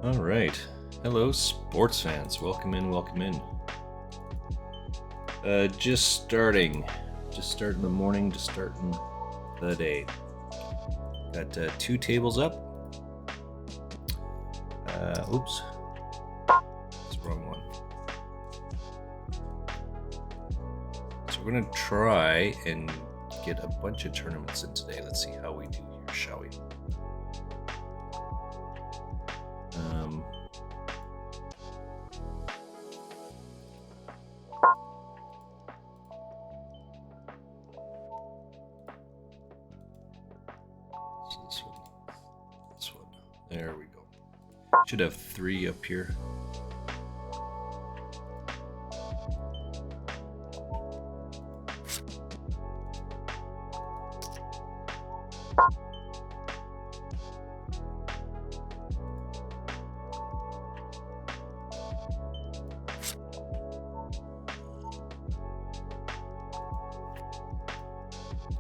All right. Hello, sports fans. Welcome in, welcome in. Just starting the morning, just starting the day. Got two tables up. Oops. That's the wrong one. So we're going to try and get a bunch of tournaments in today. Let's see how we do here, shall we? This one. There we go. Should have three up here.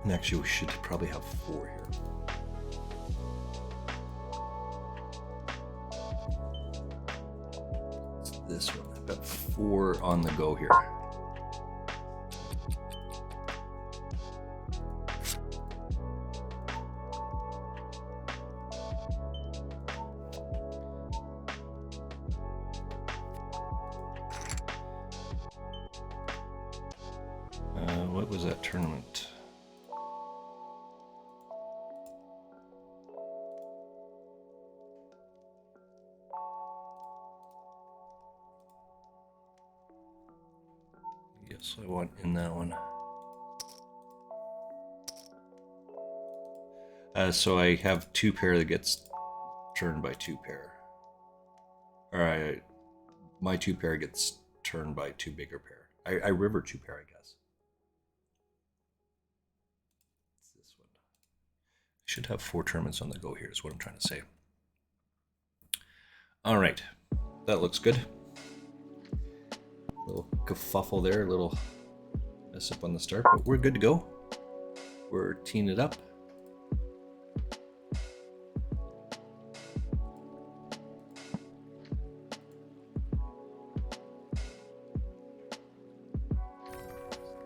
And actually, we should probably have four here. It's this one. I've got four on the go here. What was that tournament? Yes, I want in that one. So I have two pair that gets turned by two pair. Alright, my two pair gets turned by two bigger pair. I river two pair, I guess. It's this one. I should have four tournaments on the go here, is what I'm trying to say. Alright, that looks good. Little kerfuffle there, a little mess up on the start, but we're good to go. We're teeing it up. A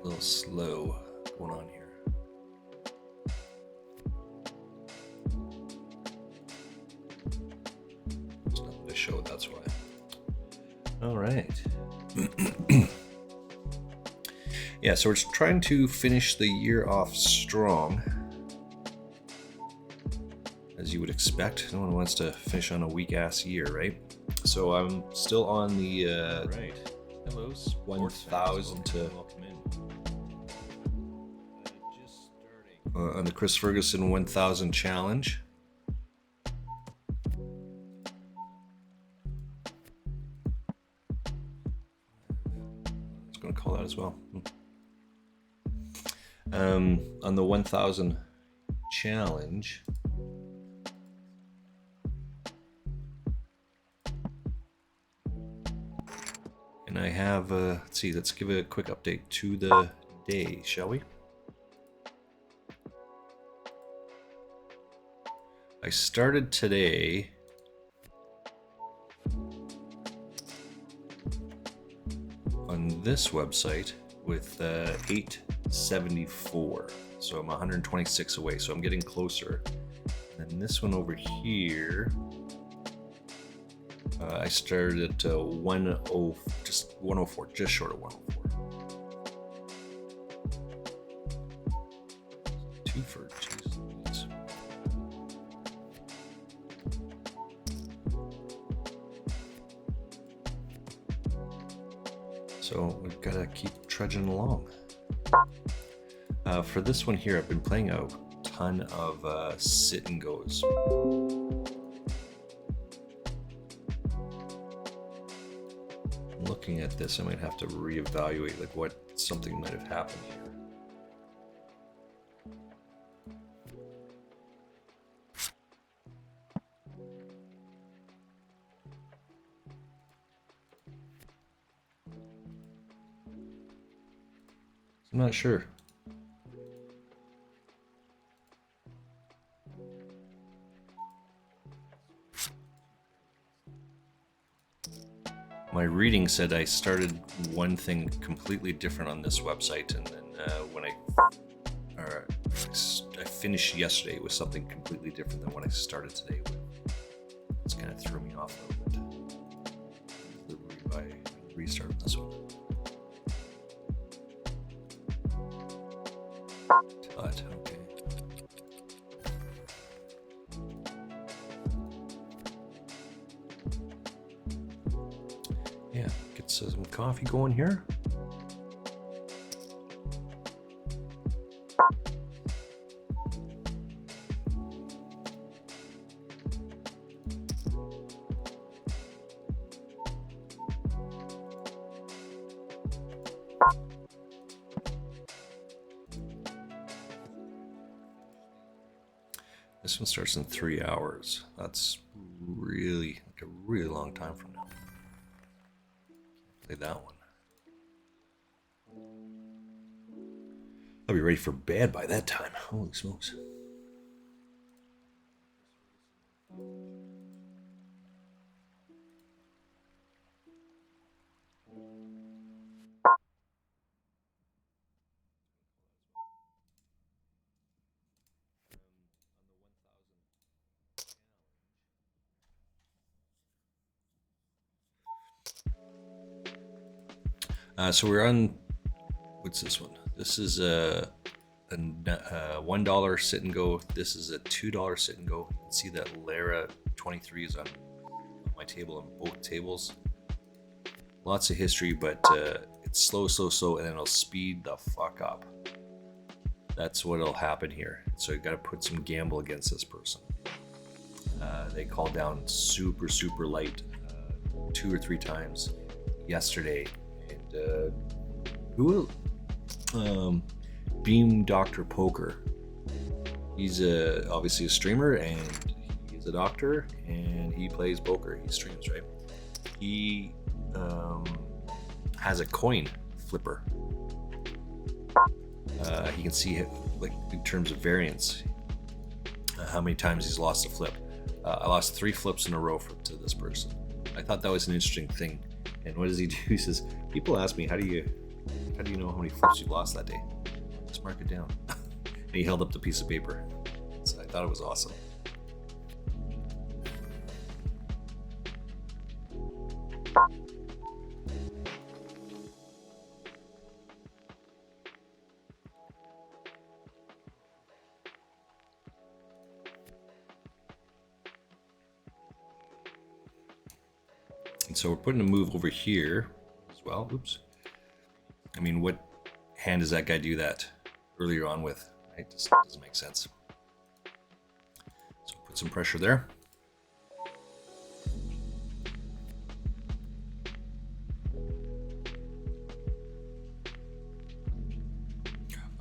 little slow going on here. There's nothing to show, that's why. All right. Yeah, so we're trying to finish the year off strong, as you would expect. No one wants to finish on a weak-ass year, right? So I'm still on the right. Hello, 1,000 to welcome in. Just starting on the Chris Ferguson 1,000 challenge. I was going to call that as well. On the 1,000 challenge, and I have, let's see, let's give a quick update to the day, shall we? I started today on this website with 874, so I'm 126 away, so I'm getting closer. And then this one over here, I started at 104, just short of 104. Two for jeez. So we've got to keep trudging along. For this one here, I've been playing a ton of sit and goes. Looking at this, I might have to reevaluate like what something might have happened here. I'm not sure. reading said I started one thing completely different on this website, and then when I finished yesterday with something completely different than what I started today with. It's kind of threw me off a little bit. I restarted this one. But okay. Yeah, get some coffee going here. This one starts in 3 hours. That's really like a really long time from now. Play that one. I'll be ready for bed by that time. Holy smokes. So we're on, what's this one? This is a $1 sit and go. This is a $2 sit and go. You can see that Lara 23 is on my table on both tables. Lots of history, but it's slow, and then it'll speed the fuck up. That's what'll happen here. So you got to put some gamble against this person. They called down super light 2 or 3 times yesterday. And Beam Dr. Poker. He's obviously a streamer, and he's a doctor, and he plays poker. He streams, right? He has a coin flipper. He can see, like, in terms of variance, how many times he's lost a flip. I lost 3 flips in a row to this person. I thought that was an interesting thing. And what does he do? He says, people ask me, how do you know how many flips you've lost that day? Just mark it down. And he held up the piece of paper. So I thought it was awesome. And so we're putting a move over here as well. Oops. I mean, what hand does that guy do that earlier on with? Right? Just doesn't make sense. So put some pressure there.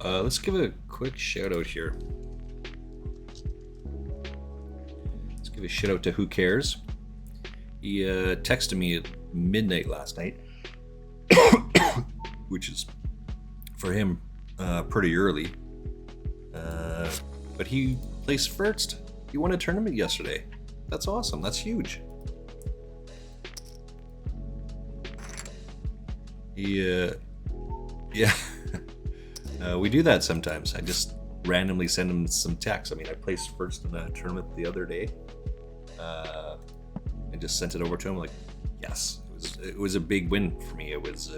Let's give a quick shout out here. Let's give a shout out to Who Cares. He texted me at midnight last night, which is for him pretty early. But he placed first. He won a tournament yesterday. That's awesome. That's huge. Yeah. We do that sometimes. I just randomly send him some texts. I mean, I placed first in a tournament the other day. I just sent it over to him like, yes. It was a big win for me. It was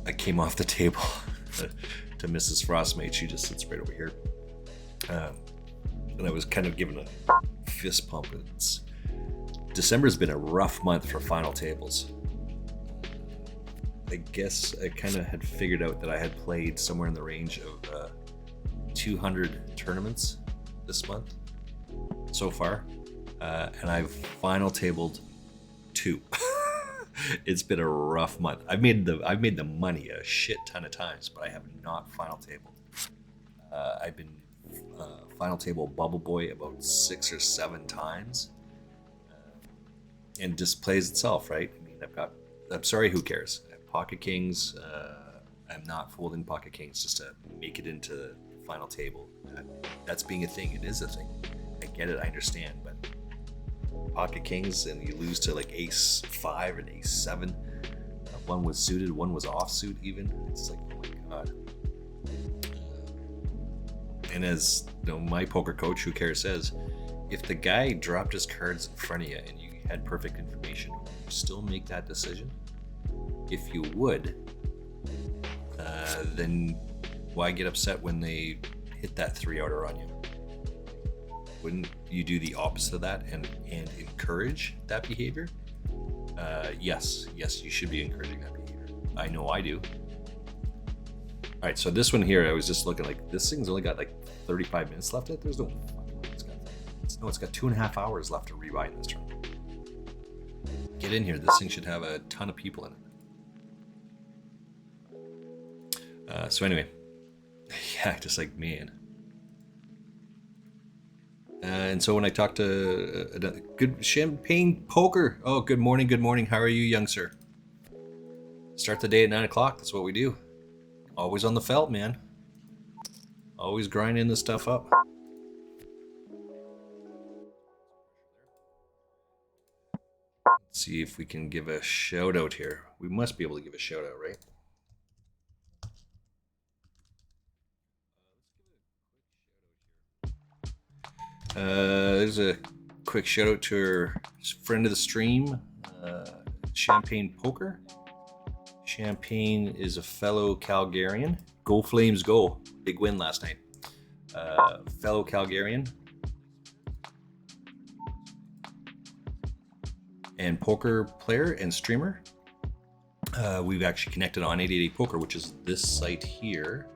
I came off the table to Mrs. Frostmate. She just sits right over here. And I was kind of given a fist pump. December's been a rough month for final tables. I guess I kind of had figured out that I had played somewhere in the range of 200 tournaments this month so far, and I've final tabled 2. It's been a rough month. I've made the money a shit ton of times, but I have not final tabled. I've been final table Bubble Boy about 6 or 7 times, and it just plays itself, right? I mean, I'm sorry, Who Cares? Pocket Kings. I'm not folding Pocket Kings just to make it into the final table. That's being a thing. It is a thing. I get it. I understand. But pocket kings and you lose to like ace 5 and ace 7. One was suited, one was offsuit even. It's like, oh my god. And as you know, my poker coach, who cares, says, if the guy dropped his cards in front of you and you had perfect information, would you still make that decision? If you would, then why get upset when they hit that 3-outer on you? Wouldn't you do the opposite of that and encourage that behavior? Yes, you should be encouraging that behavior. I know I do. All right, so this one here, I was just looking like this thing's only got like 35 minutes left. There's no fucking way it's got 2.5 hours left to rebuy in this turn. Get in here. This thing should have a ton of people in it. So anyway, yeah, just like, man. And so when I talked to good Champagne Poker, oh, good morning. How are you, young sir? Start the day at 9 o'clock. That's what we do. Always on the felt, man. Always grinding this stuff up. Let's see if we can give a shout out here. We must be able to give a shout out, right? There's a quick shout out to our friend of the stream, Champagne Poker. Champagne is a fellow Calgarian. Go Flames, go! Big win last night. Fellow Calgarian and poker player and streamer. We've actually connected on 888 Poker, which is this site here.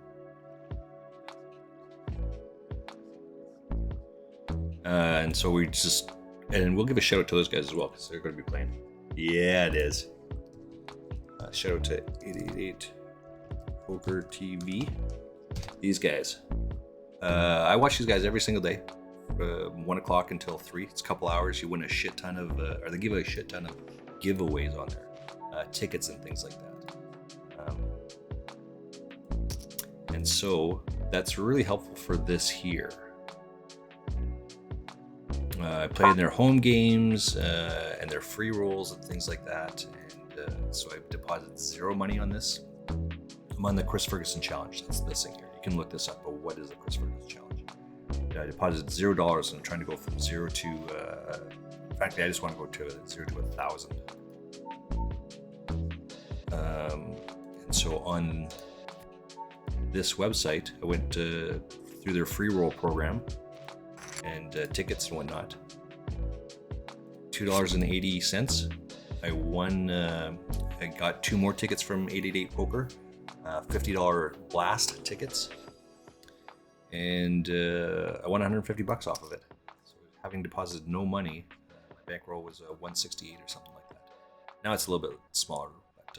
And so we'll give a shout out to those guys as well because they're going to be playing. Yeah, it is. Shout out to 888 Poker TV. These guys. I watch these guys every single day, 1 o'clock until 3. It's a couple hours. You win a shit ton of, or they give a shit ton of giveaways on there, tickets and things like that. And so that's really helpful for this here. I play in their home games and their free rolls and things like that. And so I've deposited 0 money on this. I'm on the Chris Ferguson challenge. That's this thing here. You can look this up, but what is the Chris Ferguson challenge? I deposited $0 and I'm trying to go from 0 to, frankly, I just want to go to 0 to 1,000. And so on this website, I went through their free roll program and tickets and whatnot. $2.80. I won. I got 2 more tickets from 888 Poker, $50 blast tickets, and I won $150 off of it. So having deposited no money, my bankroll was 168 or something like that. Now it's a little bit smaller, but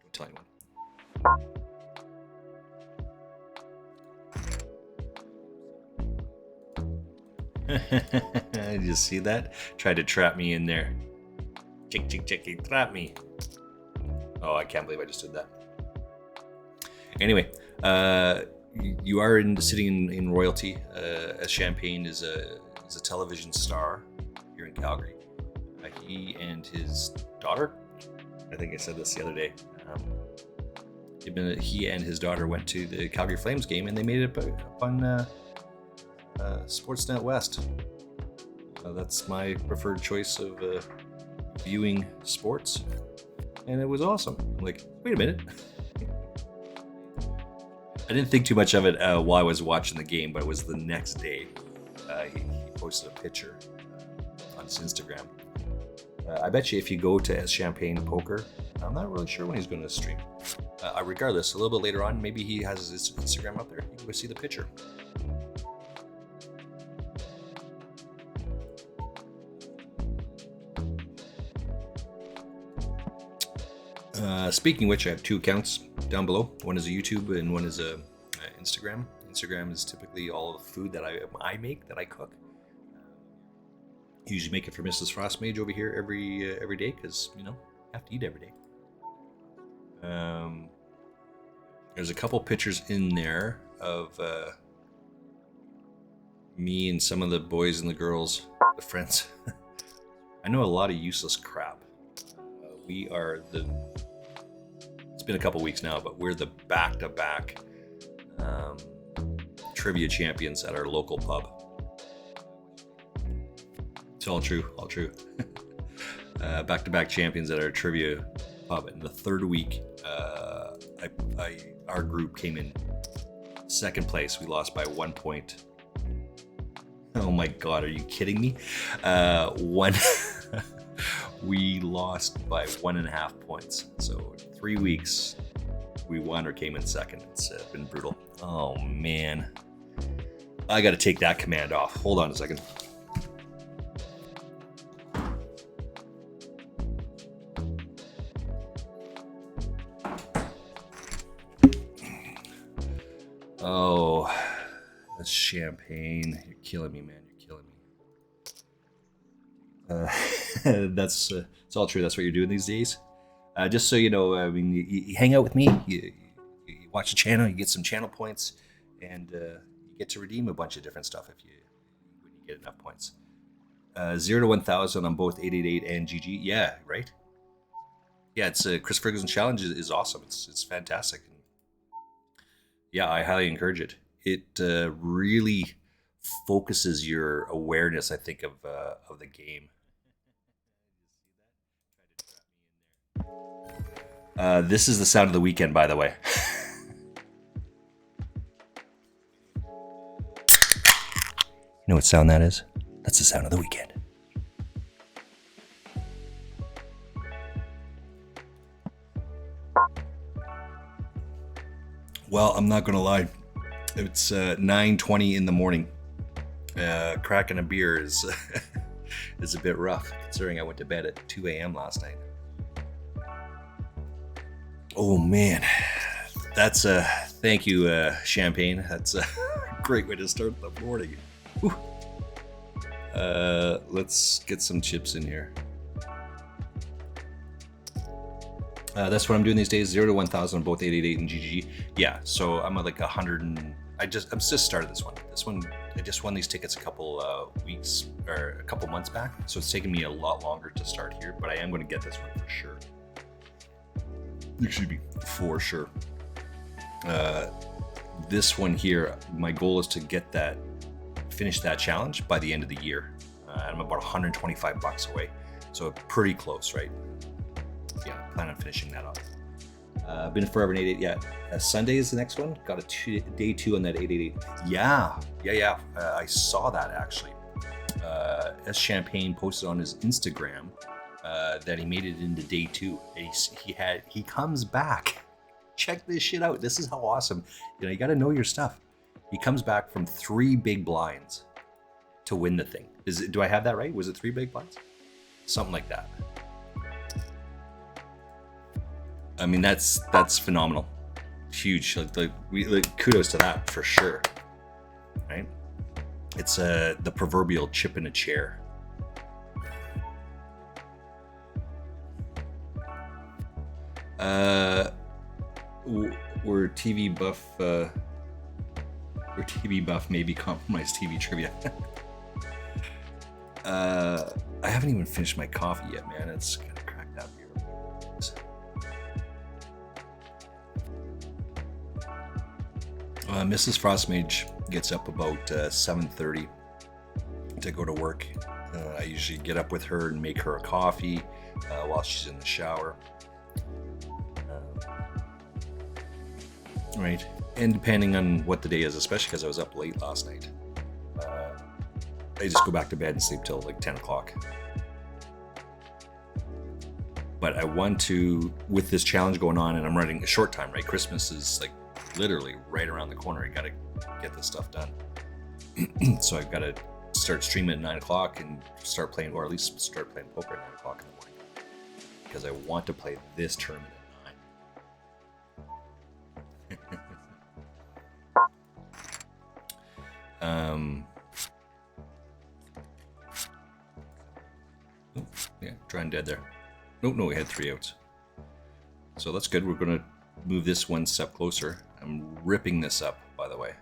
don't tell anyone. Did you see that? Tried to trap me in there. Chick, trap me. Oh, I can't believe I just did that. Anyway, you are sitting in royalty, as Champagne is a television star here in Calgary. He and his daughter, I think I said this the other day, he and his daughter went to the Calgary Flames game and they made it up on Sportsnet West. That's my preferred choice of viewing sports, and it was awesome. I'm like, wait a minute. I didn't think too much of it while I was watching the game, but it was the next day. He posted a picture on his Instagram. I bet you if you go to Champagne Poker, I'm not really sure when he's going to stream. Regardless, a little bit later on, maybe he has his Instagram up there. You can go see the picture. Speaking of which, I have 2 accounts down below. One is a YouTube and one is a Instagram. Instagram is typically all the food that I make, that I cook. Usually make it for Mrs. Frostmage over here every day because, you know, I have to eat every day. There's a couple pictures in there of me and some of the boys and the girls, the friends, I know a lot of useless crap. We are the. It's been a couple weeks now, but we're the back-to-back trivia champions at our local pub. It's all true, all true. Back-to-back champions at our trivia pub. In the third week, our group came in second place. We lost by 1 point. Oh my God, are you kidding me? We lost by 1.5 points. So 3 weeks, we won or came in second. It's been brutal. Oh man, I got to take that command off. Hold on a second. Oh, that's champagne. You're killing me, man. You're killing me. That's it's all true. That's what you're doing these days. Just so you know, I mean, you hang out with me, you watch the channel, you get some channel points, and you get to redeem a bunch of different stuff when you get enough points. 0 to 1,000 on both 888 and GG. Yeah, right. Yeah, it's Chris Ferguson challenge is awesome. It's fantastic. Yeah, I highly encourage it. It really focuses your awareness, I think, of the game. This is the sound of the weekend, by the way. You know what sound that is? That's the sound of the weekend. Well, I'm not gonna lie. It's 9:20 in the morning. Cracking a beer is is a bit rough, considering I went to bed at 2 a.m. last night. Oh man, that's thank you, champagne. That's a great way to start the morning. Let's get some chips in here. That's what I'm doing these days. 0 to 1,000 on both 888 and GG. Yeah, so I'm at like 100 and I'm just started this one. This one, I just won these tickets a couple weeks or a couple months back, so it's taken me a lot longer to start here. But I am going to get this one for sure. Excuse me, for sure. This one here, my goal is to finish that challenge by the end of the year. I'm about $125 away, so pretty close, right? Yeah, plan on finishing that off. Been forever in 888. Yeah, Sunday is the next one. Got day 2 on that 888. Yeah. I saw that actually. S Champagne posted on his Instagram that he made it into day 2. And he comes back. Check this shit out. This is how awesome. You know, you got to know your stuff. He comes back from 3 big blinds to win the thing. Do I have that right? Was it 3 big blinds? Something like that. I mean, that's phenomenal. Huge. Like kudos to that for sure. Right? It's the proverbial chip in a chair. We're TV buff. We're TV buff, maybe compromised TV trivia. I haven't even finished my coffee yet, man. It's gonna crack that beer. Mrs. Frostmage gets up about 7:30 to go to work. I usually get up with her and make her a coffee while she's in the shower. Right, and depending on what the day is, especially because I was up late last night, I just go back to bed and sleep till like 10 o'clock. But I want to, with this challenge going on, and I'm running a short time, right? Christmas is like literally right around the corner. I gotta get this stuff done. So I've got to start streaming at 9 o'clock and start playing, or at least start playing poker at 9 o'clock in the morning, because I want to play this tournament at 9. Yeah, trying dead there. No, we had 3 outs. So that's good. We're going to move this one step closer. I'm ripping this up, by the way.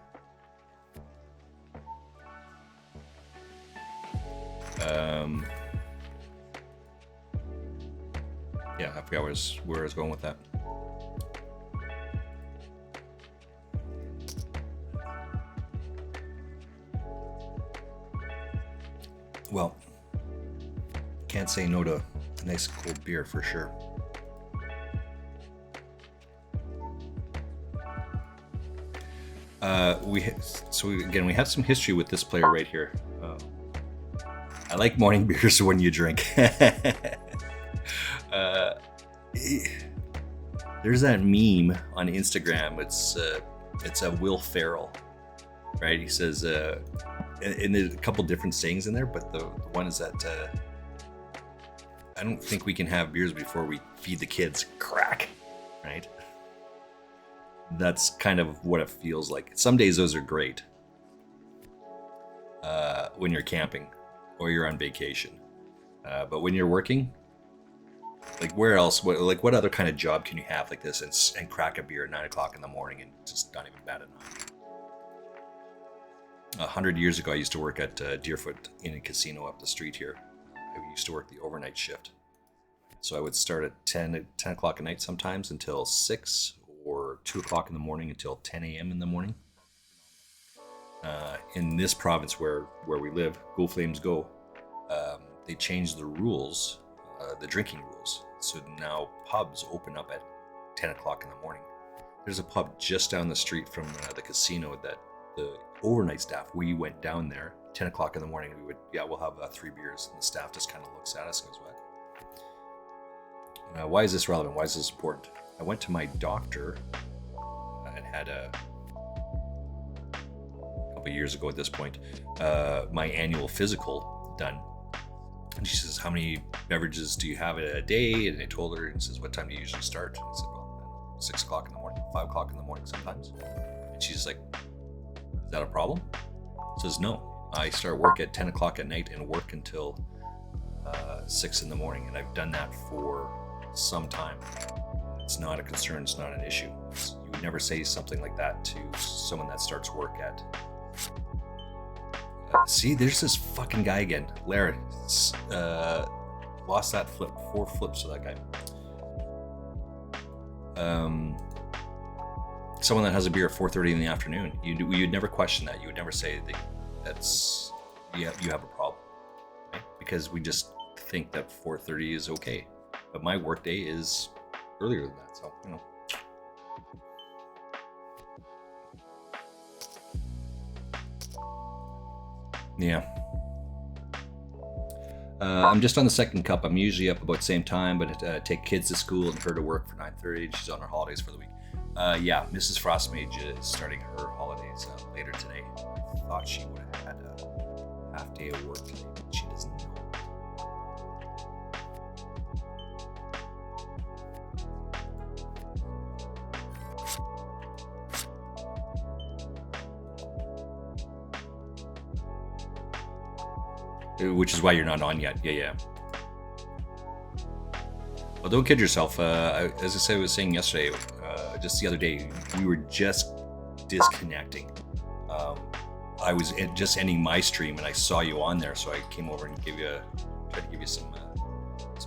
Yeah, I forgot where I was going with that. Well, can't say no to a nice cold beer for sure. We have some history with this player right here. I like morning beers when you drink. There's that meme on Instagram. It's a Will Ferrell, right? He says, and there's a couple different sayings in there, but the one is that I don't think we can have beers before we feed the kids crack, right? That's kind of what it feels like. Some days those are great when you're camping or you're on vacation, but when you're working, like where else? What other kind of job can you have like this and crack a beer at 9 o'clock in the morning and just not even bat an eye? 100 years ago, I used to work at Deerfoot in a casino up the street here. I used to work the overnight shift, so I would start at 10 o'clock at night sometimes until 6. Or 2 o'clock in the morning until 10 a.m. in the morning. In this province where we live, Go Flames Go, they changed the rules, the drinking rules. So now pubs open up at 10 o'clock in the morning. There's a pub just down the street from the casino that the overnight staff, we went down there, 10 o'clock in the morning, we'll have 3 beers. And the staff just kind of looks at us and goes, what? Why is this relevant? Why is this important? I went to my doctor and had a couple of years ago at this point, my annual physical done. And she says, how many beverages do you have a day? And I told her, and says, what time do you usually start? And I said, well, 6 o'clock in the morning, 5 o'clock in the morning sometimes. And she's like, is that a problem? Says, no, I start work at 10 o'clock at night and work until 6 in the morning. And I've done that for some time. It's not a concern, it's not an issue. You would never say something like that to someone that starts work at... see, there's this fucking guy again. Larry. Lost that flip. 4 flips to that guy. Someone that has a beer at 4:30 in the afternoon. You'd never question that. You would never say that's... you have a problem. Right? Because we just think that 4:30 is okay. But my work day is... earlier than that, so yeah. I'm just on the second cup. I'm usually up about the same time, but take kids to school and her to work for 9:30. She's on her holidays for the week. Yeah, Mrs. Frostmage is starting her holidays later today. I thought she would have had a half day of work today, but she doesn't know. Which is why you're not on yet. Yeah. Well, don't kid yourself. As I was saying yesterday, just the other day, we were just disconnecting. I was just ending my stream, and I saw you on there, so I came over and tried to give you some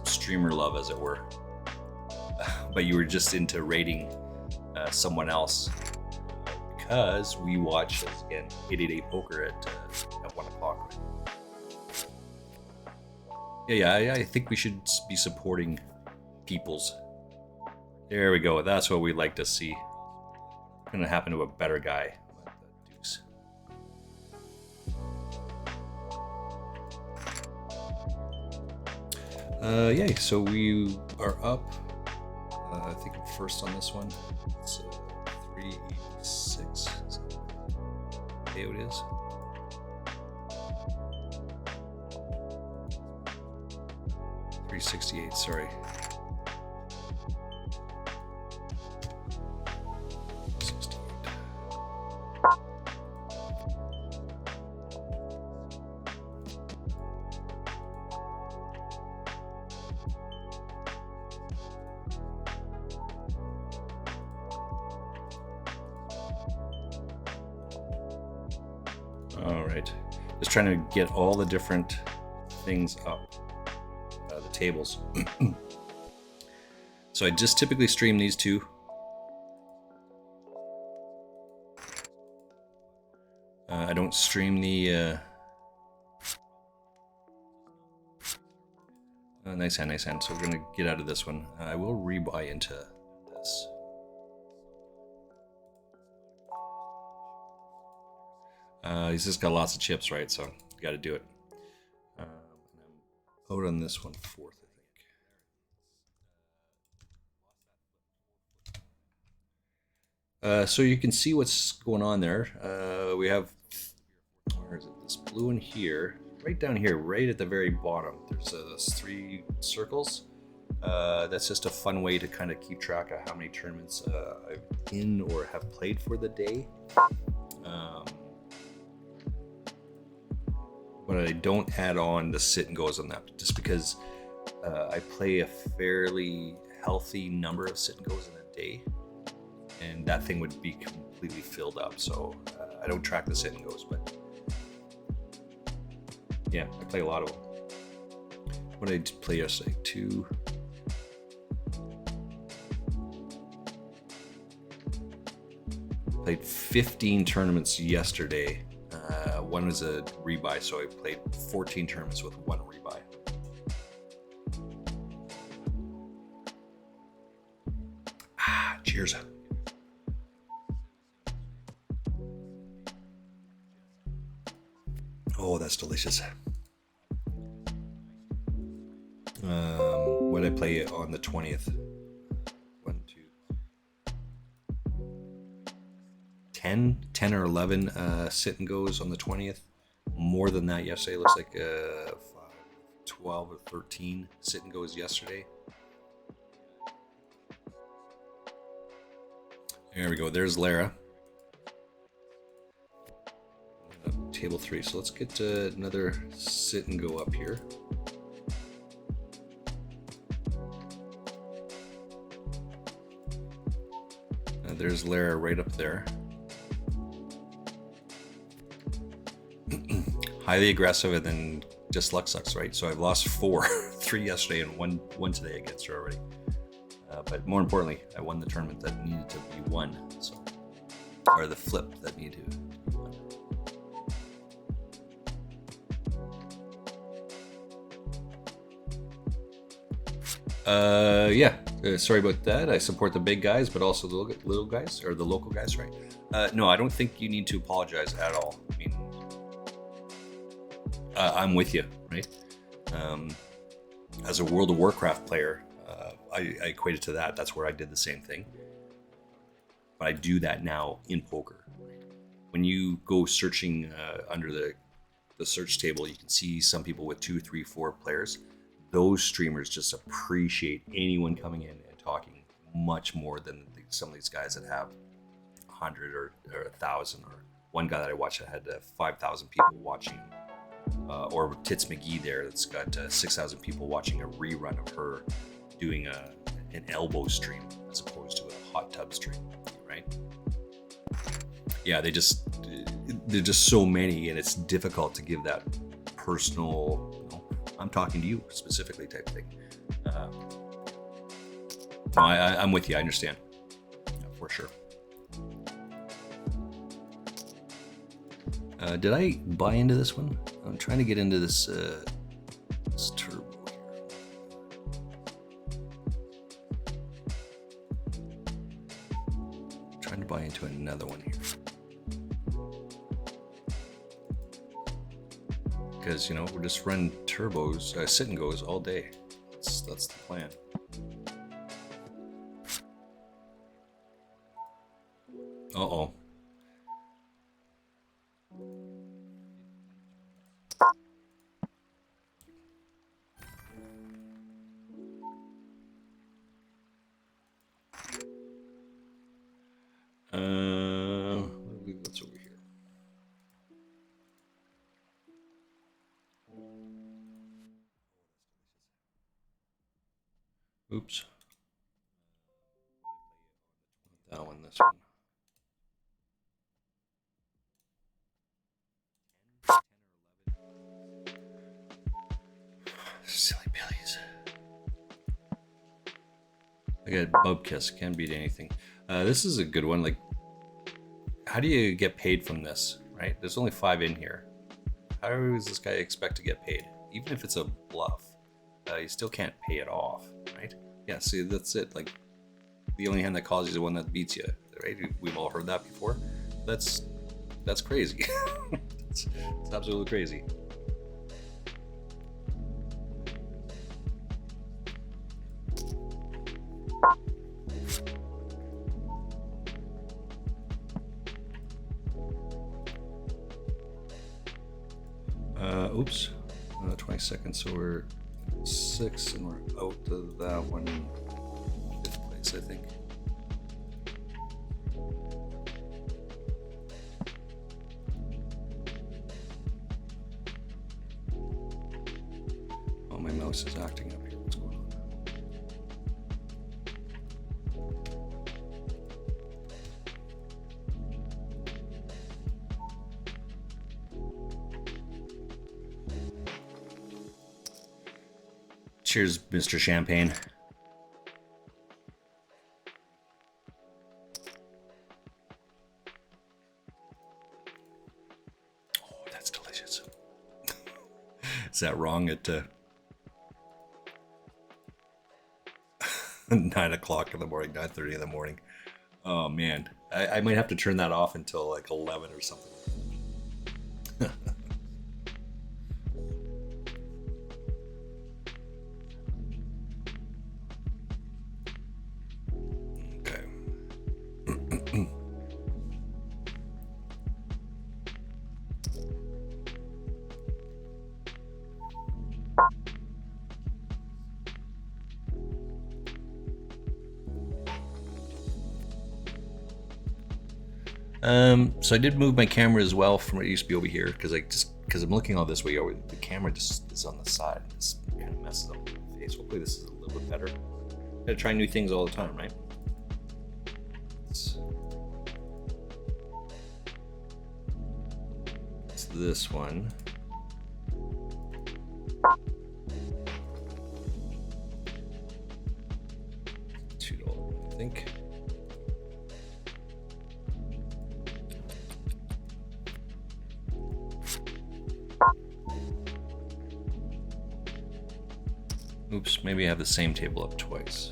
streamer love, as it were. But you were just into rating someone else because we watched again 888 Poker at 1 o'clock. Yeah, I think we should be supporting peoples. There we go. That's what we'd like to see. It's gonna happen to a better guy. Deuce. Yeah, so we are up. I think I'm first on this one. It's 386. Okay, it is. $368, sorry. All right, just trying to get all the different things up. Tables. So I just typically stream these two. I don't stream the... nice hand, nice hand. So we're going to get out of this one. I will rebuy into this. He's just got lots of chips, right? So you got to do it. I'm out on this one fourth, I think. So you can see what's going on there. We have, where is it? This blue one here, right down here, right at the very bottom. There's those 3 circles. That's just a fun way to kind of keep track of how many tournaments I've in or have played for the day. But I don't add on the sit and goes on that, just because I play a fairly healthy number of sit and goes in a day, and that thing would be completely filled up. So I don't track the sit and goes, but yeah, I play a lot of them. What did I play yesterday? 2. Played 15 tournaments yesterday. One was a rebuy, so I played 14 tournaments with 1 rebuy. Cheers. Oh, that's delicious. What did I play on the 20th? 1, 2, 10 or 11 sit and goes on the 20th. More than that yesterday. Looks like 12 or 13 sit and goes yesterday. There we go. There's Lara. Table 3. So let's get another sit and go up here. There's Lara right up there. Highly aggressive, and then just luck sucks, right? So I've lost 4, 3 yesterday and one today against her already. But more importantly, I won the tournament that needed to be won. So, or the flip that needed to be won. Yeah. Sorry about that. I support the big guys, but also the little guys, or the local guys, right? No, I don't think you need to apologize at all. I mean, I'm with you, right? As a World of Warcraft player, I equate it to that. That's where I did the same thing. But I do that now in poker. When you go searching under the search table, you can see some people with 2, 3, 4 players. Those streamers just appreciate anyone coming in and talking much more than some of these guys that have 100 or 1,000. Or one guy that I watched that had 5,000 people watching. Or Tits McGee there that's got 6,000 people watching a rerun of her doing an elbow stream as opposed to a hot tub stream, right? Yeah, they're just so many, and it's difficult to give that personal, I'm talking to you specifically type thing. No, I'm with you. I understand. Yeah, for sure. Did I buy into this one? I'm trying to get into this turbo here. I'm trying to buy into another one here. Because, we're just running turbos, sit and goes all day. That's the plan. Uh-oh. What's over here? Oops. That one, this one. Silly billies. I get Bubkiss. Can't beat anything. This is a good one. Like, how do you get paid from this? Right? There's only 5 in here. How does this guy expect to get paid? Even if it's a bluff, you still can't pay it off, right? Yeah. See, that's it. Like, the only hand that calls you is the one that beats you, right? We've all heard that before. That's crazy. it's absolutely crazy. Oops. 20 seconds, so we're 6 and we're out of that one. 5th place, I think. Oh, my mouse is acting up here. What's going on? Cheers, Mr. Champagne. Oh, that's delicious. Is that wrong at 9 o'clock in the morning, 9:30 in the morning? Oh man, I might have to turn that off until like 11 or something. So I did move my camera as well from where it used to be over here because I'm looking all this way over. The camera just is on the side. This kind of messes up my face. Hopefully this is a little bit better. Gotta try new things all the time, right? It's this one. $2, I think. Oops, maybe I have the same table up twice.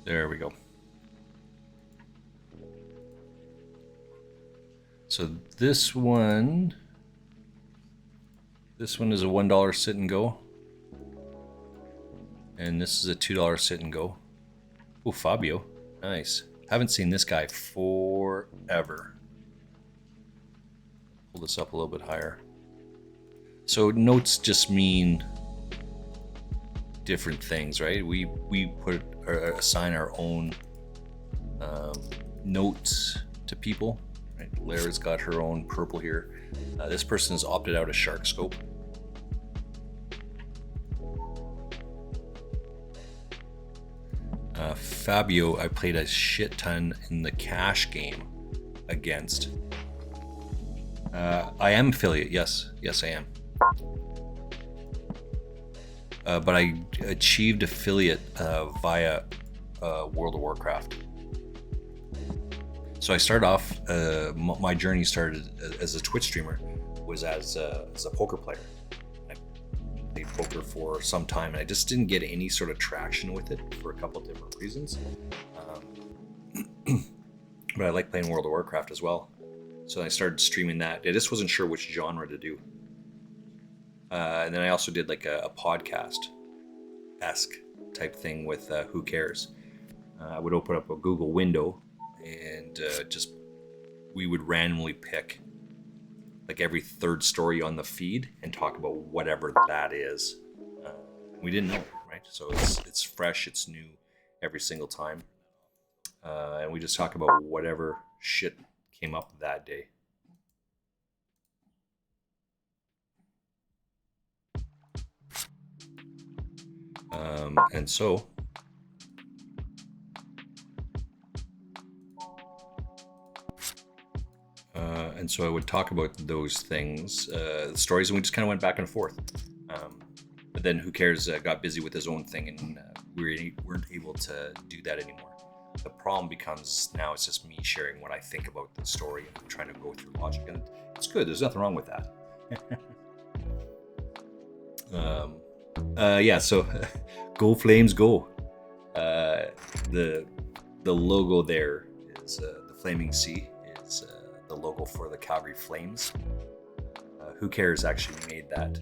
There we go. So this one is a $1 sit and go. And this is a $2 sit and go. Oh, Fabio, nice. Haven't seen this guy forever. Pull this up a little bit higher. So notes just mean different things, right? We put or assign our own notes to people. Right? Lara's got her own purple here. This person has opted out of Shark Scope. Fabio, I played a shit ton in the cash game against. I am affiliate, yes, I am. But I achieved affiliate via World of Warcraft. So I started off, my journey started as a Twitch streamer, was as a poker player. I played poker for some time and I just didn't get any sort of traction with it for a couple of different reasons. But I like playing World of Warcraft as well. So I started streaming that. I just wasn't sure which genre to do. And then I also did like a podcast-esque type thing with Who Cares. I would open up a Google window and we would randomly pick like every third story on the feed and talk about whatever that is. We didn't know, right? So it's fresh, it's new every single time. And we just talk about whatever shit came up that day. And so And so I would talk about those things, stories, and we just kind of went back and forth. But then who cares, got busy with his own thing, and we weren't able to do that anymore. The problem becomes now it's just me sharing what I think about the story and trying to go through logic, and it's good. There's nothing wrong with that. Yeah, so go Flames, go. The logo there is the Flaming Sea is the logo for the Calgary Flames. Who cares actually made that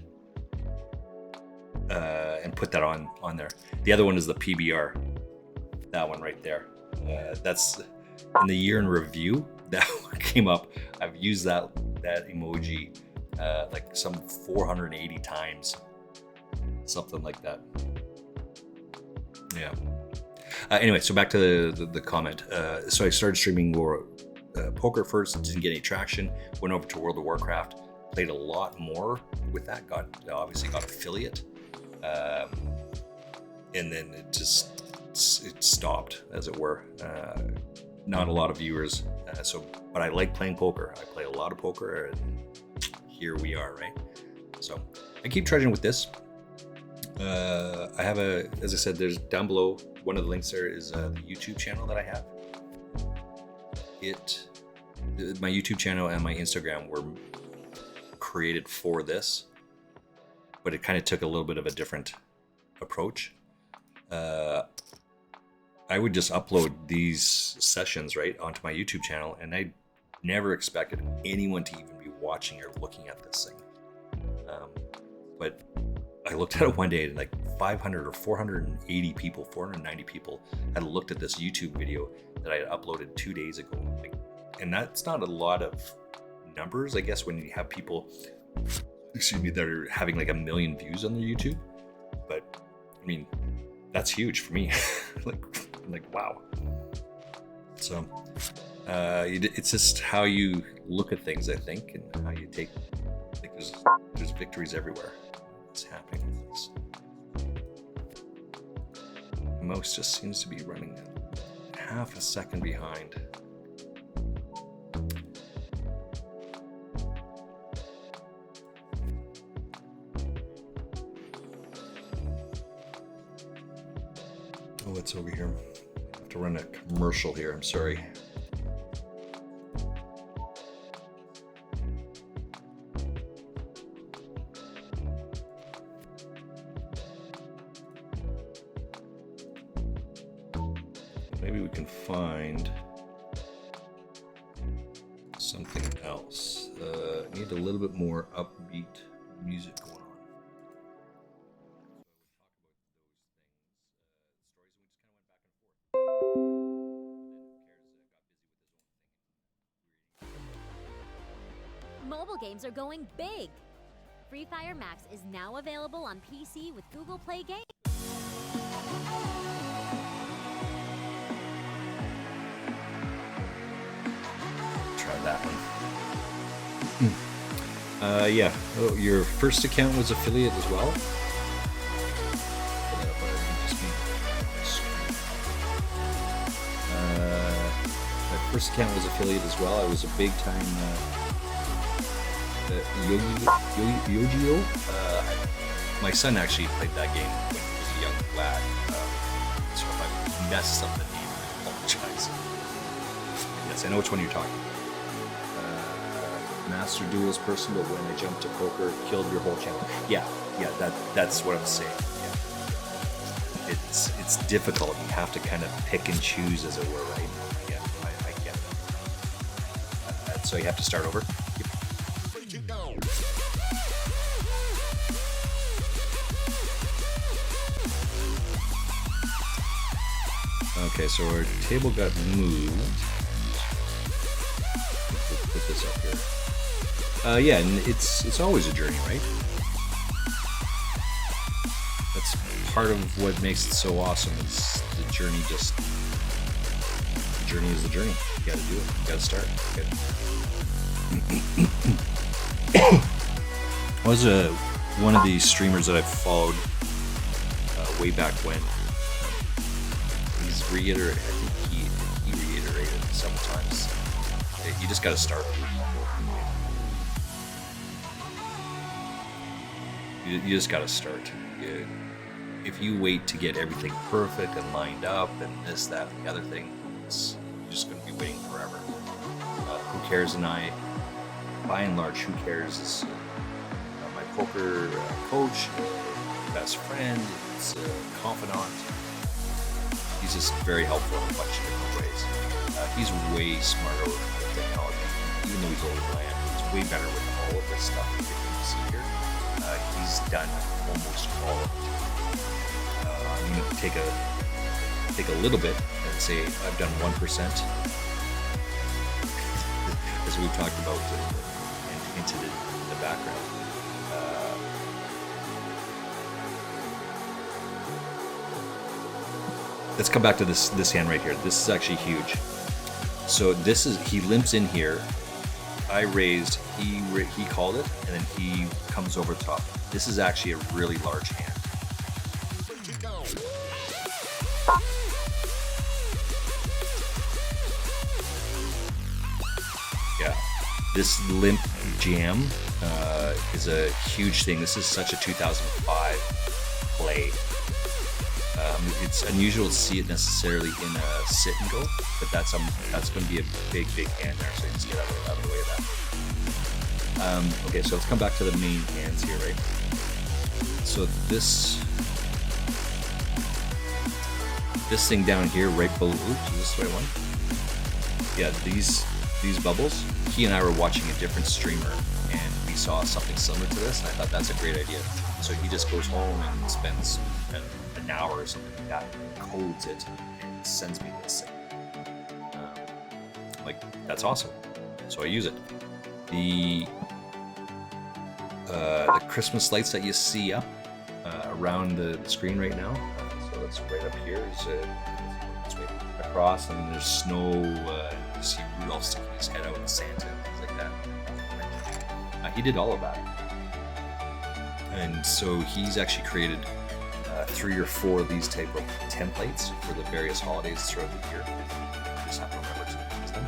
and put that on there. The other one is the PBR, that one right there. That's in the year in review that one came up. I've used that emoji like some 480 times, something like that. Yeah. Anyway, so back to the comment. So I started streaming more poker first, didn't get any traction. Went over to World of Warcraft, played a lot more with that. Obviously got affiliate, and then it stopped, as it were. Not a lot of viewers. But I like playing poker. I play a lot of poker, and here we are, right? So I keep trudging with this. I have as I said, there's down below, one of the links there is the YouTube channel that I have. My YouTube channel and my Instagram were created for this, but it kind of took a little bit of a different approach. I would just upload these sessions right onto my YouTube channel, and I never expected anyone to even be watching or looking at this thing. But I looked at it one day, and like 500 or 480 people, 490 people had looked at this YouTube video that I had uploaded 2 days ago. And that's not a lot of numbers, I guess, when you have people, that are having like 1 million views on their YouTube. But I mean, that's huge for me. like wow. So it's just how you look at things, I think, and how you take. Like there's victories everywhere. What's happening with this? The mouse just seems to be running half a second behind. Oh, it's over here. I have to run a commercial here. I'm sorry. Maybe we can find something else. Need a little bit more upbeat music going on. Mobile games are going big. Free Fire Max is now available on PC with Google Play Games. Try that one. Yeah. Oh, your first account was affiliate as well? My first account was affiliate as well. I was a big time Yu-Gi-Oh! My son actually played that game when he was a young lad. So if I messed up the name, I apologize. Yes, I know which one you're talking about. Master Duels person, but when I jumped to poker, killed your whole channel. Yeah, that's what I'm saying. Yeah. It's difficult. You have to kind of pick and choose, as it were, right? Yeah, I get that. So you have to start over. Okay, so our table got moved. We'll put this up here. Yeah, and it's always a journey, right? That's part of what makes it so awesome. Is the journey just the journey is the journey. You got to do it. You got to start. I was one of the streamers that I followed way back when. He's reiterated. I think he reiterated several times. You just got to start. You just got to start. If you wait to get everything perfect and lined up and this, that, and the other thing, you're just going to be waiting forever. Who Cares and I, by and large, Who Cares is my poker coach, best friend, it's a confidant. He's just very helpful in a bunch of different ways. He's way smarter with technology, even though he's older than I am. He's way better with all of this stuff that you see here. He's done almost all of it. I'm going to take a little bit and say I've done 1%, as we've talked about into the background. Let's come back to this hand right here. This is actually huge. So this is, he limps in here. I raised, he called it, and then he comes over the top. This is actually a really large hand. Yeah, this limp jam is a huge thing. This is such a 2005 play. It's unusual to see it necessarily in a sit and go, but that's going to be a big hand there. So you just get out of the way of that. Okay, so let's come back to the main hands here, right? So this thing down here, right below. Oops, is this the right one? Yeah, these bubbles. He and I were watching a different streamer, and we saw something similar to this, and I thought that's a great idea. So he just goes home and spends an hour or something like that, codes it, and sends me this thing. Like, that's awesome. So I use it. The Christmas lights that you see up around the screen right now. So it's right up here. It's way across, and there's snow. You see Rudolph sticking his head out, and Santa, and things like that. He did all of that, and so he's actually created 3 or 4 of these type of templates for the various holidays throughout the year. I just have to remember to use them.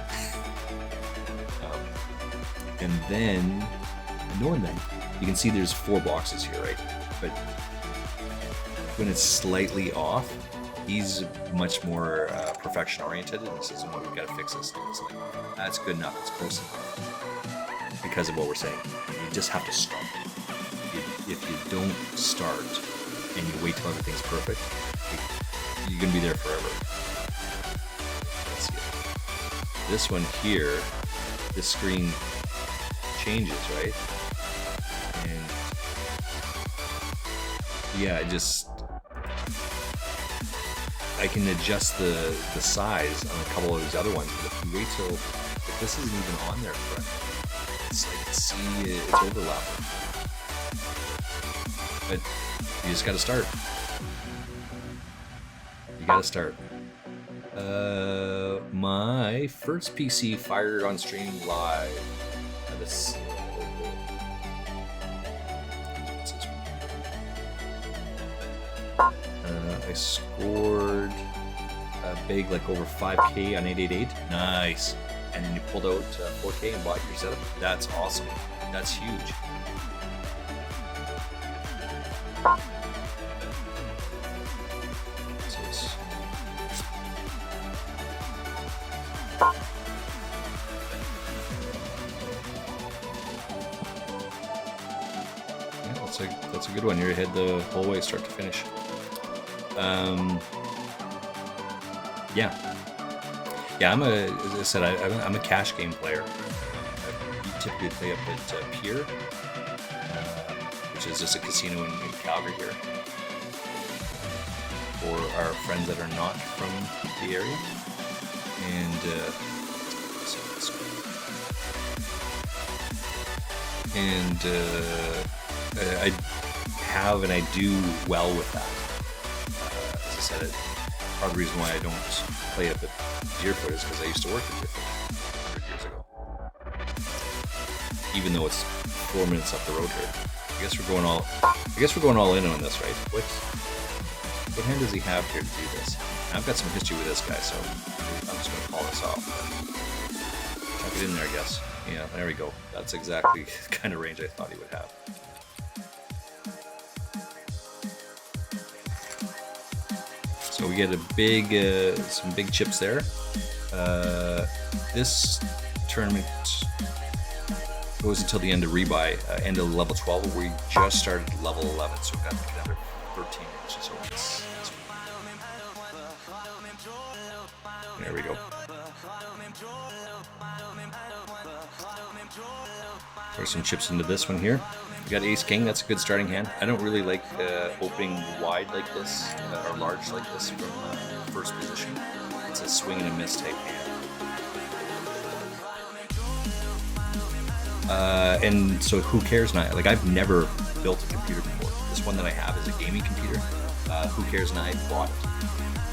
And then, you can see there's 4 boxes here, right? But when it's slightly off, he's much more perfection oriented, and he says, "No, we've got to fix this." And it's like, that's good enough. It's close enough. Because of what we're saying, you just have to start. If you don't start and you wait till everything's perfect, you're gonna be there forever. Let's see. This one here, this screen changes, right? And yeah, I can adjust the size on a couple of these other ones, but if you wait till, if this isn't even on there correctly, it's like, see, it's overlapping. But you just gotta start. You gotta start. My first PC fired on stream live. This. I scored big, like over 5K on 888. Nice. And then you pulled out 4K and bought your setup. That's awesome. That's huge. That's a good one. You're ahead the whole way, start to finish. Yeah. As I said, I'm a cash game player. I typically play up at Pier, which is just a casino in Calgary here, for our friends that are not from the area. I have and I do well with that. As I said, part of the reason why I don't play up at Deerfoot is because I used to work at Deerfoot 100 years ago. Even though it's 4 minutes up the road here. I guess we're going all in on this, right? What hand does he have here to do this? I've got some history with this guy, so I'm just going to call this off. Chuck it in there, I guess. Yeah, there we go. That's exactly the kind of range I thought he would have. So we get a big, some big chips there. This tournament goes until the end of rebuy, end of level 12. We just started level 11, so we've got like another 13 inches. So there we go. Throw some chips into this one here. We got Ace King. That's a good starting hand. I don't really like opening wide like this or large like this from first position. It's a swing and a miss type hand. And so who cares now? Like, I've never built a computer before. This one that I have is a gaming computer. Who cares? And I bought it.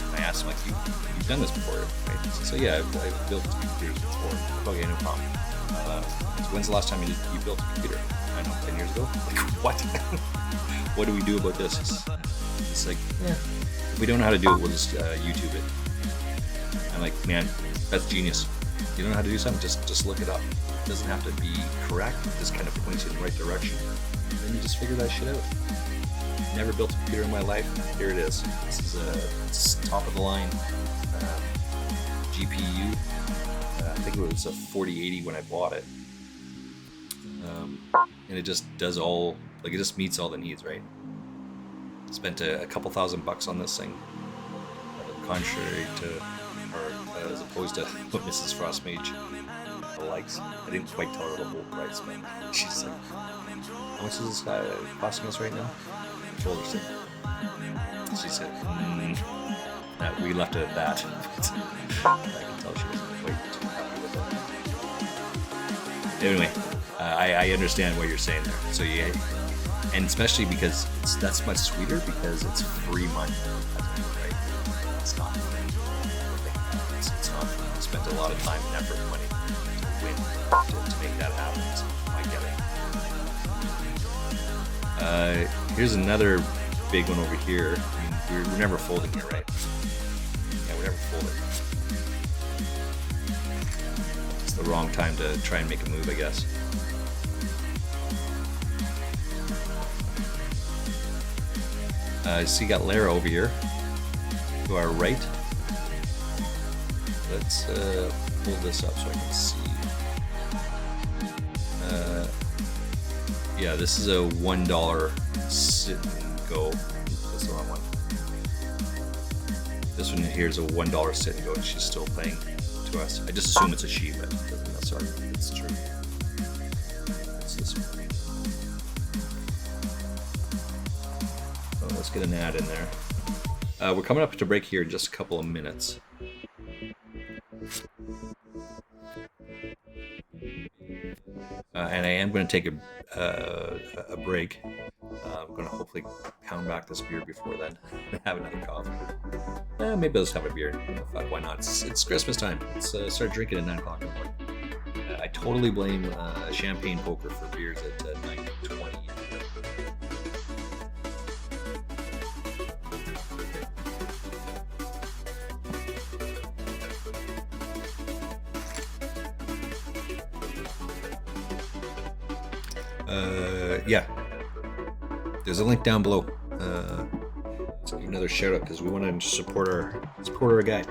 And I asked him, like, you've done this before, right? So yeah, I've built computers before. Okay, no problem. So when's the last time you built a computer? I don't know, 10 years ago? Like, what? What do we do about this? It's like, yeah, if we don't know how to do it, we'll just YouTube it. I'm like, man, that's genius. You don't know how to do something, just look it up. It doesn't have to be correct, it just kind of points you in the right direction. And then you just figure that shit out. Never built a computer in my life. Here it is. This is it's top of the line GPU. I think it was a 4080 when I bought it. And it just does all, like, it just meets all the needs, right? Spent a couple $1,000 on this thing. Contrary to, or as opposed to what Mrs. Frostmage likes. I didn't quite tell her the whole price, but she's like, how much is this guy costing us right now? I told her so. She said, we left it at that. I can tell she wasn't quite too happy with it. Anyway, I understand what you're saying there. So yeah, and especially because that's much sweeter because it's free money, right? It's not free. It's not free. You spent a lot of time and effort and money to win to make that happen. So I get it. Here's another big one over here. I mean, we're never folding here, right? Yeah, we're never folding. It's the wrong time to try and make a move, I guess. So you got Lara over here to our right. Let's pull this up so I can see. Yeah, this is a $1 sit and go. That's the wrong one. This one here is a $1 sit and go, and she's still playing to us. I just assume it's a she, but that's sorry, it's true. What's this one? Let's get an ad in there. We're coming up to break here in just a couple of minutes. And I am going to take a break. I'm going to hopefully pound back this beer before then and have another coffee. Maybe I'll just have a beer. Fuck, why not? It's Christmas time. Let's start drinking at 9 o'clock in the morning. I totally blame champagne poker for beers at 9:20. Yeah, there's a link down below. Let's give another shout out because we want to support our guy.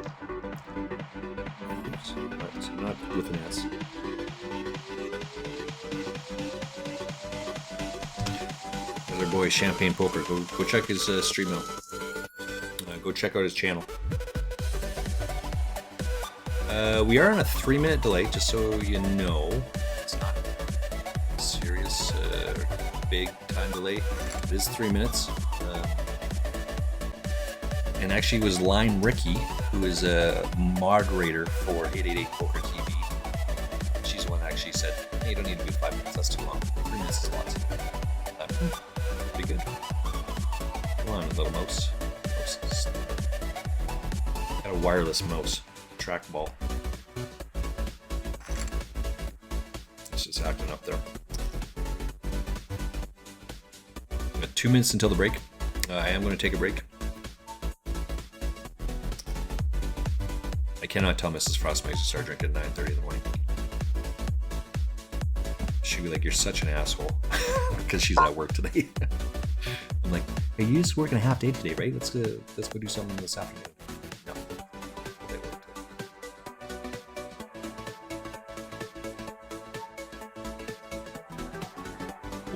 Oops, not with an S. There's our boy Champagne Poker. Go check his stream out. Go check out his channel. We are on a 3-minute delay, just so you know. It's not a serious, big time delay. It is 3 minutes. And actually, it was Line Ricky, who is a moderator for 888 Poker TV. She's the one that actually said, hey, you don't need to do 5 minutes, that's too long. 3 minutes is lots. Pretty good. Come on, little mouse. Got a wireless mouse. Trackball. It's just acting up there. 2 minutes until the break. I am going to take a break. I cannot tell Mrs. Frostmage to start drinking at 9:30 in the morning. She'd be like, you're such an asshole. Because she's at work today. I'm like, Hey, you just working a half day today, right? Let's go do something this afternoon. No.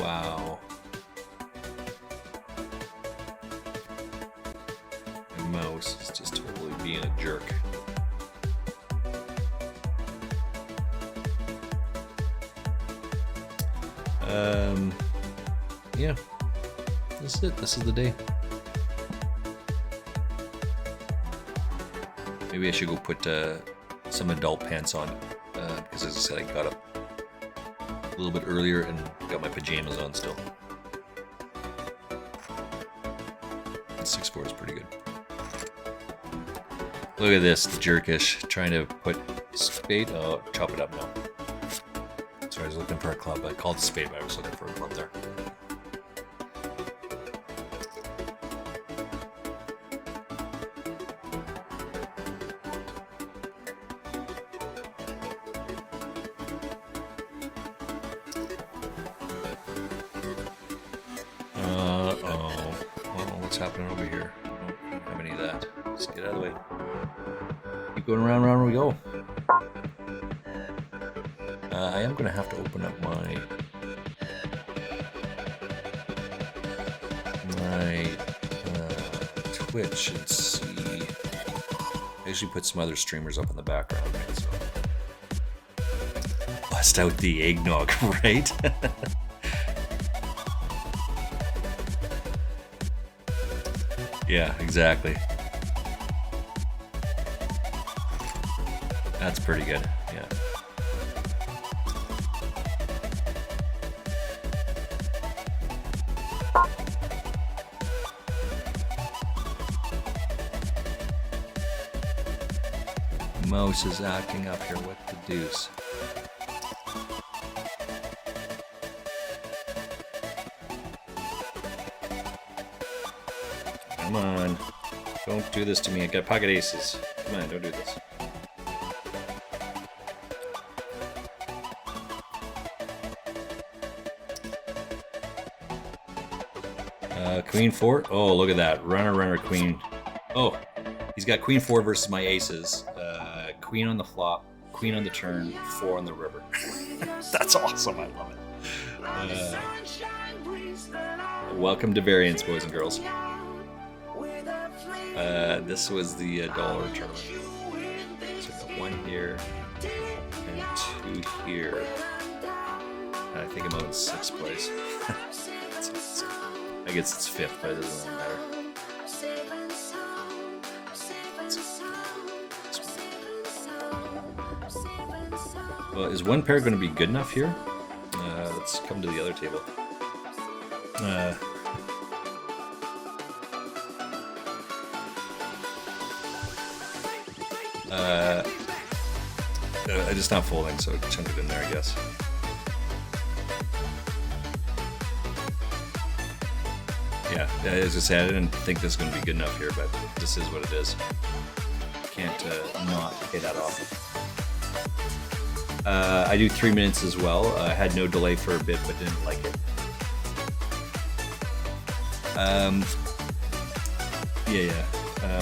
Wow. My mouse is just totally being a jerk. Yeah. This is it. This is the day. Maybe I should go put some adult pants on because, as I said, I got up a little bit earlier and got my pajamas on still. 6'4" is pretty good. Look at this, the jerkish trying to put spade. Oh, chop it up now. Sorry, I was looking for a club. I called it spade, but I was looking for a club there. What's happening over here? I don't have any of that. Let's get out of the way. Keep going around we go. I am going to have to open up my Twitch and see. I usually put some other streamers up in the background, right? So bust out the eggnog, right? Yeah, exactly. That's pretty good, yeah. Mouse is acting up here, what the deuce? Come on. Don't do this to me. I got pocket aces. Come on, don't do this. Queen 4. Oh, look at that. Runner, queen. Oh, he's got queen 4 versus my aces. Queen on the flop, queen on the turn, 4 on the river. That's awesome. I love it. Welcome to Variance, boys and girls. This was the dollar tournament. So I've got 1 here and 2 here. I think I'm out in 6th place. I guess it's 5th, but it doesn't really matter. Well, is 1 pair going to be good enough here? Let's come to the other table. I'm just not folding, so chunk it in there, I guess. Yeah, as I said, I didn't think this was going to be good enough here, but this is what it is. Can't not pay that off. I do 3 minutes as well. I had no delay for a bit, but didn't like it.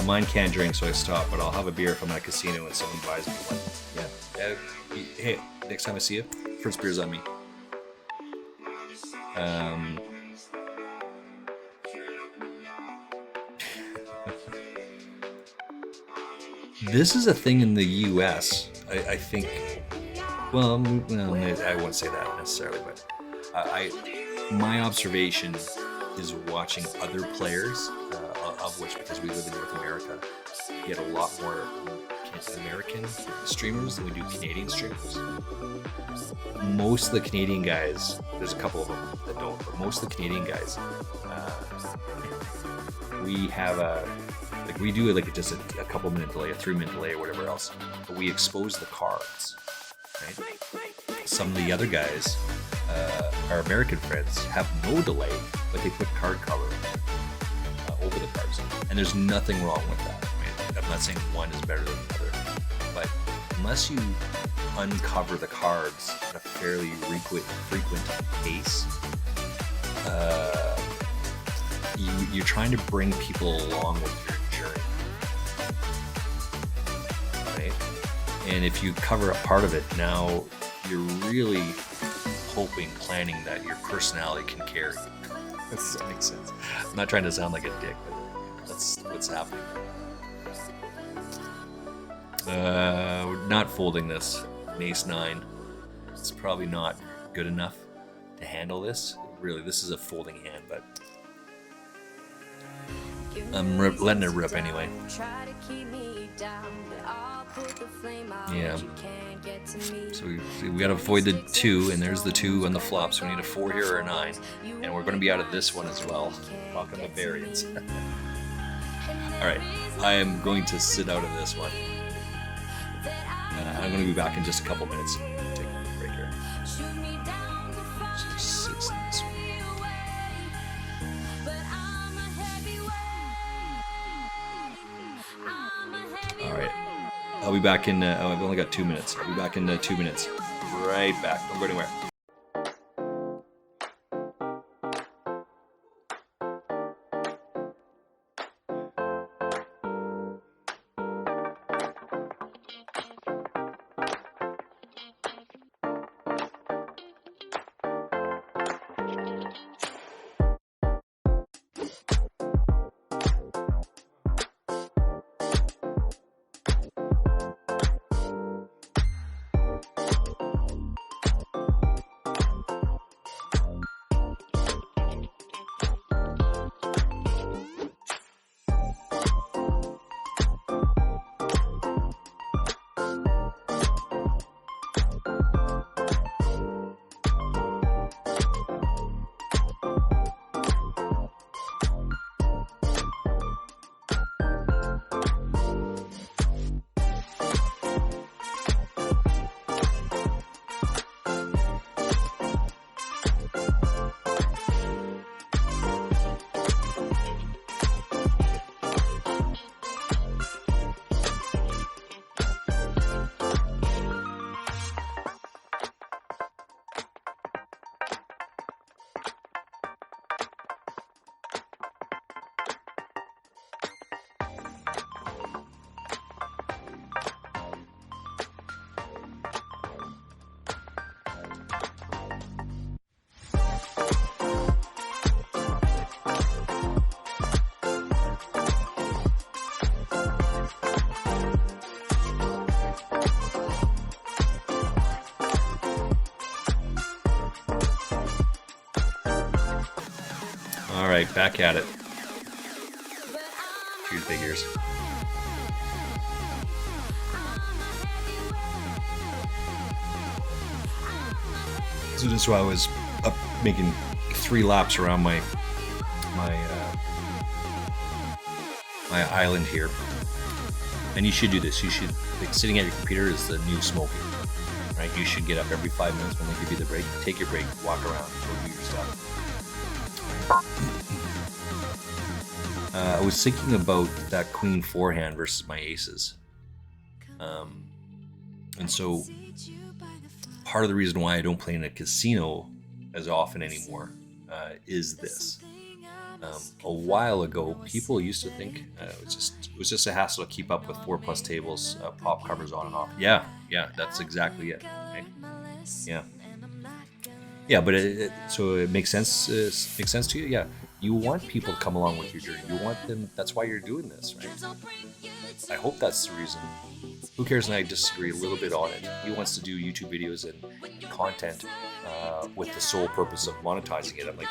Mine can't drink, so I stop, but I'll have a beer if I'm at a casino and someone buys me one. Yeah. Hey, next time I see you, first beer's on me. This is a thing in the US, I think. Well, I wouldn't say that necessarily, but my observation is watching other players, of which, because we live in North America, get a lot more American streamers than we do Canadian streamers. Most of the Canadian guys, there's a couple of them that don't, but most of the Canadian guys, we have we do just a couple minute delay, a 3 minute delay, or whatever else, but we expose the cards, right? Some of the other guys, our American friends, have no delay, but they put card cover over the cards, and there's nothing wrong with that. Right? I'm not saying one is better than the other, but unless you uncover the cards at a fairly frequent pace, you you're trying to bring people along with your journey, right? And if you cover up part of it, now you're really planning that your personality can carry. Does that make sense? I'm not trying to sound like a dick, but that's what's happening. We're not folding this. An ace 9. It's probably not good enough to handle this. Really, this is a folding hand, but I'm letting it rip anyway. Yeah. So we got to avoid the 2, and there's the 2 on the flop, so we need a 4 here or a 9. And we're going to be out of this one as well. Talking about variance. Alright, I am going to sit out of this one. I'm going to be back in just a couple minutes. Take a break here. So 6 in this one. Alright. I'll be back in, I've only got 2 minutes. I'll be back in 2 minutes. Right back. Don't go anywhere. Alright, back at it. Few figures. So this is why I was up making 3 laps around my island here. And you should do this. You should, like, sitting at your computer is the new smoking. Right? You should get up every 5 minutes when they give you the break. Take your break, walk around, go do your stuff. I was thinking about that queen forehand versus my aces. And so part of the reason why I don't play in a casino as often anymore is this. A while ago, people used to think it was just a hassle to keep up with 4+ tables, pop covers on and off. Yeah, that's exactly it. Right? Yeah, but so it makes sense. Makes sense to you? Yeah. You want people to come along with your journey. You want them. That's why you're doing this, right? I hope that's the reason. Who cares? And I disagree a little bit on it. He wants to do YouTube videos and content with the sole purpose of monetizing it. I'm like,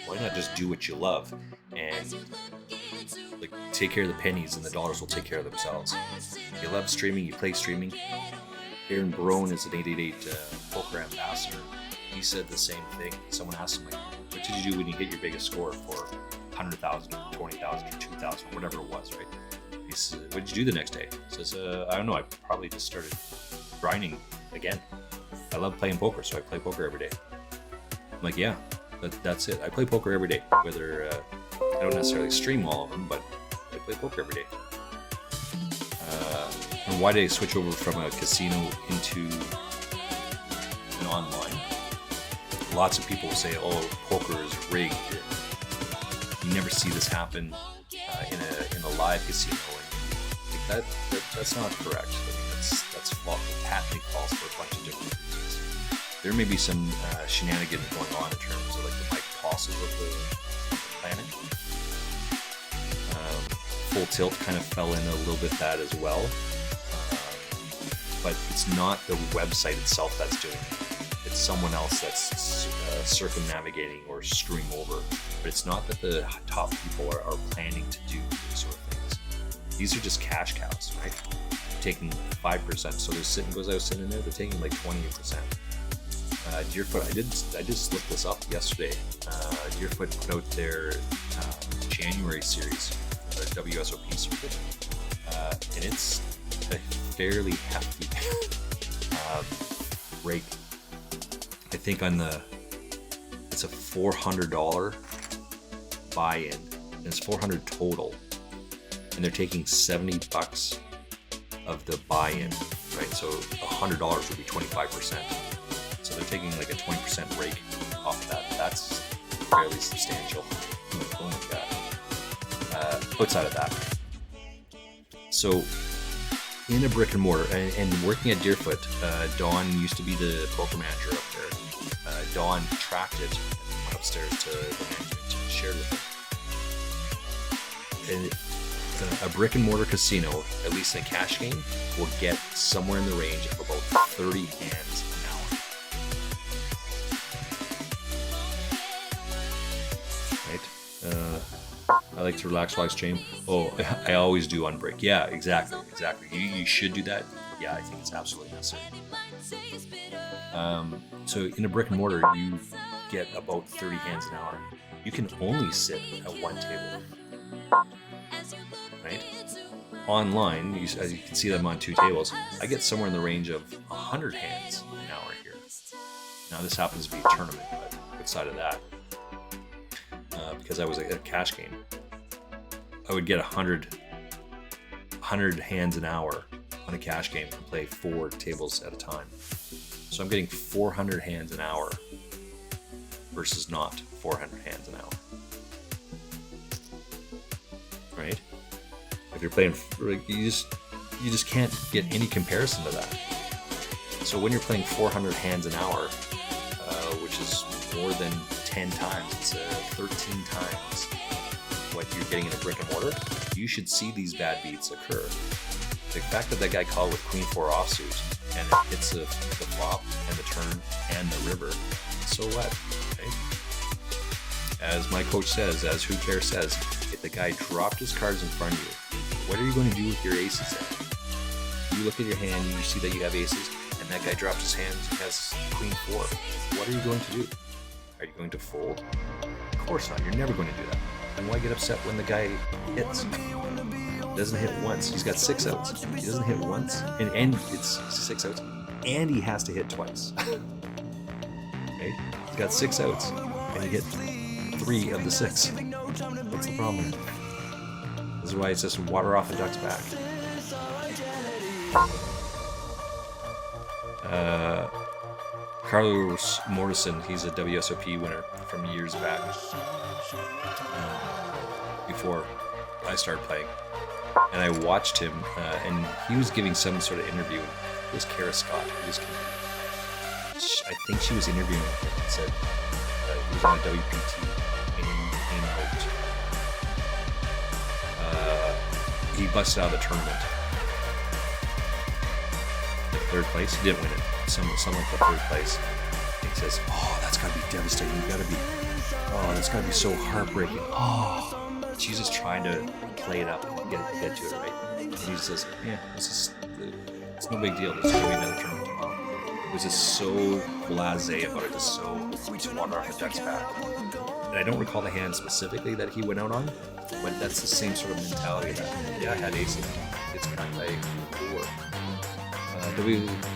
why not just do what you love and like take care of the pennies, and the dollars will take care of themselves. You love streaming. You play streaming. Aaron Barone is an 888 poker ambassador. He said the same thing. Someone asked him, like, what did you do when you hit your biggest score for 100,000 or 20,000 or 2,000 or whatever it was, right? He said, what did you do the next day? He says, I don't know. I probably just started grinding again. I love playing poker, so I play poker every day. I'm like, yeah, that's it. I play poker every day. Whether I don't necessarily stream all of them, but I play poker every day. And why did I switch over from a casino into an online? Lots of people say, oh, poker is rigged. You you never see this happen in a live casino. And that's not correct. I mean, that's false. Patently false for a bunch of different reasons. There may be some shenanigans going on in terms of like the Mike Posses of the planet. Full Tilt kind of fell in a little bit that as well. But it's not the website itself that's doing it. It's someone else that's circumnavigating or screwing over. But it's not that the top people are planning to do these sort of things. These are just cash cows, right? Taking 5%. So they're sitting, goes out sitting there, they're taking like 20%. Deerfoot, I just looked this up yesterday. Deerfoot put out their January series, the WSOP circuit, and it's a fairly hefty rate. I think it's a $400 buy-in, and it's $400 total, and they're taking $70 of the buy-in, right? So $100 would be 25%. So they're taking like a 20% rake off of that. That's fairly substantial. Oh my god. Outside of that, so in a brick and mortar and working at Deerfoot, Dawn used to be the poker manager up there. Dawn tracked it, went upstairs to the management and shared with them. And a brick and mortar casino, at least in a cash game, will get somewhere in the range of about 30 hands an hour. Right? I like to relax while I stream. Oh, I always do on break. Yeah, exactly. You should do that. Yeah, I think it's absolutely necessary. So in a brick and mortar, you get about 30 hands an hour. You can only sit at one table. Right? Online, as you can see them on two tables, I get somewhere in the range of 100 hands an hour here. Now this happens to be a tournament, but outside of that, because I was at a cash game, I would get 100 hands an hour on a cash game and play 4 tables at a time. So I'm getting 400 hands an hour versus not 400 hands an hour. Right? If you're playing, you just can't get any comparison to that. So when you're playing 400 hands an hour, which is more than 10 times, it's 13 times what you're getting in a brick and mortar, you should see these bad beats occur. The fact that guy called with Queen 4 offsuit and it hits the flop and the turn and the river, so what? Right? As my coach says, as Who Cares says, if the guy dropped his cards in front of you, what are you going to do with your aces then? You look at your hand and you see that you have aces, and that guy drops his hand and has Queen 4. What are you going to do? Are you going to fold? Of course not. You're never going to do that. And why get upset when the guy hits? He doesn't hit once. He's got 6 outs. He doesn't hit once, and it's 6 outs, and he has to hit twice. Right? He's got 6 outs, and he hit 3 of the 6. What's the problem? This is why it's just water off a duck's back. Carlos Morrison, he's a WSOP winner from years back, before I started playing. And I watched him, and he was giving some sort of interview. It was Kara Scott. I think she was interviewing him and said he was on a WPT in out. He busted out of the tournament. Like 3rd place. He didn't win it. Some like the 3rd place. And he says, "Oh, that's gotta be devastating. That's gotta be so heartbreaking. Oh." She's just trying to play it up and get to it, right? And he says, "Yeah, it's no big deal. There's gonna be another tournament tomorrow." It was just so blasé about it, just water off a duck's back. And I don't recall the hand specifically that he went out on, but that's the same sort of mentality that, yeah, I had aces. It's kind of like 4.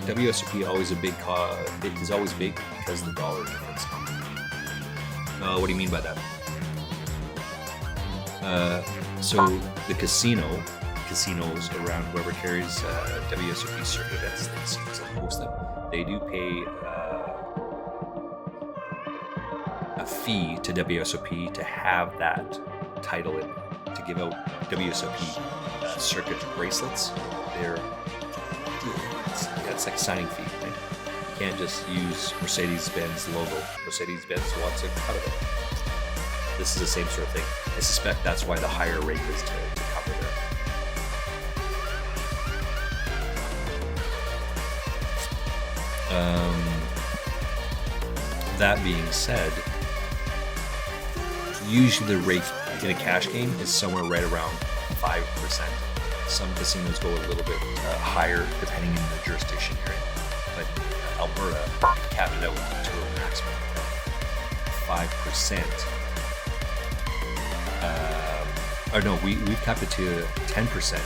WSOP always is always big because of the dollar difference. What do you mean by that? So the casinos around whoever carries WSOP circuit events, the casinos that host them, they do pay a fee to WSOP to have that title in to give out WSOP circuit bracelets. It's like a signing fee. Right? You can't just use Mercedes-Benz logo. Mercedes-Benz wants a cut of it. This is the same sort of thing. I suspect that's why the higher rate is to cover there. That being said, usually the rate in a cash game is somewhere right around 5%. Some casinos go a little bit higher depending on the jurisdiction you're in. But Alberta capped it out to a maximum of 5%. Or no, we've capped it to 10%.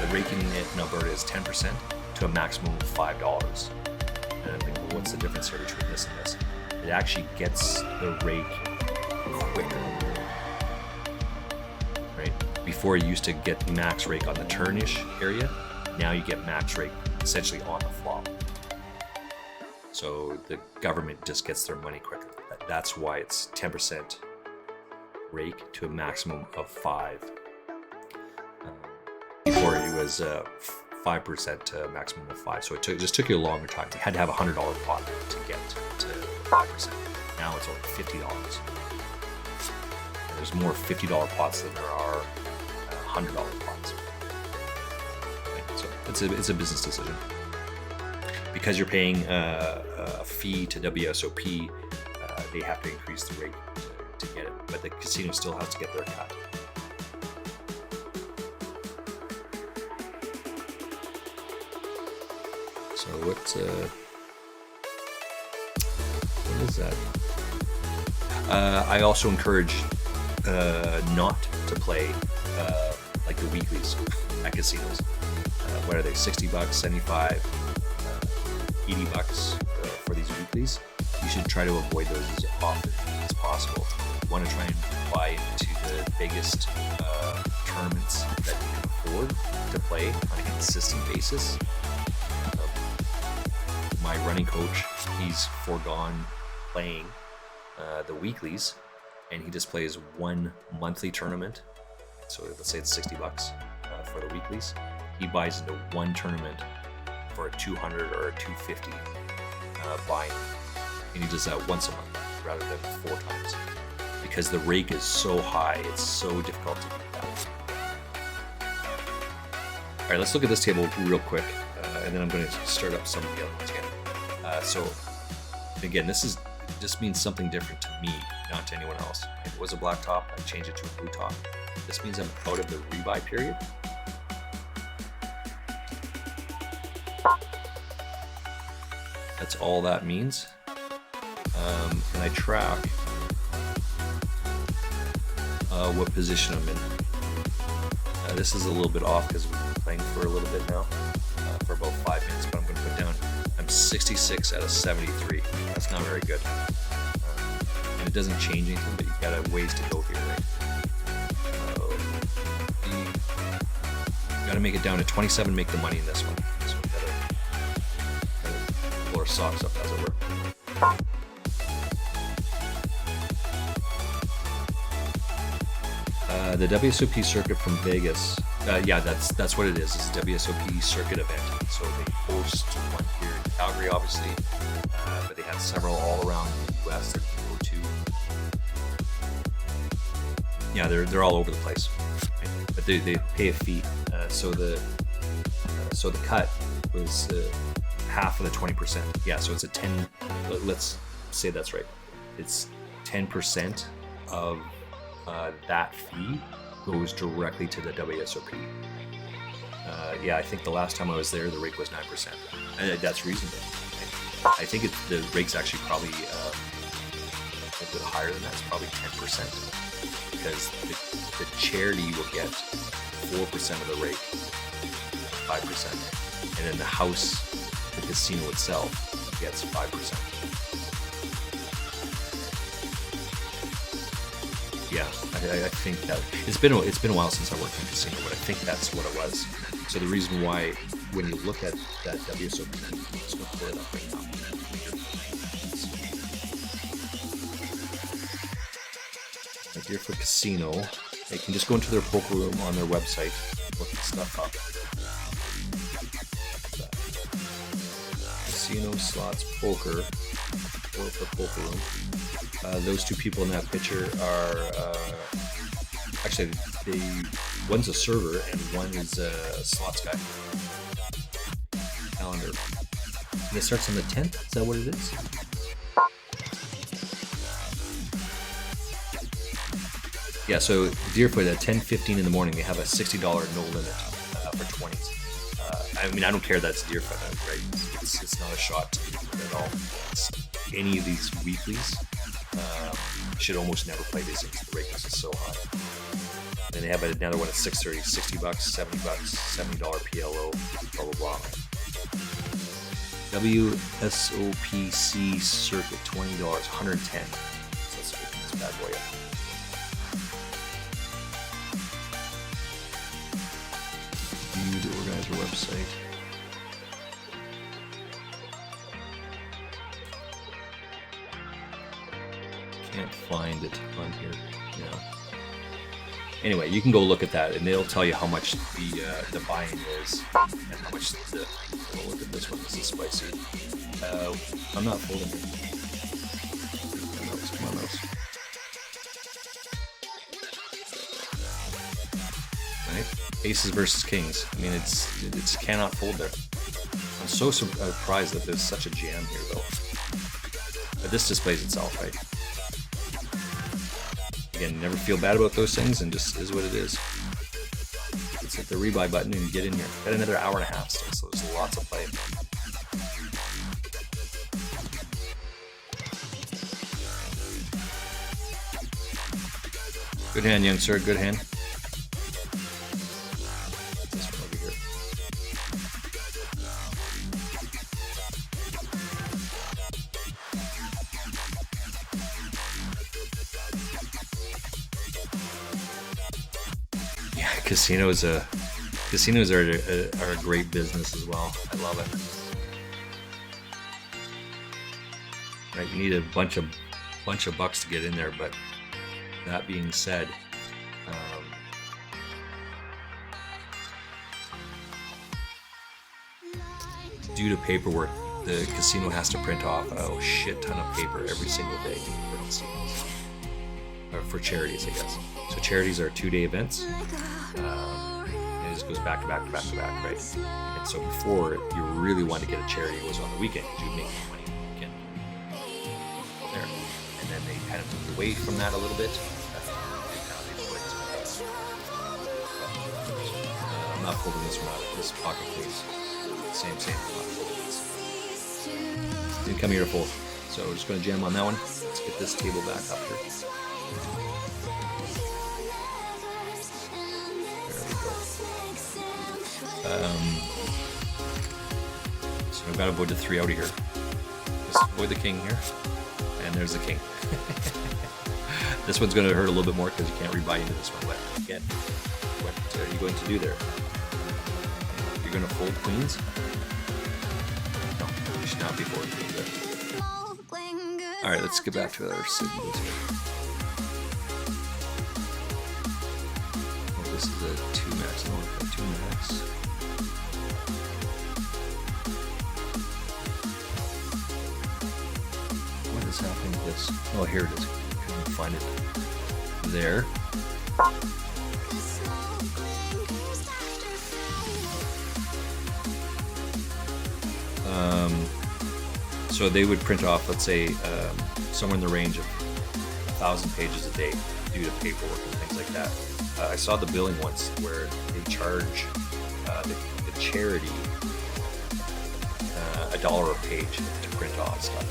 The rate in Alberta is 10% to a maximum of $5. And I think, well, what's the difference here between this and this? It actually gets the rake quicker. Right? Before you used to get max rake on the turnish area, now you get max rake essentially on the flop. So the government just gets their money quicker. That's why it's 10% rake to a maximum of 5. Before it was 5% to a maximum of 5. So it just took you a longer time. You had to have a $100 pot to get to 5%. Now it's only $50. There's more $50 pots than there are $100 pots. Right? So it's a business decision. Because you're paying a fee to WSOP, they have to increase the rate to get it, but the casino still has to get their cut. So what is that? I also encourage not to play like the weeklies at casinos. What are they? $60, 75, $80 for these weeklies. You should try to avoid those as often as possible. You want to try and buy into the biggest tournaments that you can afford to play on a consistent basis. My running coach, he's foregone playing the weeklies, and he just plays one monthly tournament. So let's say it's $60 for the weeklies. He buys into one tournament for a $200 or a $250 buy-in. And he does that once a month rather than 4 times. Because the rake is so high, it's so difficult to beat that. All right, let's look at this table real quick, and then I'm going to start up some of the other ones again. So again, this means something different to me, not to anyone else. If it was a black top, I'd change it to a blue top. This means I'm out of the rebuy period. That's all that means. And I track what position I'm in. This is a little bit off because we've been playing for a little bit now, for about 5 minutes, but I'm going to put down, I'm 66 out of 73. That's not very good. And it doesn't change anything, but you've got a ways to go here, right? You got to make it down to 27, make the money in this one. So we've got to pull our socks up, as it were. The WSOP circuit from Vegas, yeah, that's what it is. It's a WSOP circuit event. So they host one here in Calgary, obviously, but they have several all around the U.S. that you can go to. Yeah, they're all over the place, right? But they pay a fee. So the cut was half of the 20%. Yeah, so it's a 10. Let's say that's right. It's 10% of that fee goes directly to the WSOP. Yeah, I think the last time I was there, the rate was 9%. That's reasonable. I think the rate's actually probably a bit higher than that. It's probably 10%, because the charity will get 4% of the rate, 5%, and then the house, the casino itself, gets 5%. Yeah, I think that it's been a while since I worked in a casino, but I think that's what it was. So the reason why, when you look at that WSOP, let's go pull it up right now. Deerfoot Casino. You can just go into their poker room on their website, look the stuff up. Casino, slots, poker, or the poker room. Those two people in that picture are actually one's a server and one is a slots guy. Calendar. And it starts on the 10th. Is that what it is? Yeah, so Deerfoot at 10:15 in the morning, they have a $60 no limit for 20s. I mean, I don't care that's Deerfoot, right? It's not a shot to Deerfoot at all. It's any of these weeklies, you should almost never play these things. The rate is so high. Then they have another one at 6:30, $60, $70, $70 PLO, blah blah blah. WSOPC circuit, $20, 110. So let's open this bad boy up. View the organizer website. Can't find it on here. Yeah. Anyway, you can go look at that, and they'll tell you how much the buy-in is, and how much the. Oh, look at this one. This is spicy. I'm not folding it. Come on, mouse. Right? Aces versus kings. I mean, it's cannot fold there. I'm so surprised that there's such a jam here, though. But this displays itself, right? Again, never feel bad about those things, and just is what it is. Just hit the rebuy button and get in here. Got another hour and a half still, so there's lots of play. Good hand, young sir. Good hand. This one over here. Yeah, casinos are a great business as well. I love it. Right, you need a bunch of bucks to get in there, but that being said, due to paperwork, the casino has to print off a shit ton of paper every single day for casinos, or for charities, I guess. So charities are 2-day events. It just goes back to back to back to back, right? And so before, if you really want to get a charity, it was on the weekend because you make money on the weekend. There, and then they kind of moved away from that a little bit. I'm not pulling this one out of this pocket case. Same. I'm not pulling this. Didn't come here to fold. So we're just going to jam on that one. Let's get this table back up here. There we go. So I've got to avoid the 3 out of here. Just avoid the king here. And there's the king. This one's going to hurt a little bit more because you can't rebuy into this one. But again, what are you going to do there? You're going to fold queens? No, you should not be folding queens there. Alright, let's get back to our signals here. Oh, this is a 2 max. I want to play 2 max. What is happening with this? Oh, here it is. Couldn't find it there. So they would print off, let's say, somewhere in the range of 1,000 pages a day due to paperwork and things like that. I saw the billing once where they charge the charity $1 a page to print off stuff.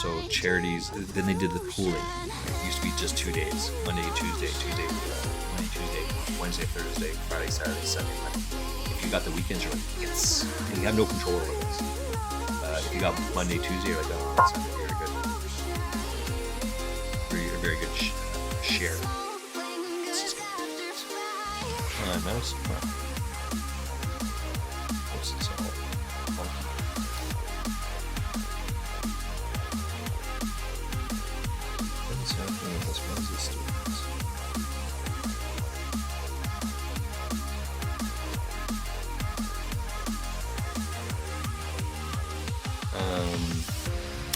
So charities, then they did the pooling. It used to be just 2 days: Monday, Tuesday, Wednesday, Thursday, Friday, Saturday, Sunday. If you got the weekends, you're like, yes, and you have no control over this. If you got Monday, Tuesday, you're like, oh, that's not very good. Very good share. Come on, mouse. Come on. What's this all? What is happening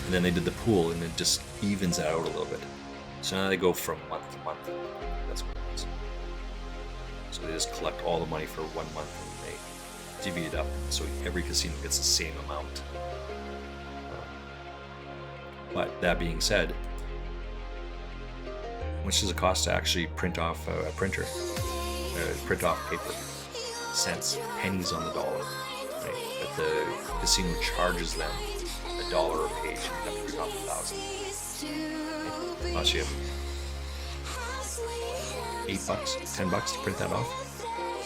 And then they did the pool, and it just evens it out a little bit. So now they go from month to month. That's what it is. So they just collect all the money for 1 month, and they divvy it up, so every casino gets the same amount. But that being said, how much does it cost to actually print off a printer? Print off paper? Cents, pennies on the dollar. Right? But the casino charges them $1 a page, and you have to print off 1,000. Costs you $8, $10 to print that off.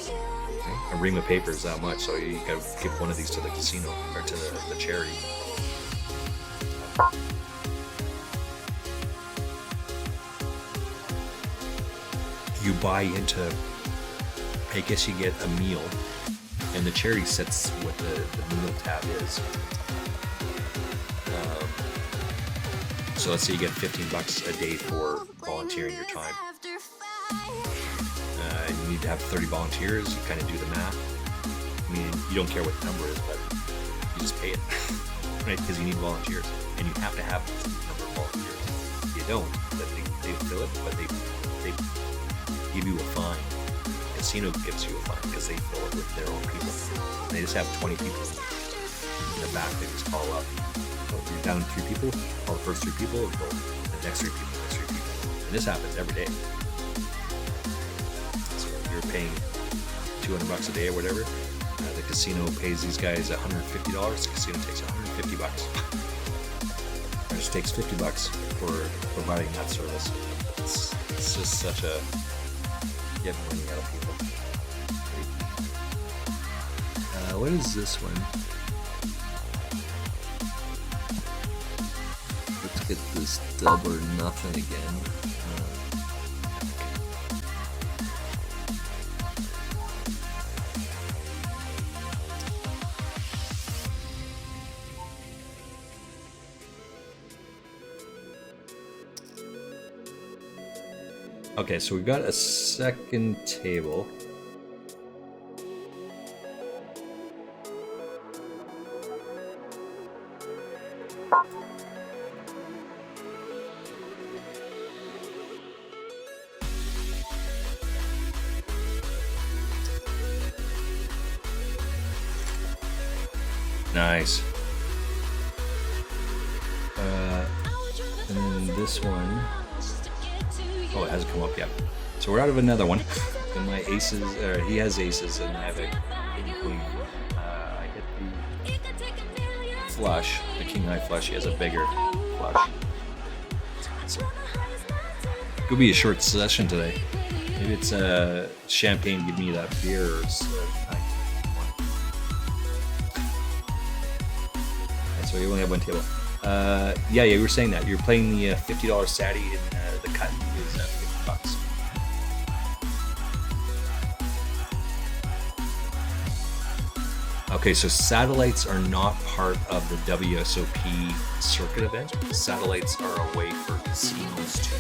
Okay? A ream of paper is that much, so you gotta give one of these to the casino or to the charity. You buy into, I guess you get a meal, and the charity sets what the meal tab is. So let's say you get $15 a day for volunteering your time. You need to have 30 volunteers. You kind of do the math. I mean, you don't care what the number is, but you just pay it, right? Because you need volunteers, and you have to have a number of volunteers. If you don't, then they fill it, but they give you a fine. The casino gives you a fine because they fill it with their own people. And they just have 20 people in the back. They just call up. So if you're down 3 people, call the first 3 people, and go the next 3 people, next 3 people. And this happens every day. So if you're paying $200 a day or whatever, the casino pays these guys $150. The casino takes $150. It just takes $50 for providing that service. It's just such a get money out of people. What is this one? Let's get this double or nothing again. Okay, so we've got a second table. Nice. And then this one. Oh, it hasn't come up yet. So we're out of another one. And my aces, he has aces, and I have a king queen. I get the flush, the king high flush. He has a bigger flush. So, could be a short session today. Maybe it's champagne. Give me that beer. Or so we only have one table. Yeah, you were saying that you're playing the $50 Satty, and the cut is $50. Okay, so satellites are not part of the WSOP circuit event. Satellites are a way for casinos to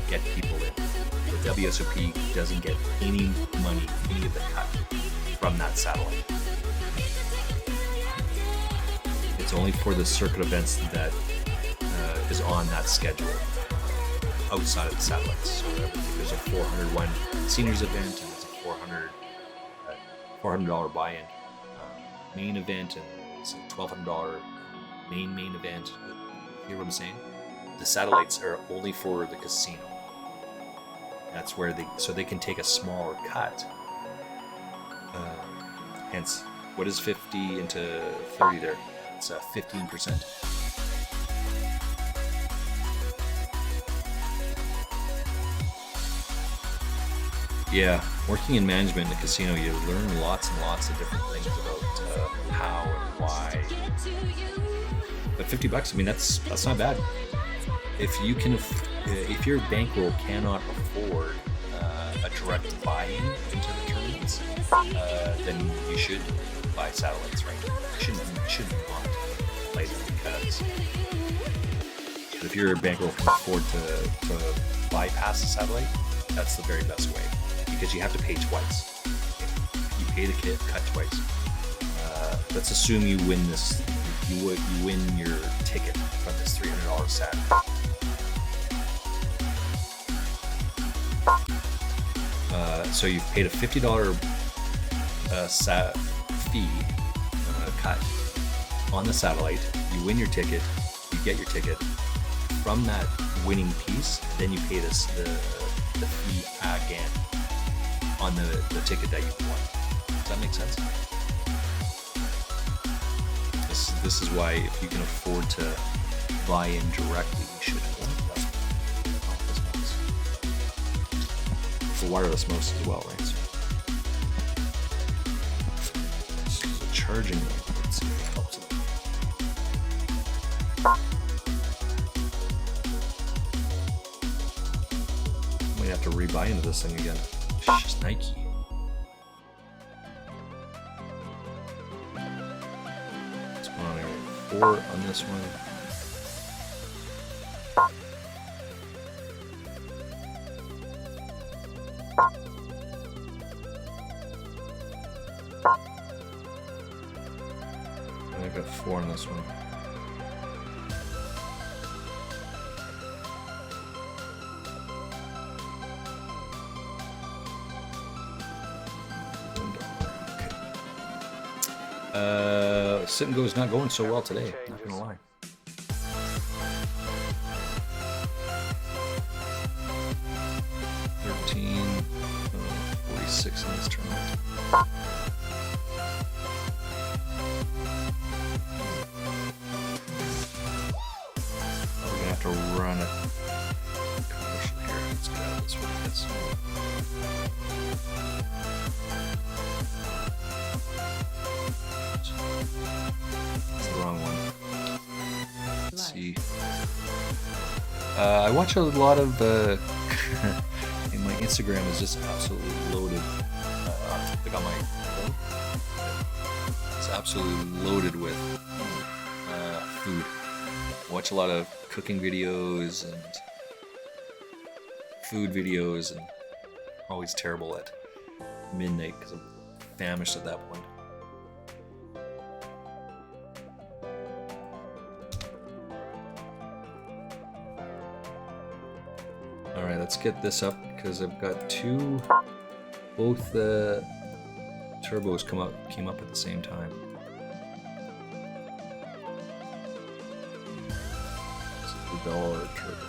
get people in. The WSOP doesn't get any money, any of the cut from that satellite. It's only for the circuit events that is on that schedule outside of the satellites. So there's a 401 seniors event, and it's a $400 buy-in main event, and it's a $1,200 main event. You hear what I'm saying? The satellites are only for the casino. That's where they can take a smaller cut. Hence, what is 50 into 30 there? It's 15%. Yeah, working in management in a casino, you learn lots and lots of different things about how and why. But $50, I mean, that's not bad. If your bankroll cannot afford a direct buy-in into the tournaments, then you should buy satellites, right? You should not play them, because if your bankroll can afford to bypass the satellite, that's the very best way, because you have to pay twice. You pay the cut twice. Let's assume you win this you win your ticket from this $300 Saturday. So you've paid a $50 fee cut on the satellite. You win your ticket. You get your ticket from that winning piece. Then you pay the fee again on the ticket that you won. Does that make sense? This is why if you can afford to buy in directly, you should. It's a wireless mouse as well, right? So the charging, let's see if it helps. Might have to rebuy into this thing again. It's just Nike. What's going on here? 4 on this one. I got 4 on this one. Sit and go is not going so well today, not gonna lie. $13, 46 in this tournament. We're gonna have to run a commercial here. Let's get out of this one. It's the wrong one. Let's see. I watch a lot of. And my Instagram is just absolutely loaded. Like on my phone, it's absolutely loaded with food. I watch a lot of cooking videos and food videos, and always terrible at midnight because I'm famished at that point. Alright, let's get this up because I've got both the turbos came up at the same time. This is the dollar turbo.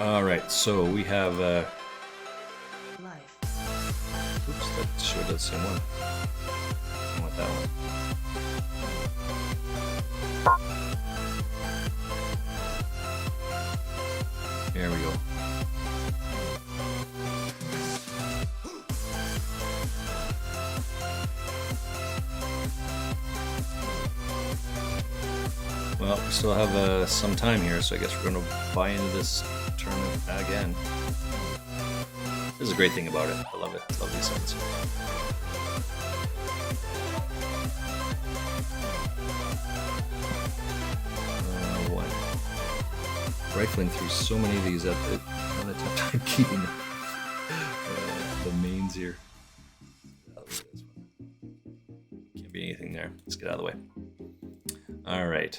Alright, so we have oops, that showed the same one. I want that one. There we go. Well, we still have some time here, so I guess we're going to buy into this tournament again. This is a great thing about it. I love it. I love these things. One. Rifling through so many of these, I'm having a tough time keeping the mains here. Can't be anything there. Let's get out of the way. All right.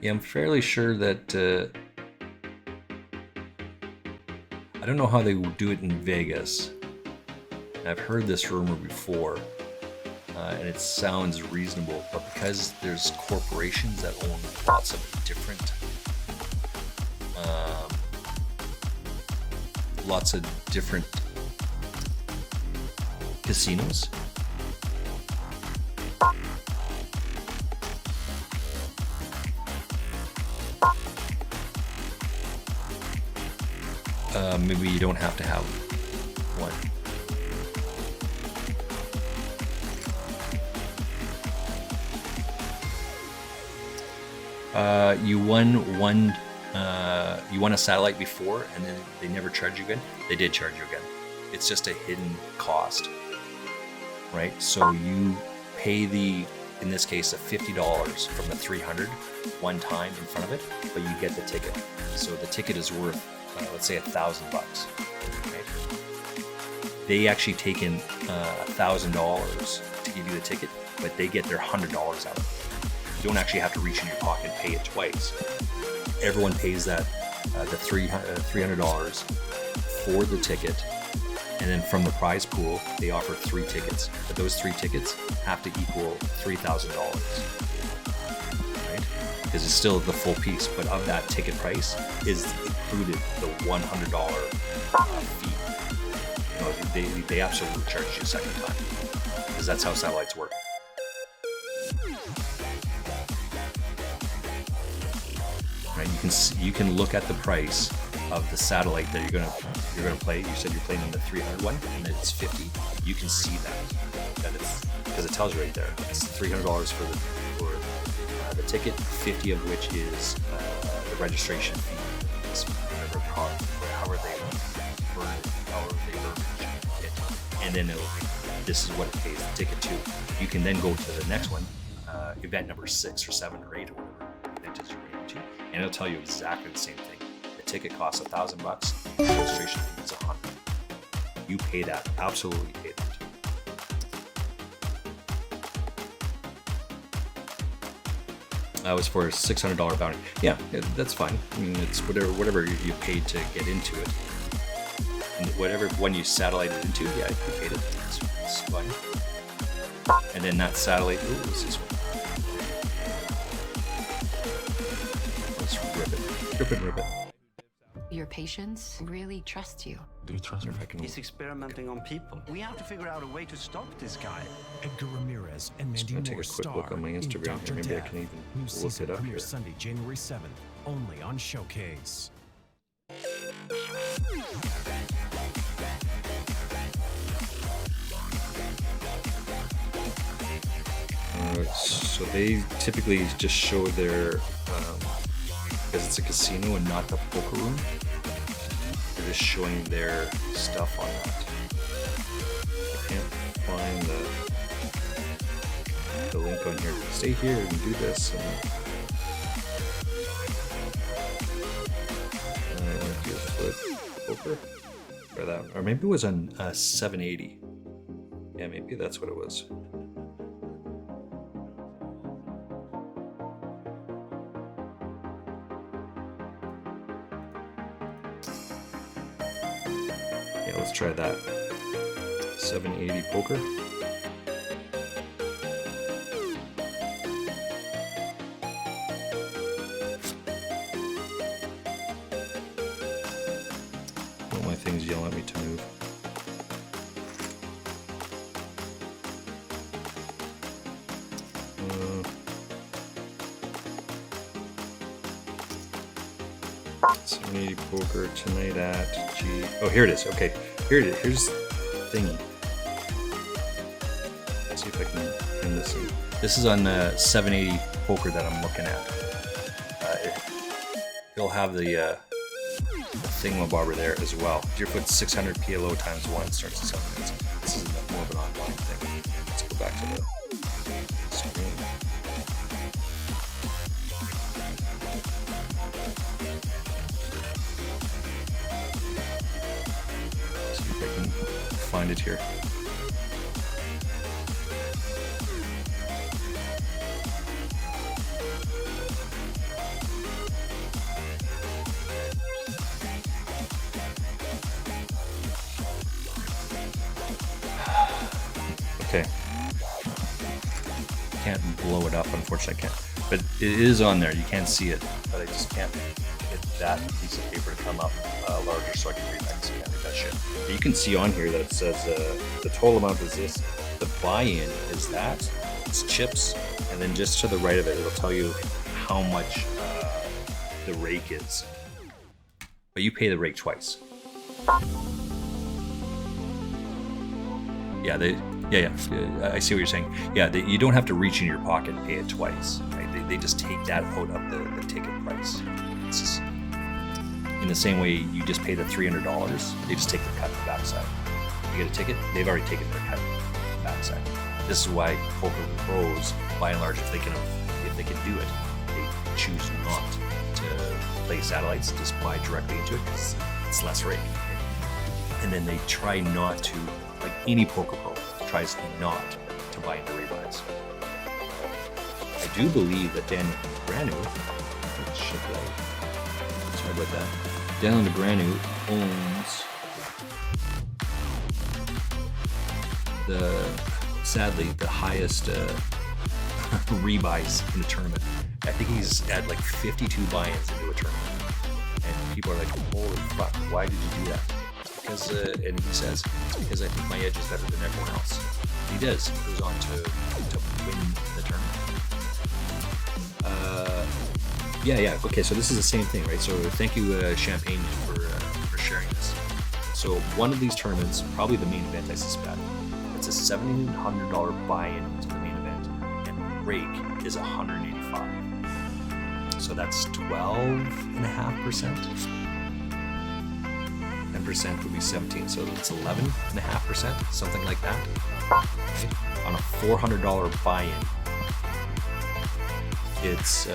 Yeah, I'm fairly sure that I don't know how they do it in Vegas. I've heard this rumor before, and it sounds reasonable, but because there's corporations that own lots of different casinos, maybe you don't have to have one. You won a satellite before, and then they never charge you again. They did charge you again. It's just a hidden cost, right? So you pay the in this case, a $50 from the 300 one time in front of it, but you get the ticket. So the ticket is worth, let's say, $1,000. Right? They actually take in $1,000 to give you the ticket, but they get their $100 out of it. You don't actually have to reach in your pocket and pay it twice. Everyone pays that the $300 for the ticket, and then from the prize pool, they offer 3 tickets. But those 3 tickets have to equal $3,000, right? Because it's still the full piece, but of that ticket price is included the $100 fee. You know, they absolutely charge you a second time, because that's how satellites work. Right? You can look at the price of the satellite that you're gonna play. You said you're playing in the 300 one, and it's 50. You can see that it's, because it tells you right there. It's $300 for the ticket, 50 of which is the registration fee. It's however they verbiage it, and then this is what it pays the ticket to. You can then go to the next one, event number 6 or 7 or 8 or whatever event is you're going to, and it'll tell you exactly the same thing. The ticket costs $1,000. The registration fee is $100. You pay that. Absolutely pay that. That was for a $600 bounty. Yeah, that's fine. I mean, it's whatever you paid to get into it. And whatever one you satellited into, yeah, you paid it. It's fine. And then that satellite, what's this one? Let's rip it. Your patients really trust you. Do you trust me? He's experimenting on people. We have to figure out a way to stop this guy. Edgar Ramirez and Just Mandy gonna take a Moore's quick look star on my in Instagram. Dr. Maybe I Death. can even New look season it up premieres here. Sunday, January 7th, only on Showcase. So they typically just show their, because it's a casino and not the poker room, they're just showing their stuff on that. I can't find the link on here. Stay here and do this. And, do a flip poker. Or that, or maybe it was on 780. Yeah, maybe that's what it was. Yeah, let's try that. 780 poker. All my things yell at me to move. Uh, 780 poker tonight at G. Oh, here it is. Okay, here it is. Here's the thingy. Let's see if I can pin this in. This is on 780 poker that I'm looking at. It'll have the thingamabobber there as well. Deerfoot 600 PLO times 1 starts in 7 minutes. This is more of an online thing. Let's go back to the screen. See if I can find it here. Okay. Can't blow it up, unfortunately. I can't. But it is on there. You can see it, but I just can't get that piece of paper to come up larger so I can read that. So I can't read that shit. But you can see on here that it says the total amount is this. The buy-in is that. It's chips, and then just to the right of it, it'll tell you how much the rake is. But you pay the rake twice. Yeah, I see what you're saying. Yeah, you don't have to reach in your pocket and pay it twice. Right? They just take that out of the ticket price. It's just, in the same way you just pay the $300, they just take the cut on the backside. You get a ticket, they've already taken their cut on the backside. This is why poker pros, by and large, if they can do it, they choose not to play satellites, just buy directly into it because it's less rake. And then they try not to, like any poker pro tries not to buy into rebuys. I do believe that Dan Granu, sorry about that, Dan Granu owns sadly the highest rebuys in a tournament. I think he's had like 52 buy-ins into a tournament, and people are like, "Holy fuck! Why did you do that?" Because and he says, "It's because I think my edge is better than everyone else." He does. He goes on to win the tournament. Yeah. Okay, so this is the same thing, right? So thank you, Champagne, for sharing this. So one of these tournaments, probably the main event, I suspect. It's a $1,700 buy-in to the main event, and rake is $185. So that's 12.5%. 10% would be 17, so it's 11.5%, something like that. Okay. On a $400 buy-in, it's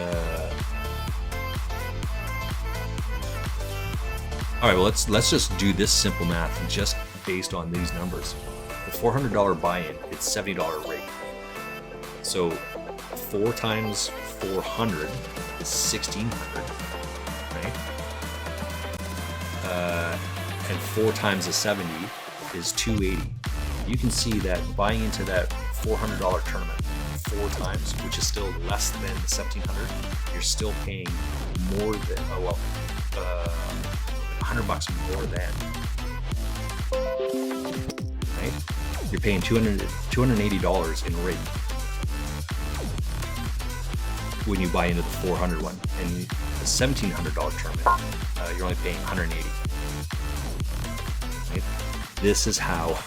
all right. Well, let's just do this simple math just based on these numbers. The $400 buy-in, it's $70 rate. So 4 times 400 is 1,600, right? And 4 times a 70 is 280. You can see that buying into that $400 tournament 4 times, which is still less than the 1,700, you're still paying more than $100 more than, right? You're paying $280 in rate when you buy into the 400 one, and the $1,700 tournament, you're only paying $180. Right? This is how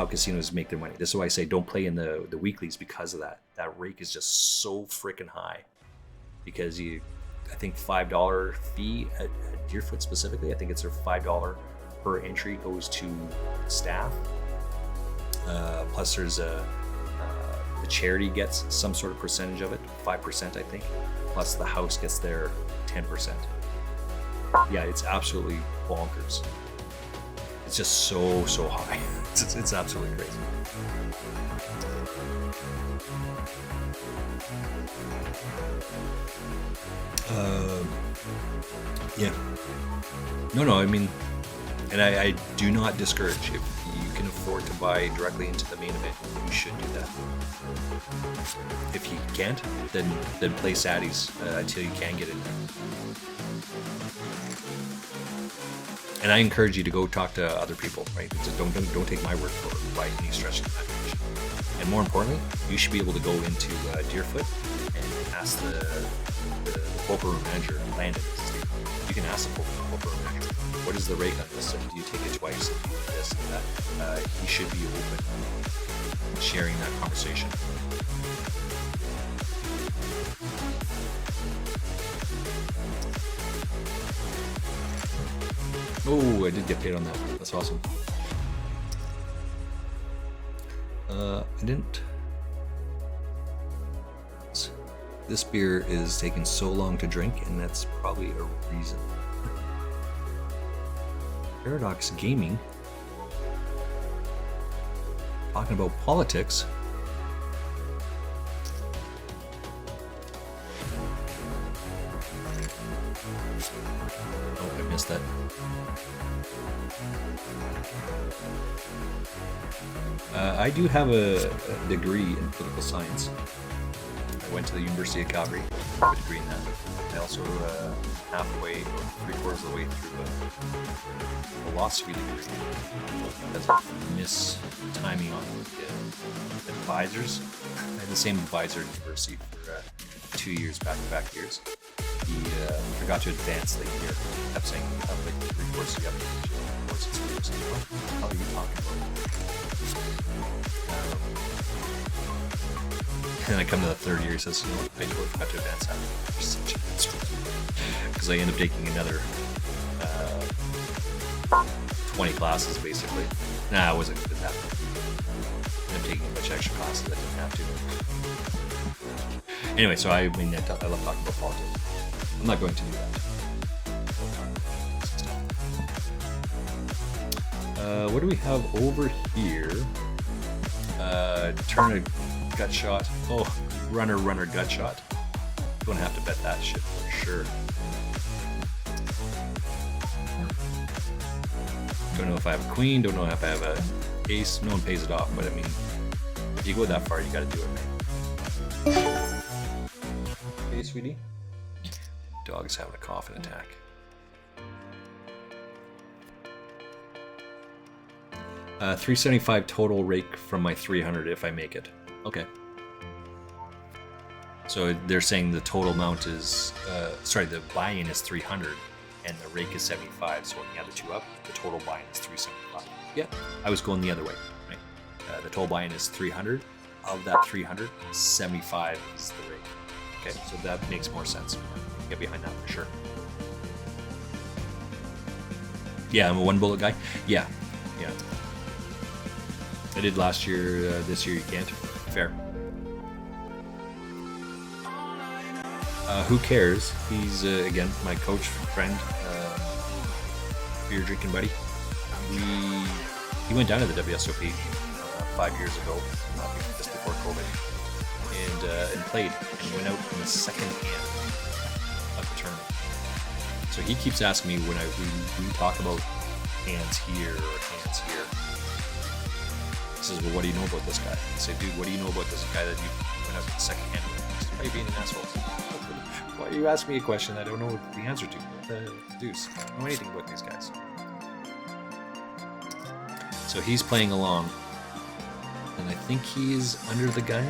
casinos make their money. This is why I say don't play in the weeklies, because of that. That rake is just so freaking high, because I think $5 fee at Deerfoot specifically. I think it's their $5 per entry goes to staff. Plus, there's the charity gets some sort of percentage of it, 5%, I think. Plus, the house gets their 10%. Yeah, it's absolutely bonkers. It's just so high. It's absolutely crazy. Yeah. No, I mean, and I do not discourage. If you can afford to buy directly into the main event, you should do that. If you can't, then play Saddies until you can get in there. And I encourage you to go talk to other people, right? So don't take my word for it by any stretch of the imagination. And more importantly, you should be able to go into Deerfoot and ask the poker room manager, Landon. You can ask the poker room manager, what is the rate on this? Do you take it twice? Do you do this and that? He should be open to sharing that conversation. Oh, I did get paid on that. That's awesome. I didn't. This beer is taking so long to drink, and that's probably a reason. Paradox Gaming. Talking about politics. Oh, I missed that. I do have a degree in political science. I went to the University of Calgary with a degree in that. I also halfway, or 3/4 of the way through a philosophy degree because of mistiming on the advisors. I had the same advisor at university for 2 years, back-to-back years. He forgot to advance the year. I kept saying, you have like 3 courses, you have 2 courses, 3 courses. What the hell are you talking about? And I come to the 3rd year, he says, you know what, I totally forgot to advance that. You're such a because I end up taking another 20 classes basically. Nah, I wasn't good at that. I'm taking a much extra cost that I didn't have to. Anyway, so I love talking about politics. I'm not going to do that. What do we have over here? Turn a gut shot. Oh, runner, gut shot. Gonna have to bet that shit for sure. Don't know if I have a queen, don't know if I have a ace. No one pays it off, but I mean, if you go that far, you gotta do it, man. Okay, sweetie. Dog is having a coughing attack. $375 total rake from my 300 if I make it. Okay. So they're saying the total amount is, the buy-in is 300 and the rake is 75. So when you add the two up, the total buy-in is 375. Yeah, I was going the other way, right? The total buy-in is 300. Of that 300, 75 is the rake. Okay, so that makes more sense. Get behind that for sure. Yeah, I'm a one bullet guy. Yeah. I did last year. This year you can't. Fair. Who cares? He's again my coach, friend, beer drinking buddy. He went down to the WSOP 5 years ago, just before COVID, and played and went out in the second hand of the tournament. So he keeps asking me when we talk about hands here or hands here. He says, "Well, what do you know about this guy?" I say, "Dude, what do you know about this guy that you went out in the second hand with?" Why are you being an asshole? Why are you asking me a question I don't know the answer to? What the deuce? I don't know anything about these guys. So he's playing along, and I think he's under the gun,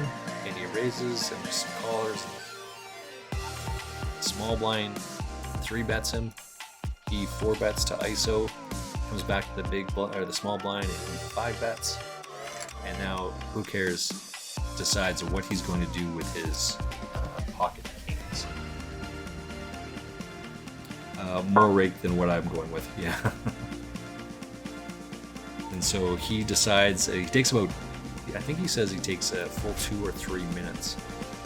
and he raises and some callers. Small blind, 3 bets him. He 4 bets to ISO, comes back to the small blind, and he 5 bets. And now, who cares? Decides what he's going to do with his pocket kings. More rake than what I'm going with, yeah. And so he decides, he takes about, I think he says he takes a full 2 or 3 minutes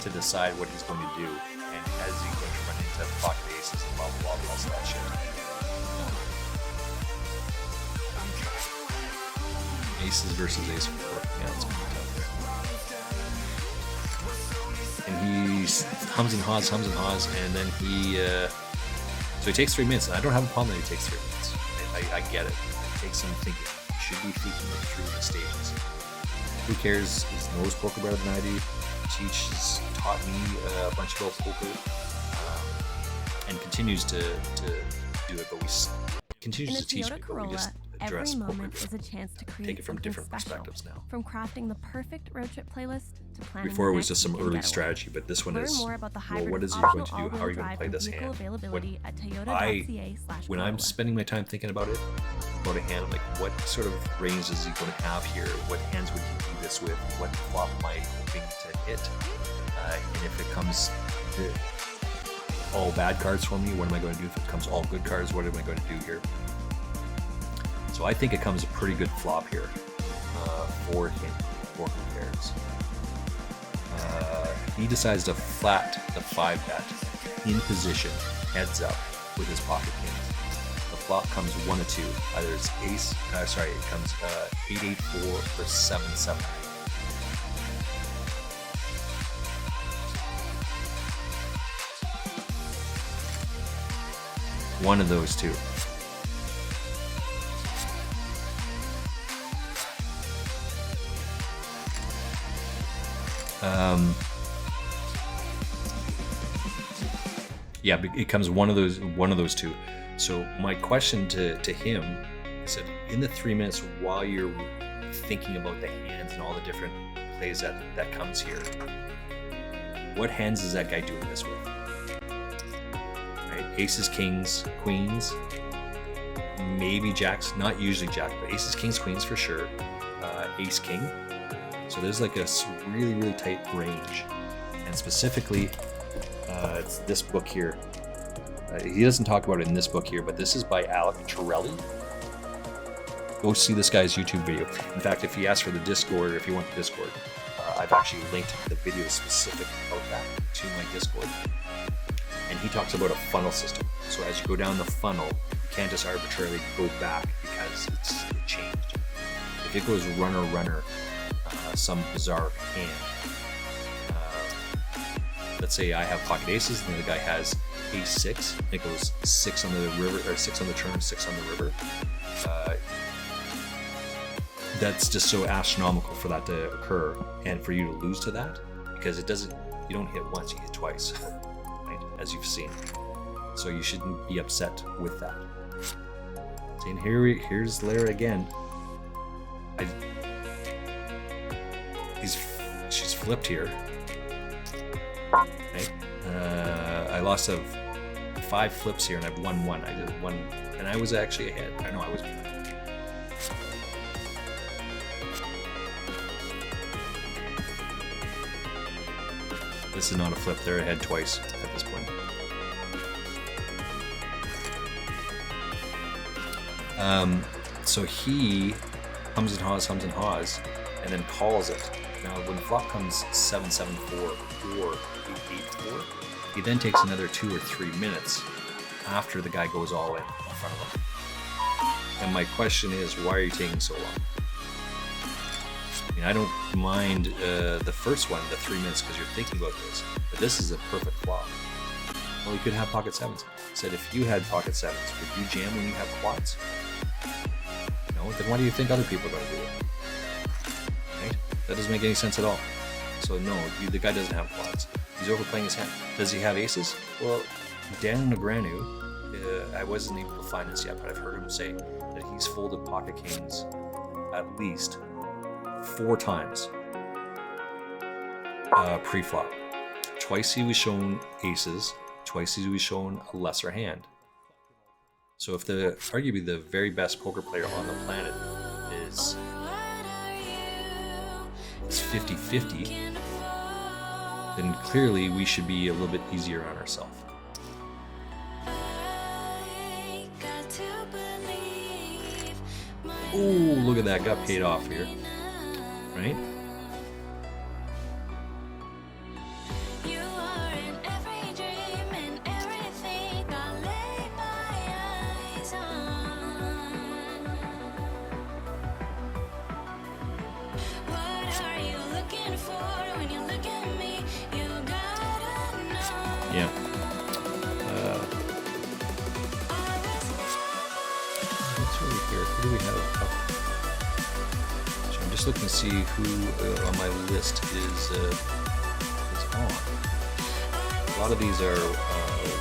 to decide what he's going to do. And as he's going to run into pocket aces and blah, blah, blah, all that shit. Aces versus ace 4. Yeah, that's going to be tough there. And he hums and haws, and then so he takes 3 minutes, and I don't have a problem that he takes 3 minutes. I get it. It takes some thinking. You should be thinking it through the stages. Who cares? He knows poker better than I do. Has taught me a bunch about poker, and continues to do it, but we continues to teach me, but we just address poker. Is a chance to create Take it from something different special. perspectives now. From crafting the perfect road trip playlist to planning Before it the was just next some weekend early getaway. strategy, but this one Learn is, more about the well, hybrid what is he optional going to do? How are you going to play all-wheel this drive hand? and vehicle availability at When I'm toyota.ca/Corolla. spending my time thinking about a hand, I'm like, what sort of range is he going to have here? What hands would he do this with? What flop am I hoping to hit? And if it comes to all bad cards for me, what am I going to do? If it comes all good cards, what am I going to do here? So I think it comes a pretty good flop here for him, for who cares. He decides to flat the 5 bet in position, heads up with his pocket kings. The flop comes 1 of 2. Either it's ace, it comes 8-8-4 or 7-7. One of those two. Yeah, it comes one of those two. So my question to him, I said, in the 3 minutes while you're thinking about the hands and all the different plays that comes here, what hands is that guy doing this with? Right? Aces, kings, queens, maybe jacks, not usually jack, but aces, kings, queens for sure. Ace, king. So there's like a really, really tight range. And specifically, it's this book here. He doesn't talk about it in this book here, but this is by Alec Torelli. go see this guy's YouTube video. In fact, if he asks for the Discord, or if you want the Discord, I've actually linked the video specific about that to my Discord. And he talks about a funnel system. So as you go down the funnel, you can't just arbitrarily go back because it changed. If it goes runner, some bizarre hand, let's say I have pocket aces and the other guy has ace 6, and it goes 6 on the river, or 6 on the turn, 6 on the river. That's just so astronomical for that to occur, and for you to lose to that, because it doesn't. You don't hit once, you hit twice, right? As you've seen. So you shouldn't be upset with that. See, and here's Lara again. She's flipped here. Right? I lost 5 flips here, and I've won 1. I did 1, and I was actually ahead. I know I was behind. This is not a flip. They're ahead twice at this point. So he hums and haws, and then calls it. Now, when flop comes 7-7-4 or 8-8-4, he then takes another 2 or 3 minutes after the guy goes all in front of him. And my question is, why are you taking so long? I mean, I don't mind the first one, the 3 minutes, because you're thinking about this, but this is a perfect flop. Well, you could have pocket 7s. I said, if you had pocket 7s, would you jam when you have quads? No? Then why do you think other people are going to do it? Right? That doesn't make any sense at all. So no, the guy doesn't have quads. He's overplaying his hand. Does he have aces? Well, Dan Negreanu, I wasn't able to find this yet, but I've heard him say that he's folded pocket kings at least 4 times pre-flop. Twice he was shown aces, twice he was shown a lesser hand. So if arguably the very best poker player on the planet is 50-50, then clearly we should be a little bit easier on ourselves. Oh, look at that, got paid off here. Right? Yeah. What's over here? Who do we have? So I'm just looking to see who on my list is on. A lot of these are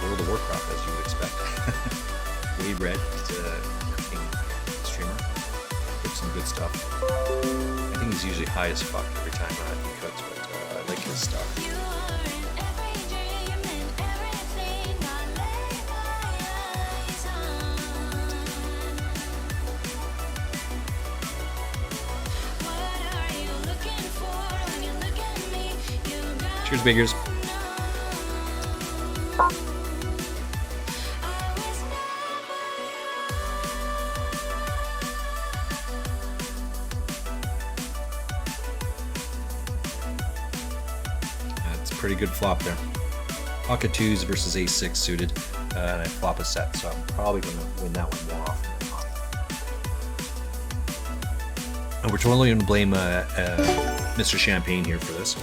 World of Warcraft, as you would expect. Wade Red, he's a cooking streamer. Cooks some good stuff. I think he's usually high as fuck every time he cooks, but I like his stuff. Cheers, Biggers. That's a pretty good flop there. Pocket 2s versus ace 6 suited, and I flop a set, so I'm probably going to win that one more often than not. And we're totally going to blame Mr. Champagne here for this.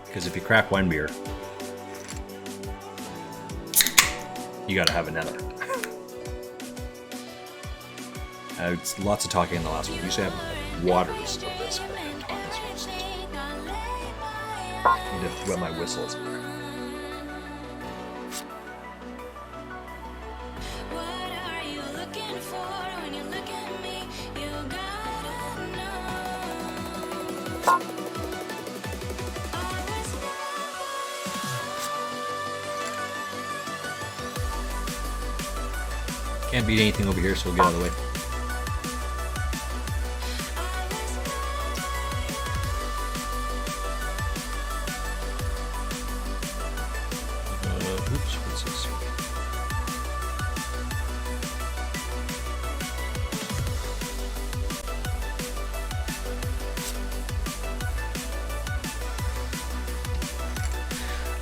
Because if you crack one beer, you gotta have another. It's lots of talking in the last one. We usually have waters of this, but I'm talking so much. I need to wet my whistles. Can't beat anything over here, so we'll get out of the way.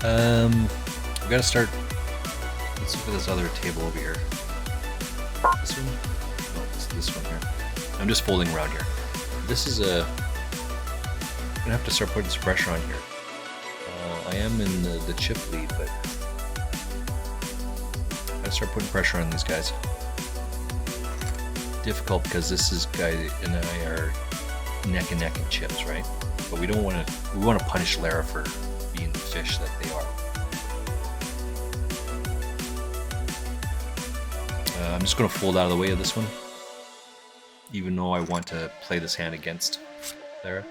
We gotta start. Let's look at this other table over here. This one? No, it's this one here. I'm just folding around here. This is a. I'm gonna have to start putting some pressure on here. I am in the chip lead, but I gotta start putting pressure on these guys. Difficult because this is guy and I are neck and neck in chips, right? But we don't want to. We want to punish Lara for being the fish that they are. I'm just going to fold out of the way of this one, even though I want to play this hand against Lara.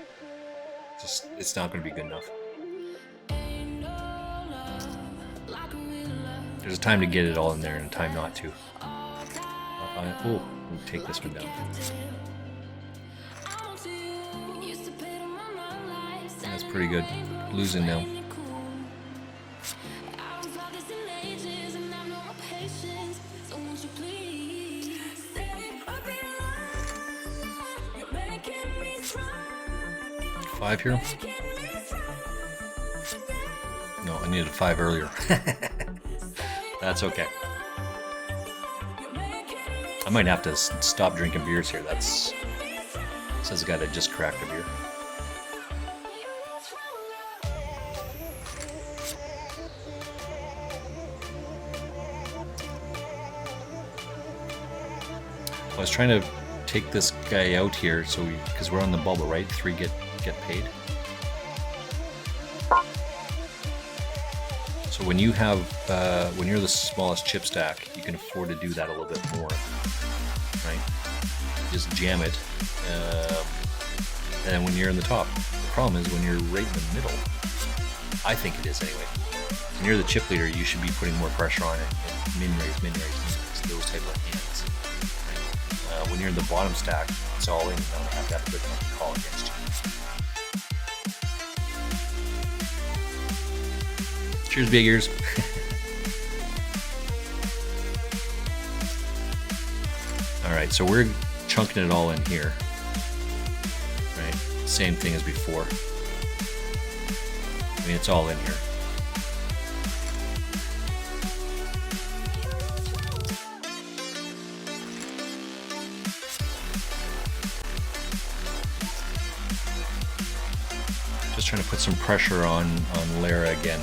It's not going to be good enough. There's a time to get it all in there and a time not to. We'll take this one down. That's pretty good. Losing now. Five here? No, I needed a 5 earlier. That's okay. I might have to stop drinking beers here. Says the guy that just cracked a beer. I was trying to take this guy out here, so because we're on the bubble, right? 3 get paid. So when you have when you're the smallest chip stack, you can afford to do that a little bit more, right? Just jam it, and when you're in the top, the problem is when you're right in the middle. I think it is anyway. When you're the chip leader, you should be putting more pressure on it. Min raise, those type of hands. Right? When you're in the bottom stack, it's all in. You don't have to have a good enough call against you. Cheers, big ears. Alright, so we're chunking it all in here. Right? Same thing as before. I mean, it's all in here. Just trying to put some pressure on Lara again.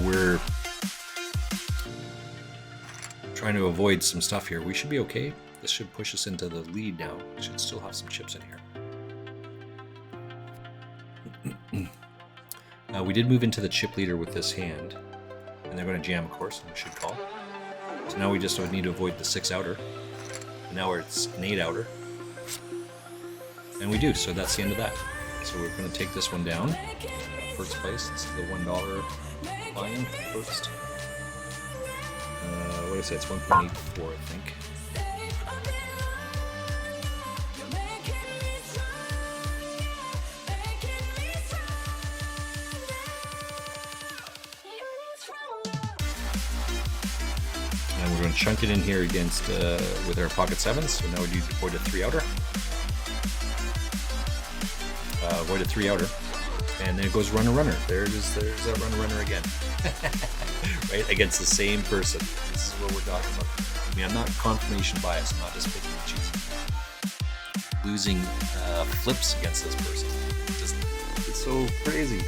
We're trying to avoid some stuff here. We should be okay. This should push us into the lead now. We should still have some chips in here. We did move into the chip leader with this hand, and they're going to jam, of course, and we should call. So now we just need to avoid the 6 outer. And now it's an 8 outer. And we do, so that's the end of that. So we're going to take this one down. First place, this is the $1 buy-in first. What did I say? It's 1.84, I think. And we're going to chunk it in here against with our pocket 7s. So now we need to avoid a 3 outer. Avoid a 3 outer. And then it goes runner. There's that runner again. Right? Against the same person. This is what we're talking about. I mean, I'm not confirmation bias. I'm not just picking and choosing. Losing flips against this person. It's so crazy.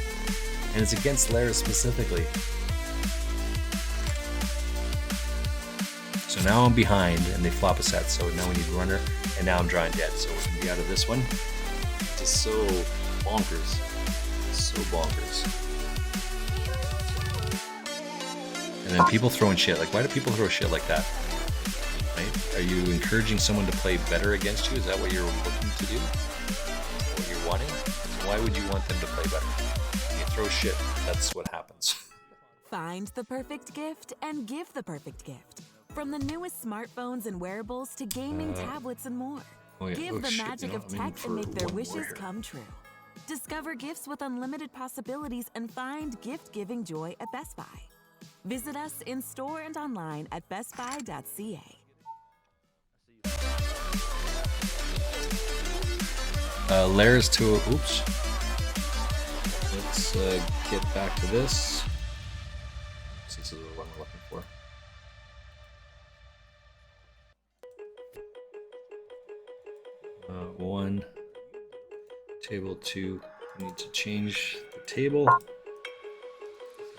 And it's against Lara specifically. So now I'm behind and they flop a set. So now we need runner. And now I'm drawing dead. So we're going to be out of this one. Just so bonkers. So bonkers. And then people throwing shit. Like, why do people throw shit like that? Right? Are you encouraging someone to play better against you? Is that what you're looking to do? What you're wanting? Why would you want them to play better? You throw shit, that's what happens. Find the perfect gift and give the perfect gift. From the newest smartphones and wearables to gaming tablets and more. Give the magic of tech and make their wishes come true. Discover gifts with unlimited possibilities and find gift-giving joy at Best Buy. Visit us in store and online at bestbuy.ca. layers to, oops. Let's get back to this. This is the one we're looking for. One, table 2. I need to change the table.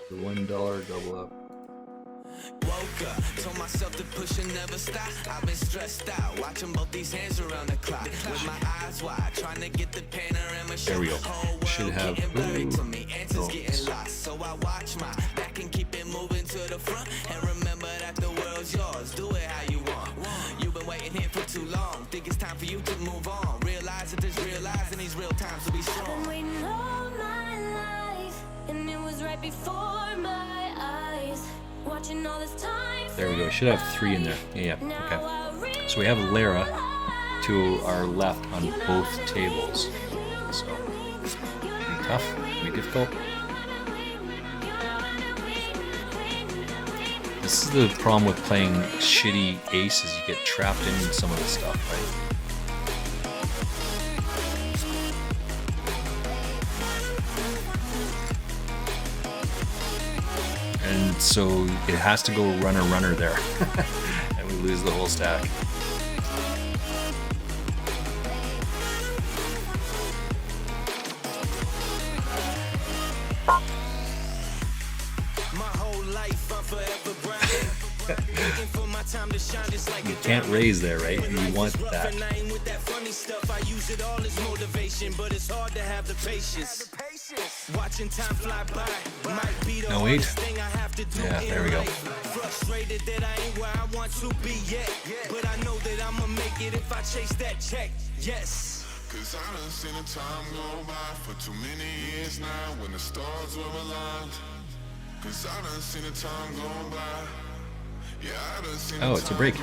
The $1 double up. Woke up, told myself to push and never stop. I've been stressed out, watching both these hands around the clock. With my eyes wide, trying to get the panorama shot. There we go. Should have answers getting lost. So I watch my back and keep it moving to the front. And remember that the world's yours. Do it how you want. You've been waiting here for too long. Think it's time for you to move on. Realize that there's realize in these real times to be strong. Waiting all my life, and it was right before my eyes. Watching all this time. There we go. Should have 3 in there. Yeah. Okay. So we have Lara to our left on both tables. So pretty tough, pretty difficult. This is the problem with playing shitty aces. You get trapped in some of the stuff, right? And so it has to go runner there. And we lose the whole stack. You can't raise there, right? You want that. No, wait. Yeah, there we go. Frustrated that I ain't where I want to be yet. But I know that I'ma make it if I chase that check. Yes. Cause I done seen the time go by for too many years now when the stars were aligned. Cause I done seen the time go by. Yeah, I done seen oh, it's a break.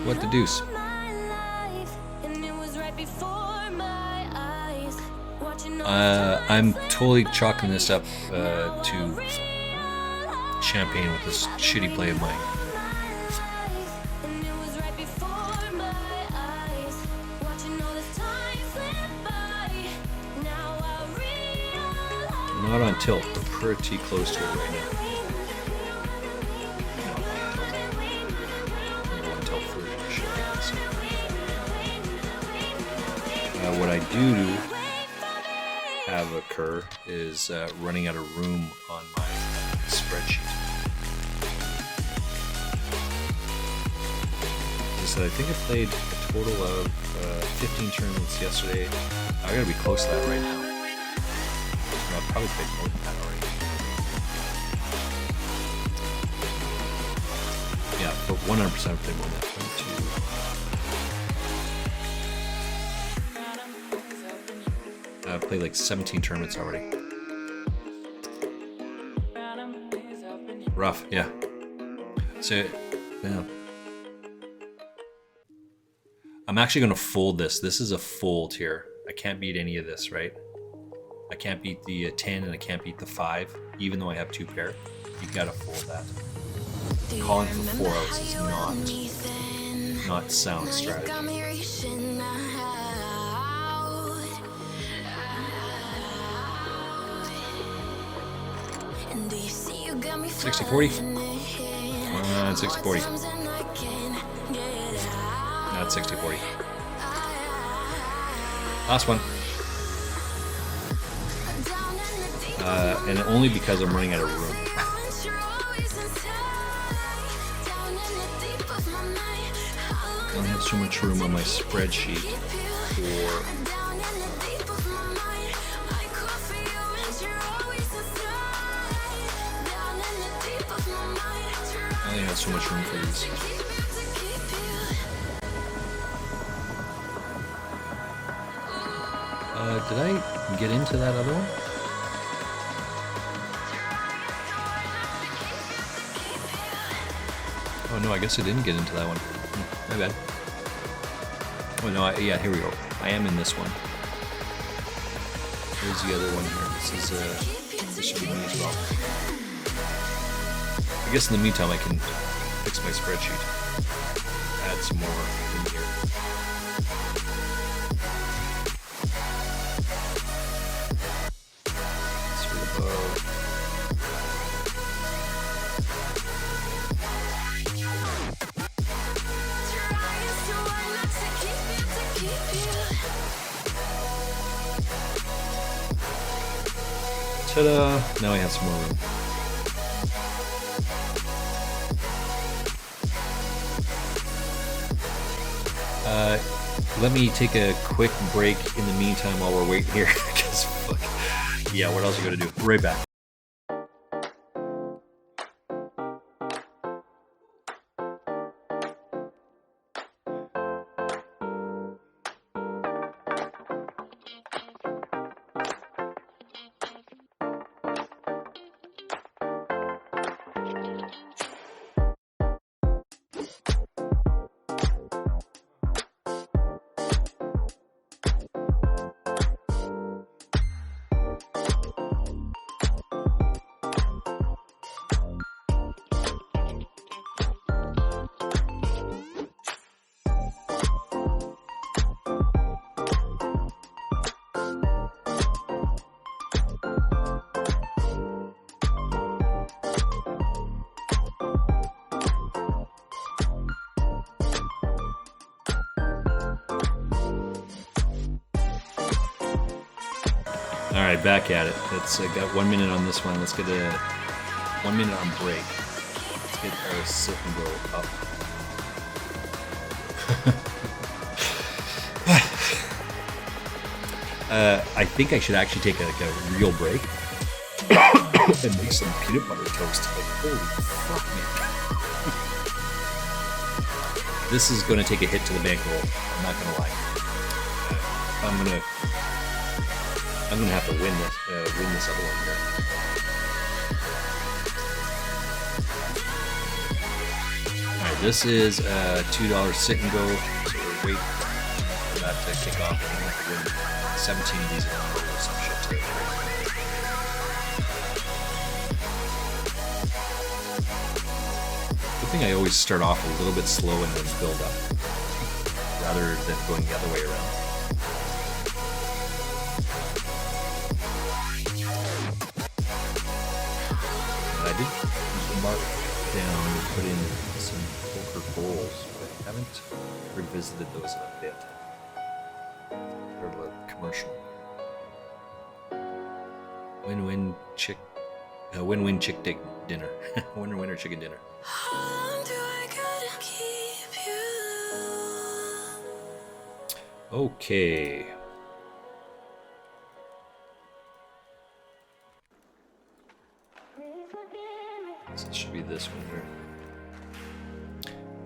What the deuce? I'm totally chalking this up to champagne with this shitty play of mine. Not on tilt, but pretty close to it right now. What I do have occur is running out of room on my spreadsheet. So I think I played a total of 15 tournaments yesterday. I gotta be close to that right now. No, I've probably played more than that already. Yeah, but 100% I've played more than that. 1, 2. I've played like 17 tournaments already. Rough, yeah. So, yeah. I'm actually going to fold this. This is a fold here. I can't beat any of this, right? I can't beat the 10 and I can't beat the 5, even though I have 2 pair. You gotta fold that. Calling for 4 outs is not sound strategy. 60-40? 60-40. Not 60-40. Last one. And only because I'm running out of room. I don't have so much room on my spreadsheet for... I only have so much room for these. Did I get into that other one? Oh no, I guess I didn't get into that one. My bad. Oh no, yeah, here we go. I am in this one. Here's the other one here. This should be me as well. I guess in the meantime I can fix my spreadsheet. Add some more in here. Ta-da! Now we have some more room. Let me take a quick break in the meantime while we're waiting here. Because, fuck. Yeah, what else are you gonna do? Right back. Alright, back at it. Let's got 1 minute on this one. Let's get a 1 minute on break. Let's get our sit and go up. I think I should actually take a real break and make some peanut butter toast. Like, holy fuck, man. This is going to take a hit to the bankroll. I'm not going to lie. I'm gonna have to win this other one here. All right, this is $2 sit and go. So we're waiting for that to kick off. I'm gonna have to win 17 of these in a row or some shit too. Good thing I always start off a little bit slow and then build up, rather than going the other way around. I did mark down and put in some poker bowls, but I haven't revisited those in a bit. Or the commercial. Win-win chick dinner. Winner chicken dinner. How long do I gotta keep you? Okay. So it should be this one here.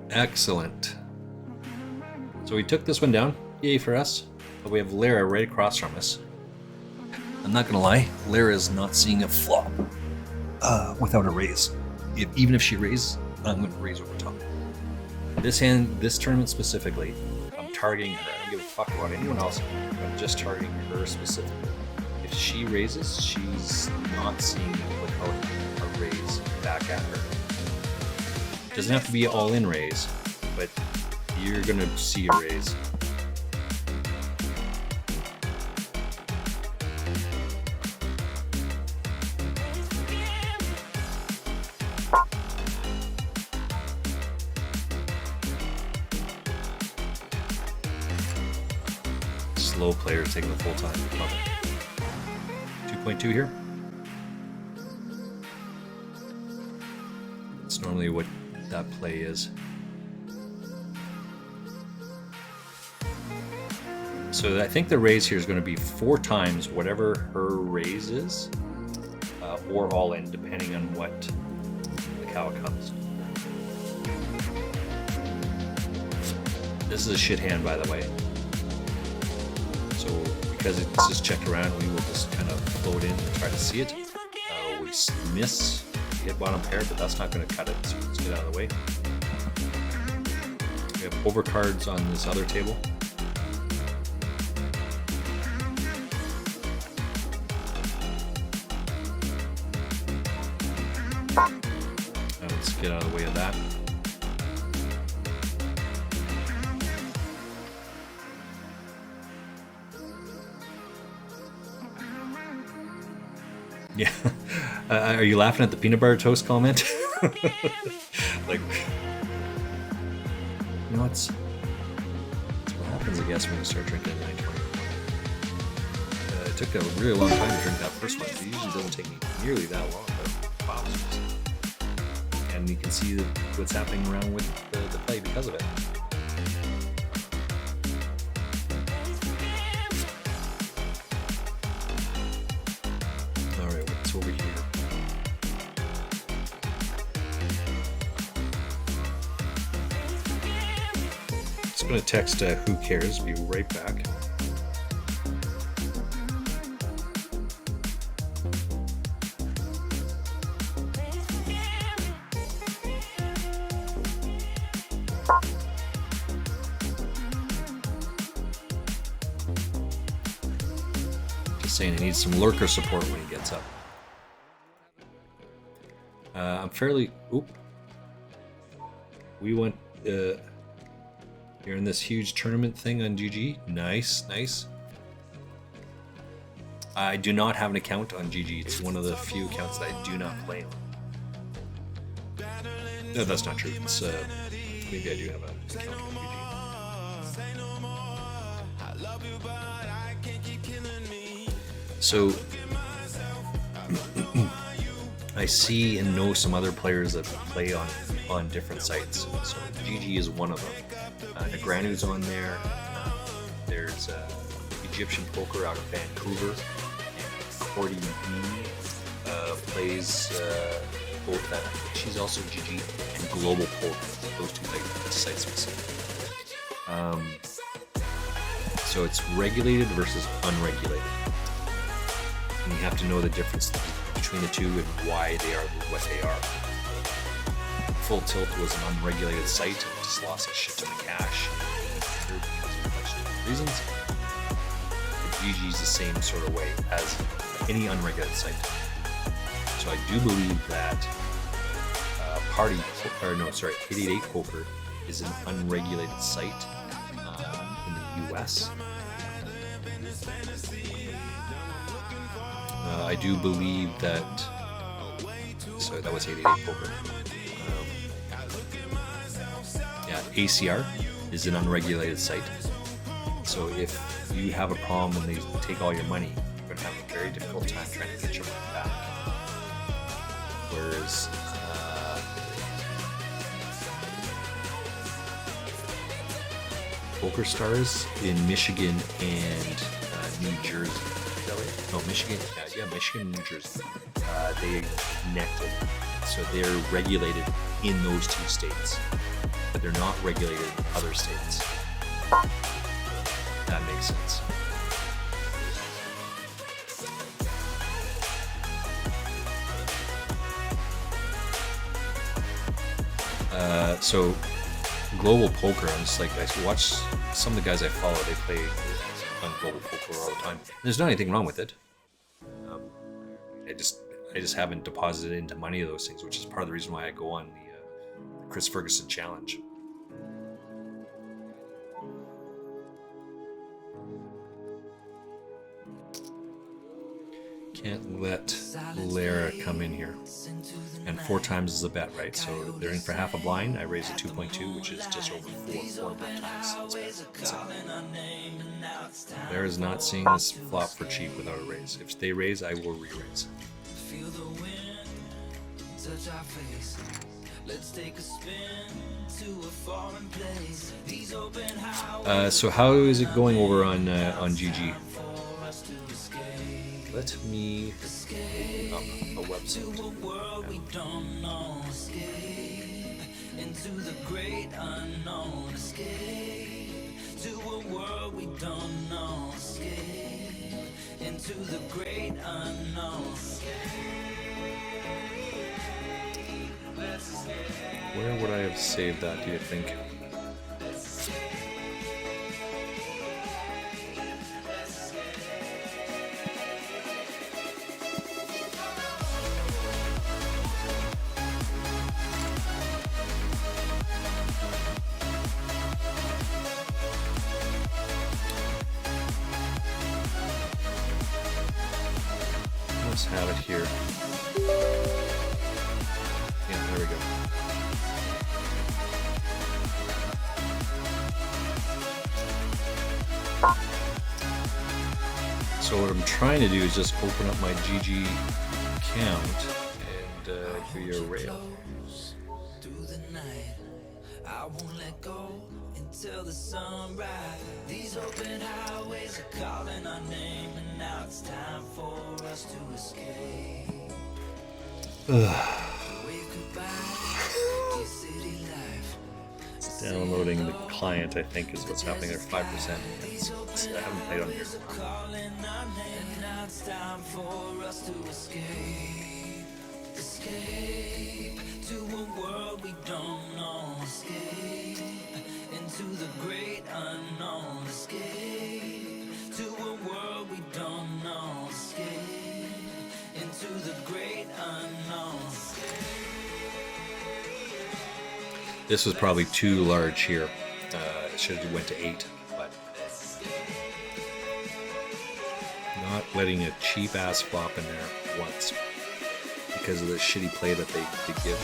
Excellent. So we took this one down. Yay for us. But we have Lara right across from us. I'm not gonna lie, Lara is not seeing a flop without a raise. Even if she raises, I'm gonna raise over top. This hand, this tournament specifically, I'm targeting her. I don't give a fuck about anyone else. I'm just targeting her specifically. If she raises, she's not seeing a raise back at her. It doesn't have to be all in raise, but you're gonna see a raise. Slow players taking the full time. Love it. 2.2 here. It's normally what that play is. So I think the raise here is going to be 4 times whatever her raise is, or all in, depending on what how it comes. This is a shit hand, by the way. So because it's just checked around, we will just kind of float in and try to see it. We miss, hit bottom pair, but that's not going to cut it, so let's get out of the way. We have overcards on this other table. Now let's get out of the way of that. Yeah. Are you laughing at the peanut butter toast comment? Like, you know, that's what happens, I guess, when you start drinking at 9:20. took a really long time to drink that first one. It usually doesn't take me nearly that long, but wow. And you can see what's happening around with the play because of it. All right, what's over here? Just going to text who cares. Be right back. Saying he needs some lurker support when he gets up. I'm fairly. Oop. We went. You're in this huge tournament thing on GG. Nice, nice. I do not have an account on GG. It's one of the few accounts that I do not play on. No, that's not true. It's maybe I do have an account on GG. So I see and know some other players that play on different sites. So GG is one of them. Negranu's on there. There's Egyptian Poker out of Vancouver. And Cordy plays both that. She's also GG and Global Poker. Those two sites we see. So it's regulated versus unregulated. And you have to know the difference between the two and why they are what they are. Full Tilt was an unregulated site and just lost a shit ton of cash because of a bunch of different reasons. But GG is the same sort of way as any unregulated site. So I do believe that 888 Poker is an unregulated site in the US. I do believe that. So that was 888 Poker. Yeah, ACR is an unregulated site. So if you have a problem and they take all your money, you're going to have a very difficult time trying to get your money back. Whereas Poker Stars in Michigan and New Jersey. No, Michigan. Yeah, Michigan and New Jersey. They connected, so they're regulated in those two states, but they're not regulated in other states. That makes sense. So Global Poker, I'm just like, I watch some of the guys I follow, they play on Global Poker all the time. There's not anything wrong with it. I just haven't deposited into money of those things, which is part of the reason why I go on the Chris Ferguson challenge. Can't let Lara come in here. And 4 times is a bet, right? So they're in for half a blind. I raise a 2.2, which is just over 4 times. Lara's not seeing this flop for cheap without a raise. If they raise, I will re-raise. So how is it going over on GG? Let me open up a website. Into the great unknown, escape to a world we don't know, escape into the great unknown. Where would I have saved that, do you think? Let's have it here. Yeah, there we go. So what I'm trying to do is just open up my GG account and give you a rail. I won't let go until the sunrise. These open highways are calling our name, and now it's time for us to escape. Wave goodbye to city life. Downloading the client, I think, is what's happening there. 5%. I haven't played on here. Now it's time for us to escape. Escape to a world we don't know. Escape into the great unknown. Escape to a world we don't know. Escape into the great unknown. This was probably too large here. It should have went to 8, but not letting a cheap ass flop in there once because of the shitty play that they give.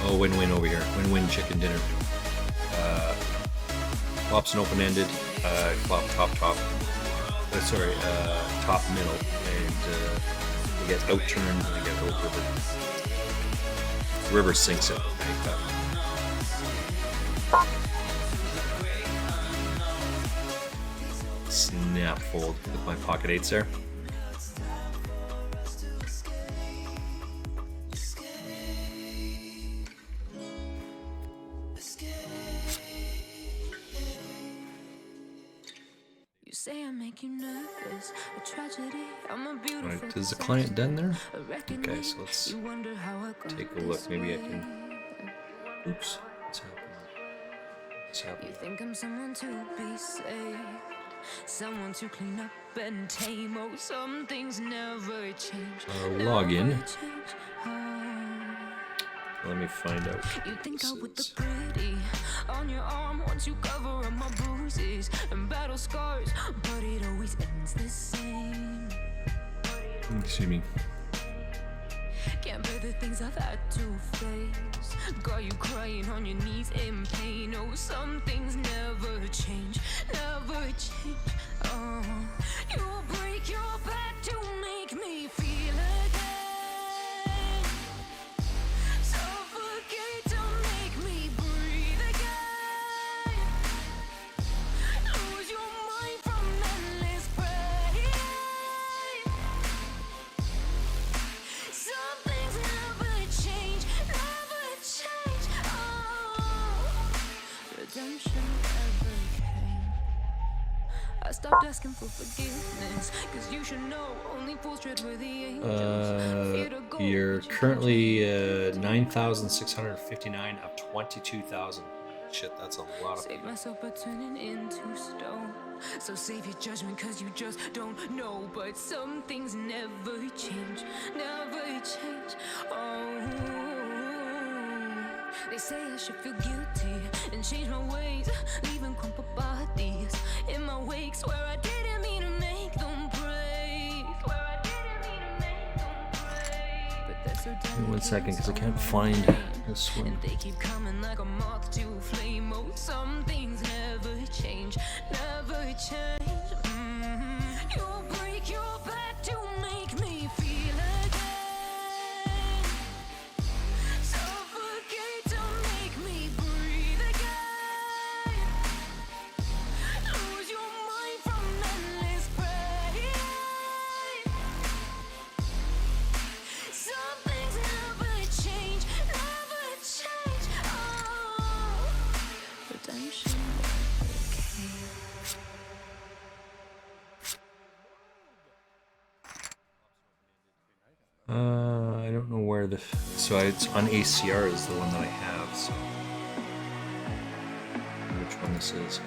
Oh, win-win over here. Win-win chicken dinner. Flop's an open-ended. Flop top. Sorry, top middle, and we get outturned and we get over river. River sinks it. Snap fold with my pocket 8s there. Alright, is the client done there? Okay, so let's take a look. Maybe I can. Oops, what's happening? You think I'm someone to be saved, someone to clean up and tame. Oh, some things never change. Log in. Let me find out. You think I would look pretty on your arm once you cover up my bruises and battle scars, but it always ends the same. Excuse me. Can't bear the things I've had to face. Got you crying on your knees in pain. Oh, some things never change, never change. Oh, you'll break your back to make me feel again. Suffocate to make me breathe again. Lose your mind from endless pain. Some things never change, never change. Oh, redemption never came. I stopped asking for forgiveness, cause you should know only fools tread where the angels. You're currently 9,659 of 22,000. Shit, that's a lot of Save people. myself by turning into stone. So save your judgment, cause you just don't know. But some things never change, never change. Oh, they say I should feel guilty and change my ways, leaving crumpled bodies in my wake. Swear I didn't mean to make them break. Swear I didn't mean to make them break. But that's so Give me 1 delicate second, because I and can't so find vain. this one. And they keep coming like a moth to a flame. Oh, some things never change, never change. You'll break your back to make me feel again. Suffocate to make me breathe again. Lose your mind from endless pain. Some things never change, never change. Oh, redemption never came. I don't know where the. So it's on ACR is the one that I have. So which one this is?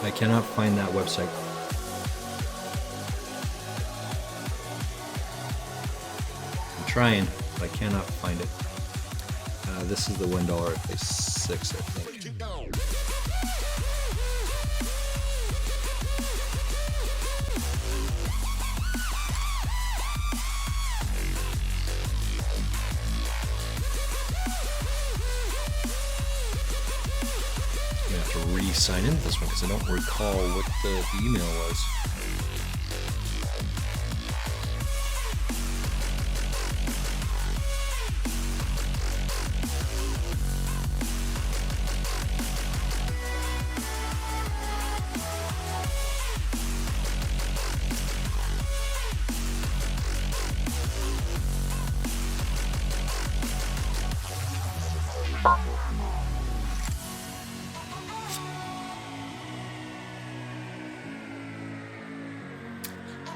I cannot find that website. I'm trying, but I cannot find it. This is the $1 I play 6, I think. I'm gonna have to re-sign in this one because I don't recall what the email was.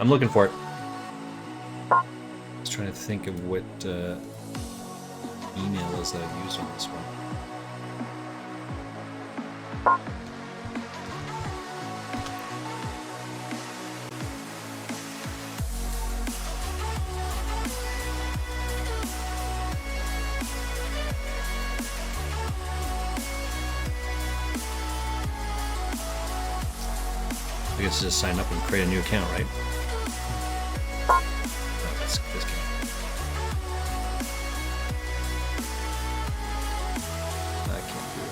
I'm looking for it. I was trying to think of what email is that I've used on this one. I guess just sign up and create a new account, right? No, that's this game. I can't do it.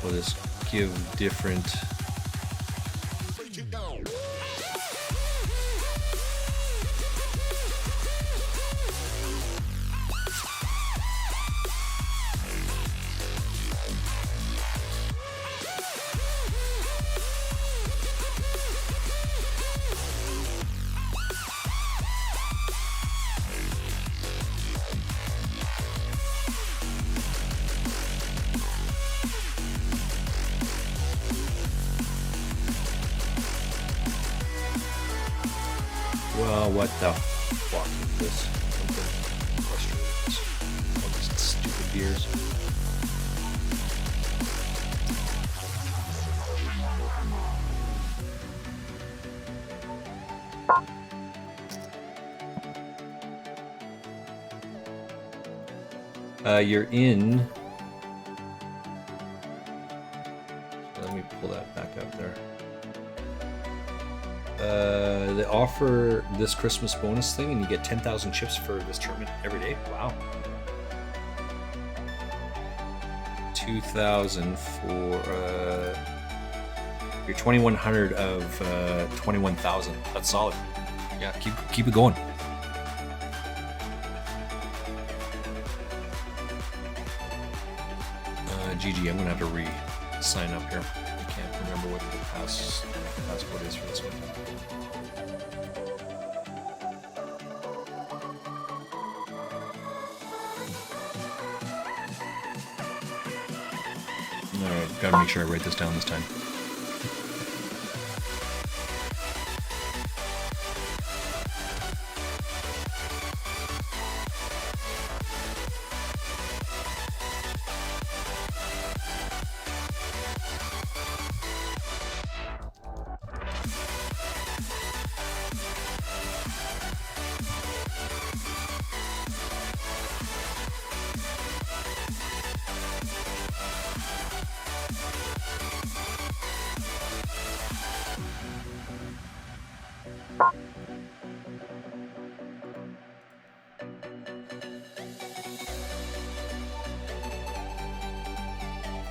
Will this give different? Well, what the fuck is this? I'm getting frustrated with this. All these stupid beers. You're in. Let me pull that back up there. They offer this Christmas bonus thing, and you get 10,000 chips for this tournament every day. Wow. 2,000 for your 2,100 of 21,000. That's solid. Yeah, keep it going. GG, I'm gonna have to re-sign up here. I can't remember what the password is for this one. No, gotta make sure I write this down this time.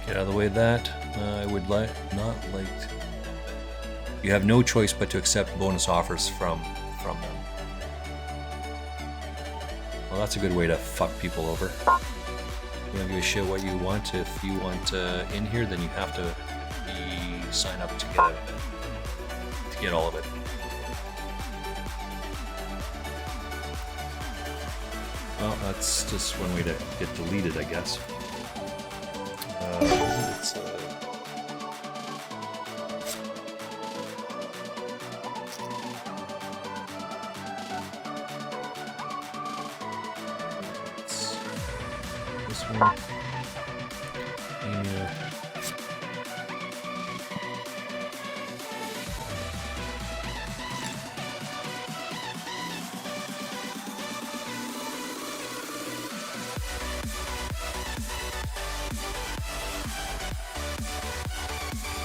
Get out of the way of that. I would not like. You have no choice but to accept bonus offers from them. Well, that's a good way to fuck people over. You don't give a shit what you want. If you want in here, then you have to sign up to get all of it. Well, that's just one way to get deleted, I guess. Yeah.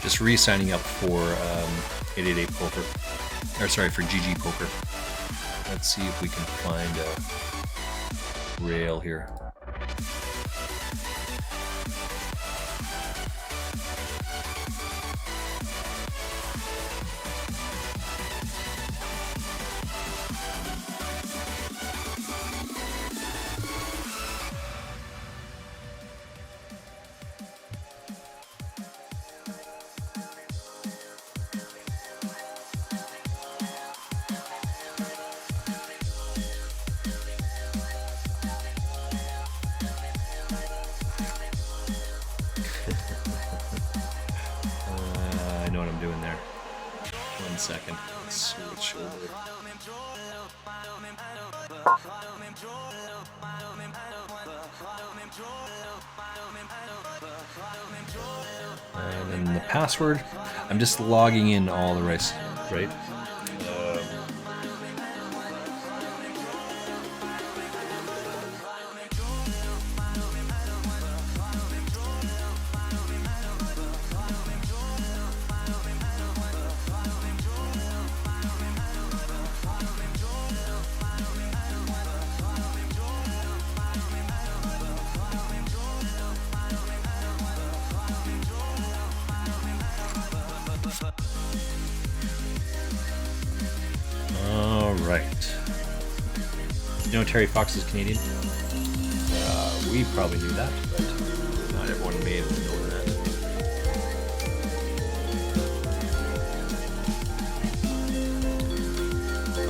Just re-signing up for 888 Poker, or sorry, for GG Poker. Let's see if we can find a rail here. I know what I'm doing there. 1 second. Let's switch over. And then the password. I'm just logging in all the rest, right? All right. You know Terry Fox is Canadian? We probably knew that, but not everyone may have known that.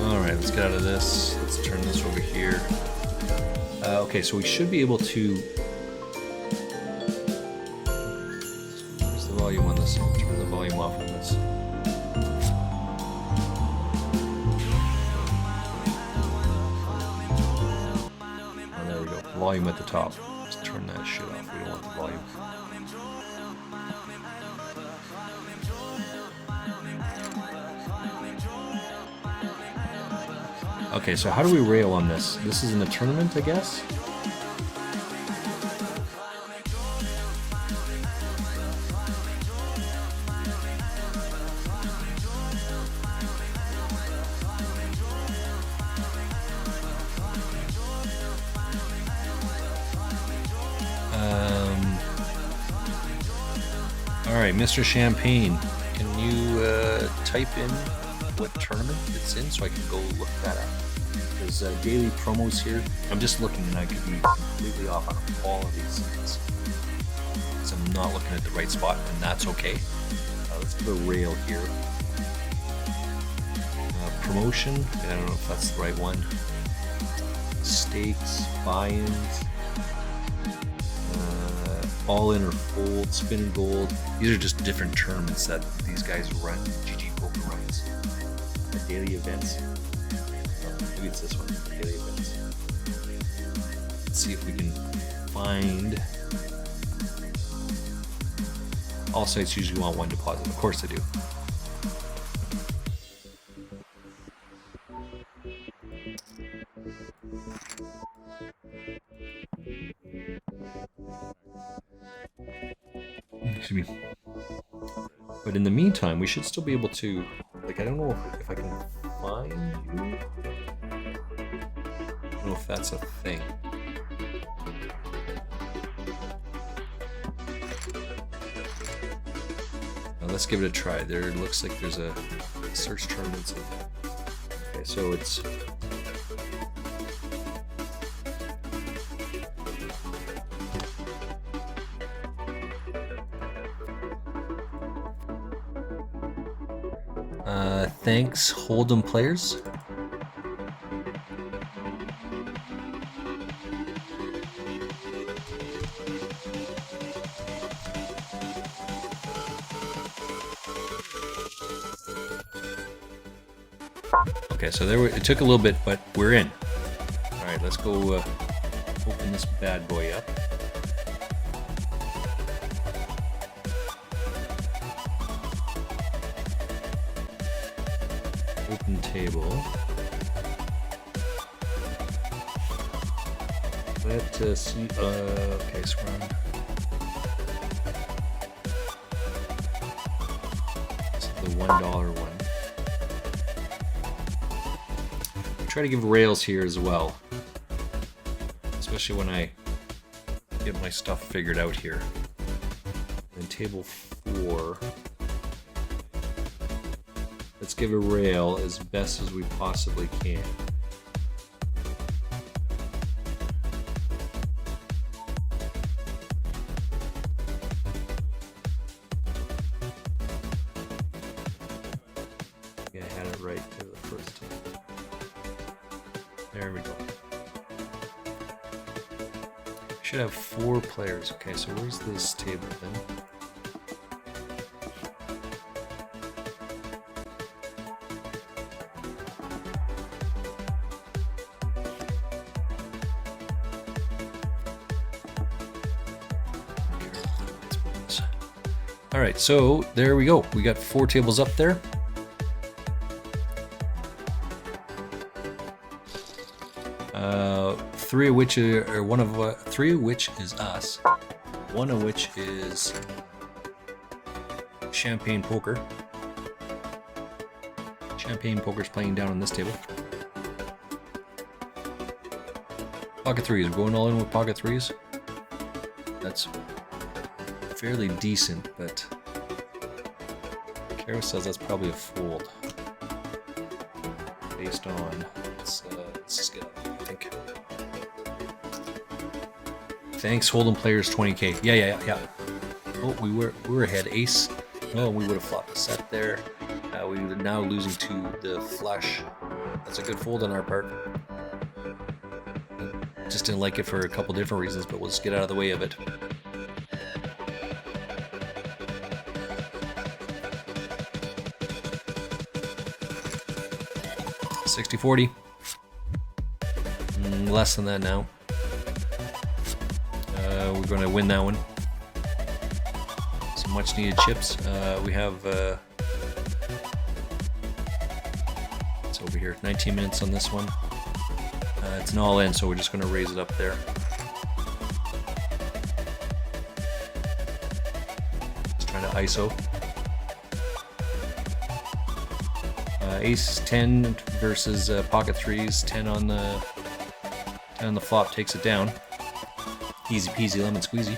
All right, let's get out of this. Let's turn this over here. Okay, so we should be able to... Where's the volume on this? I'll turn the volume off on this. Volume at the top. Just turn that shit off. We don't want the volume. Okay, so how do we rail on this? This is in the tournament, I guess? Alright, Mr. Champagne, can you type in what tournament it's in so I can go look that up? There's daily promos here. I'm just looking and I could be completely off on all of these things. So I'm not looking at the right spot, and that's okay. Let's put a rail here. Promotion, I don't know if that's the right one. Stakes, buy-ins. All in or fold, spin and gold. These are just different tournaments that these guys run. GG Poker runs. Daily events. Maybe it's this one. Daily events. Let's see if we can find. All sites usually want one deposit. Of course they do. Excuse me. But in the meantime, we should still be able to, like, I don't know if I can find you. I don't know if that's a thing. Now let's give it a try. There looks like there's a search tournaments. Okay, so it's thanks, Hold'em players. Okay, so there it took a little bit, but we're in. All right, let's go open this bad boy up. Open table. Let see. Okay, scroll. This is the $1 one. Try to give rails here as well, especially when I get my stuff figured out here. And table 4. Let's give a rail as best as we possibly can. Yeah, I had it right the first time. There we go. Should have 4 players. Okay, so where's this table then? All right, so there we go. We got 4 tables up there. Three of which are three of which is us. One of which is Champagne Poker. Champagne Poker's playing down on this table. Pocket threes. We're going all in with pocket threes. That's fairly decent, but Kara says that's probably a fold based on. Let's just get up, I think. Thanks, Hold'em players 20k. Yeah. Oh, we were ahead. Ace. Oh, we would have flopped the set there. We are now losing to the flush. That's a good fold on our part. Just didn't like it for a couple different reasons, but we'll just get out of the way of it. $60-40. Less than that now. We're going to win that one. Some much needed chips. We have it's over here. 19 minutes on this one. It's an all in, so we're just going to raise it up there. Just trying to ISO. Ace 10 versus pocket threes. 10 on the flop takes it down. Easy peasy lemon squeezy.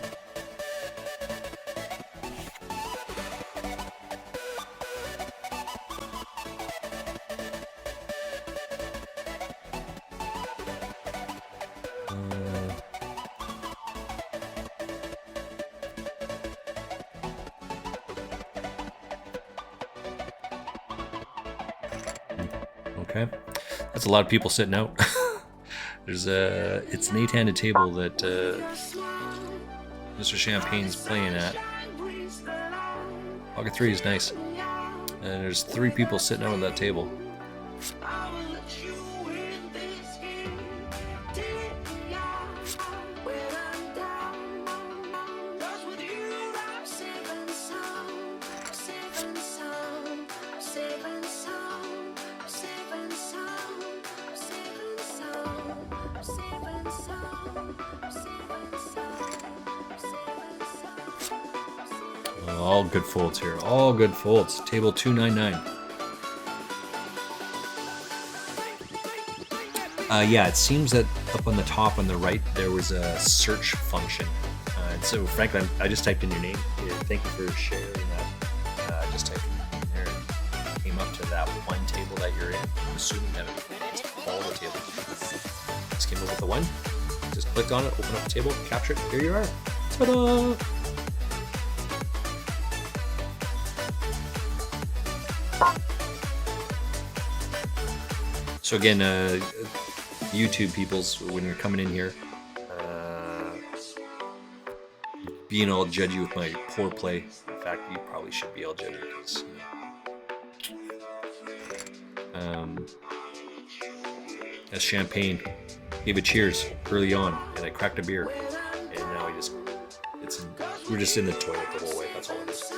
Okay, that's a lot of people sitting out. There's it's an 8-handed table that Mr. Champagne's playing at. Pocket 3 is nice. And there's 3 people sitting out on that table. All good folds here. All good folds. Table 299. Yeah, it seems that up on the top on the right there was a search function. And so, frankly, I just typed in your name. Thank you for sharing that. Just typed in there and came up to that one table that you're in. I'm assuming that it's all the tables. Just came up with the one. Just click on it, open up the table, capture it. Here you are. Ta-da! So again, YouTube peoples, when you're coming in here, being all judgy with my poor play. In fact, you probably should be all judgy because, as Champagne gave a cheers early on, and I cracked a beer, and now we're just in the toilet the whole way. That's all it is.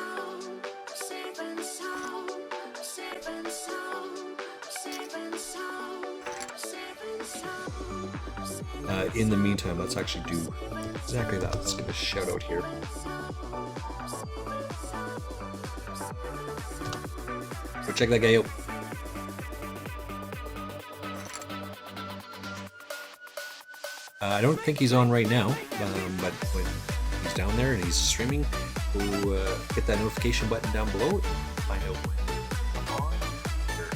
in the meantime, let's actually do exactly that. Let's give a shout out here. Go check that guy out. I don't think he's on right now, but when he's down there and he's streaming, go hit that notification button down below and find out when I'm on, or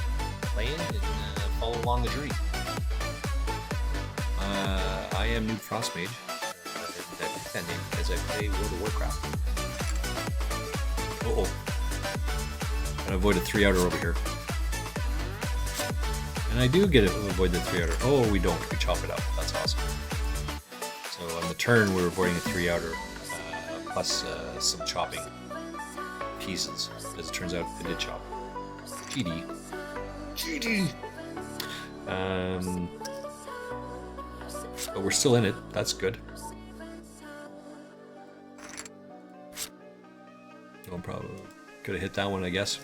playing, and follow along the journey. I am Noob Frostmage, and I picked that name because I play World of Warcraft. Uh-oh. Gotta avoid a 3-outer over here. And I do get to avoid the 3-outer. Oh, we don't. We chop it up. That's awesome. So on the turn, we're avoiding a 3-outer, plus some chopping pieces. As it turns out, I did chop. GD. GD! But we're still in it. That's good. No problem. Could have hit that one, I guess.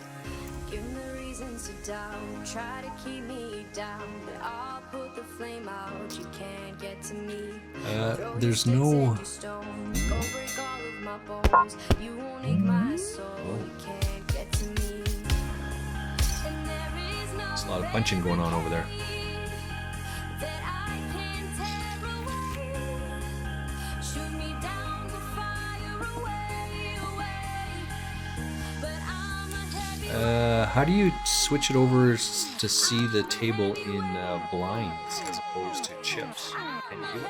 Give me reasons to doubt, try to keep me down, but I'll put the flame out. You can't get to me. There's no. Go break all of my bones. You won't ache my soul. You can't get to me. And there is no There's a lot of punching going on over there. that I can tear away. Shoot me down the fire away, away. But I'm a heavy How do you switch it over to see the table in blinds as opposed to chips? Can you do it?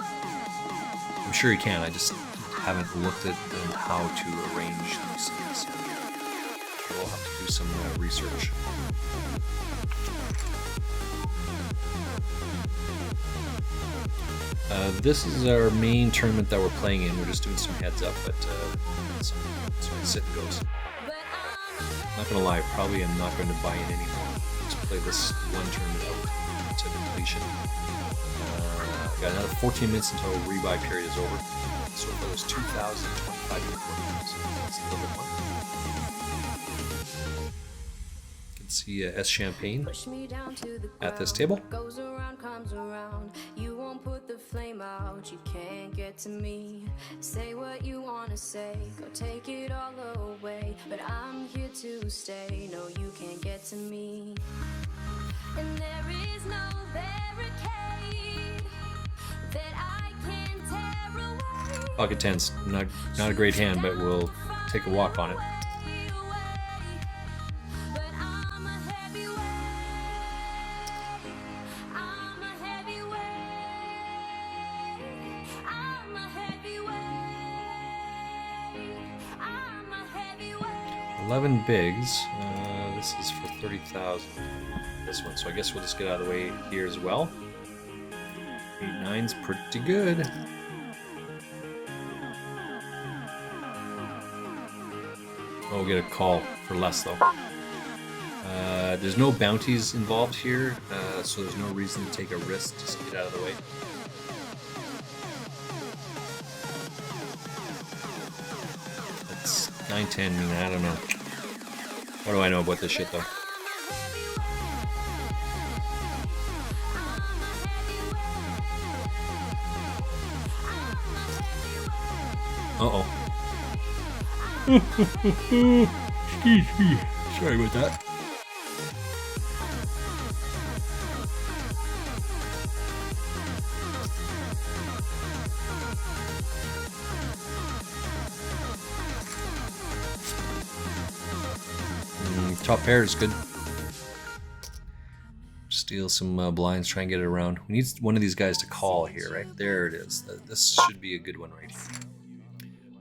I'm sure you can. I just haven't looked at how to arrange these things. We'll have to do some research. This is our main tournament that we're playing in. We're just doing some heads up, but so it sit and goes. Not gonna lie, probably I'm not going to buy in anymore. Just play this one tournament out to completion. Got another 14 minutes until rebuy period is over. So for those 2,025 points, that's a little bit more. You can see S Champagne at this table. goes around, comes around. You won't put the flame out. You can't get to me. Say what you wanna say. Go take it all away. But I'm here to stay. No, you can't get to me. And there is no barricade that I can tear away. Pocket 10's not a great hand, but we'll take a walk on it. But I'm a heavyweight. I'm a heavyweight. I'm a heavyweight. I'm a heavyweight. 11 bigs. This is for 30,000. This one, so I guess we'll just get out of the way here as well. 8-9's pretty good. Oh, we'll get a call for less though. There's no bounties involved here, so there's no reason to take a risk. Just get out of the way. That's 9-10. I mean, I don't know. What do I know about this shit though? Uh-oh. Excuse me. Sorry about that. Top pair is good. Steal some blinds, try and get it around. We need one of these guys to call here, right? There it is. This should be a good one right here.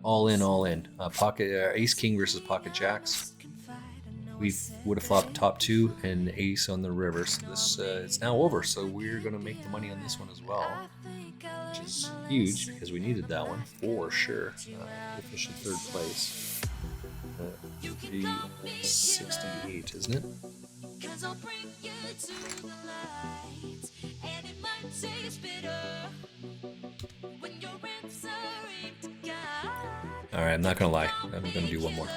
All in, all in. Pocket Ace King versus Pocket Jacks. We would have flopped top two and Ace on the river. So this it's now over. So we're gonna make the money on this one as well, which is huge because we needed that one for sure. Official third place. 68, isn't it? Alright, I'm not gonna lie. I'm gonna do one more.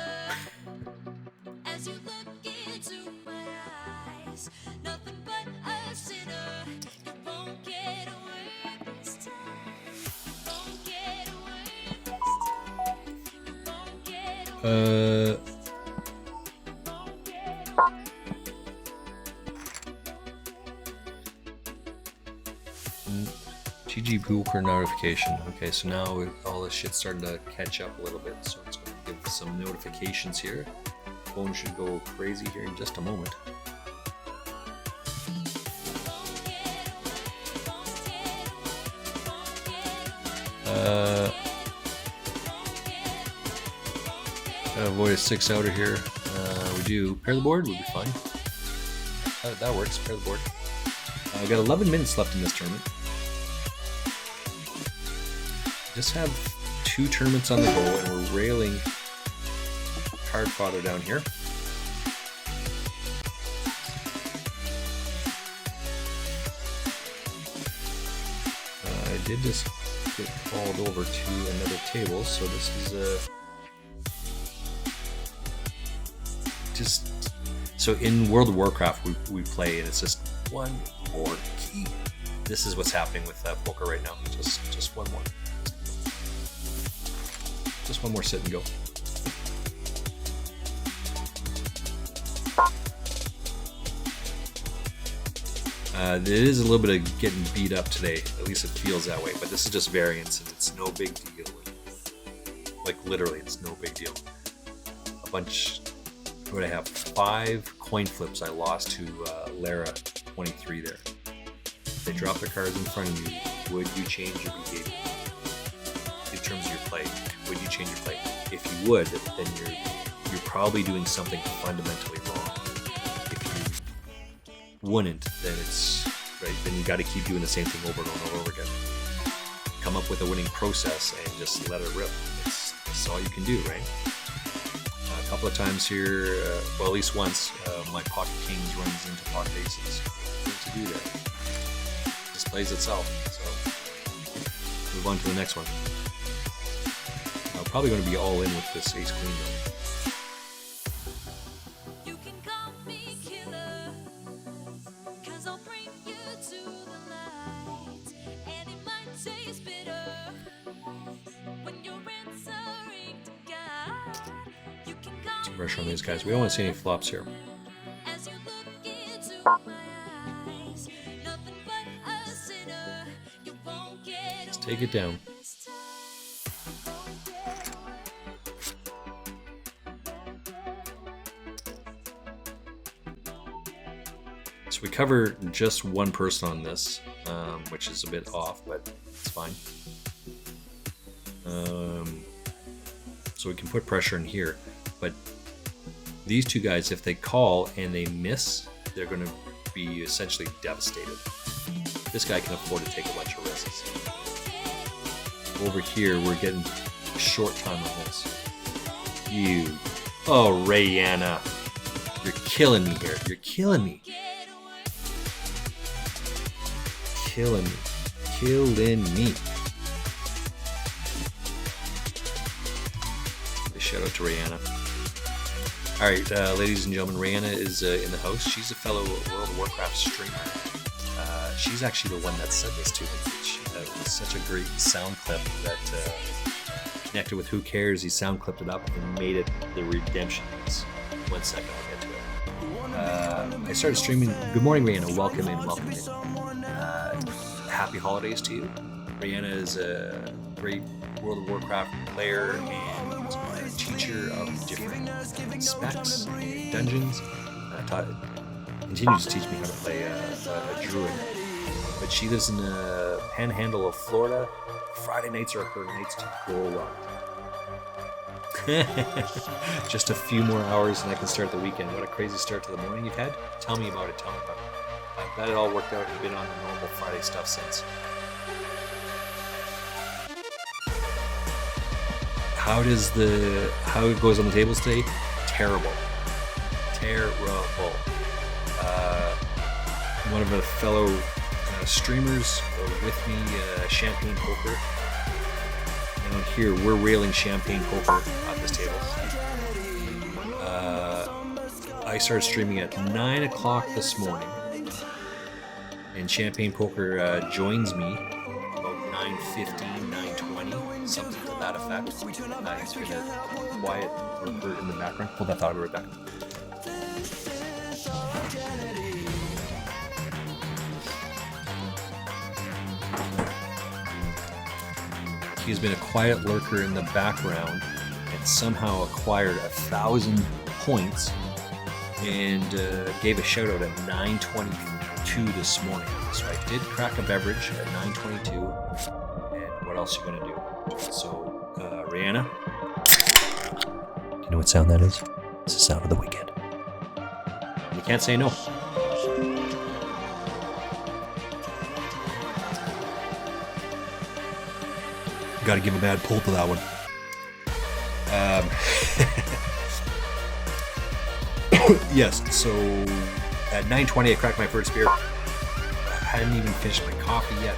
GG Poker notification. Okay, so now all this shit's starting to catch up a little bit, so it's going to give some notifications here. Phone should go crazy here in just a moment. Gotta avoid a 6-outer here. We do pair the board, would be fine. That works, pair the board. We've got 11 minutes left in this tournament. Just have 2 tournaments on the go, and we're railing card fodder down here. I did just get called over to another table, so this is just so in World of Warcraft we play, and it's just one more key. This is what's happening with poker right now. Just one more. Just one more sit and go. It is a little bit of getting beat up today. At least it feels that way. But this is just variance, and it's no big deal. Like literally, it's no big deal. A bunch. What do I have? 5 coin flips I lost to Lara 23 there. They drop their cards in front of you. Would you change your behavior in terms of your play? Would you change your play? If you would, then you're probably doing something fundamentally wrong. If you wouldn't, then it's right. Then you got to keep doing the same thing over and over and over again. Come up with a winning process and just let it rip. That's all you can do, right? A couple of times here, well, at least once, my pocket kings runs into pocket aces. What to do there? It just plays itself. So move on to the next one. I'm probably going to be all in with this ace queen though. You can call me killer, 'cause I'll bring you to the light, and it might taste bitter when you're answering to God. You can call Some pressure on these guys. We don't want to see any flops here. as you look into my eyes, nothing but a sinner. You won't get Let's take it down. this time. So we cover just one person on this, which is a bit off, but it's fine. So we can put pressure in here, but these 2 guys, if they call and they miss, they're going to be essentially devastated. This guy can afford to take a bunch of risks. Over here, we're getting a short time on this. Oh, Rayanna, you're killing me here. You're killing me. Killing me. Shout out to Rayanna. Alright, ladies and gentlemen, Rayanna is in the house. She's a fellow World of Warcraft streamer. She's actually the one that said this to me. It was such a great sound clip that connected with Who Cares. He sound clipped it up and made it the redemption piece. 1 second, I'll get to it. I started streaming. Good morning, Rayanna. Welcome in. Happy holidays to you. Rayanna is a great World of Warcraft player and a teacher of different specs and dungeons. Continues to teach me how to play a druid. But she lives in the panhandle of Florida. Friday nights are her nights to go out. Just a few more hours and I can start the weekend. What a crazy start to the morning you've had. Tell me about it. I'm glad it all worked out and been on the normal Friday stuff since. How it goes on the tables today? Terrible. One of our fellow streamers with me, Champagne Poker. And here we're railing Champagne Poker at this table. I started streaming at 9 o'clock this morning, and Champagne Poker joins me about 9:15, 9:20, something to that that effect. He's been a quiet lurker in the background. Hold that thought, I'll be right back. He's been a quiet lurker in the background and somehow acquired 1,000 points and gave a shout out at 9:22 this morning. So I did crack a beverage at 9:22. And what else are you gonna do? So, Rihanna, you know what sound that is? It's the sound of the weekend. You can't say no. Got to give a bad pull to that one. Yes, so at 9:20 I cracked my first beer. I hadn't even finished my coffee yet.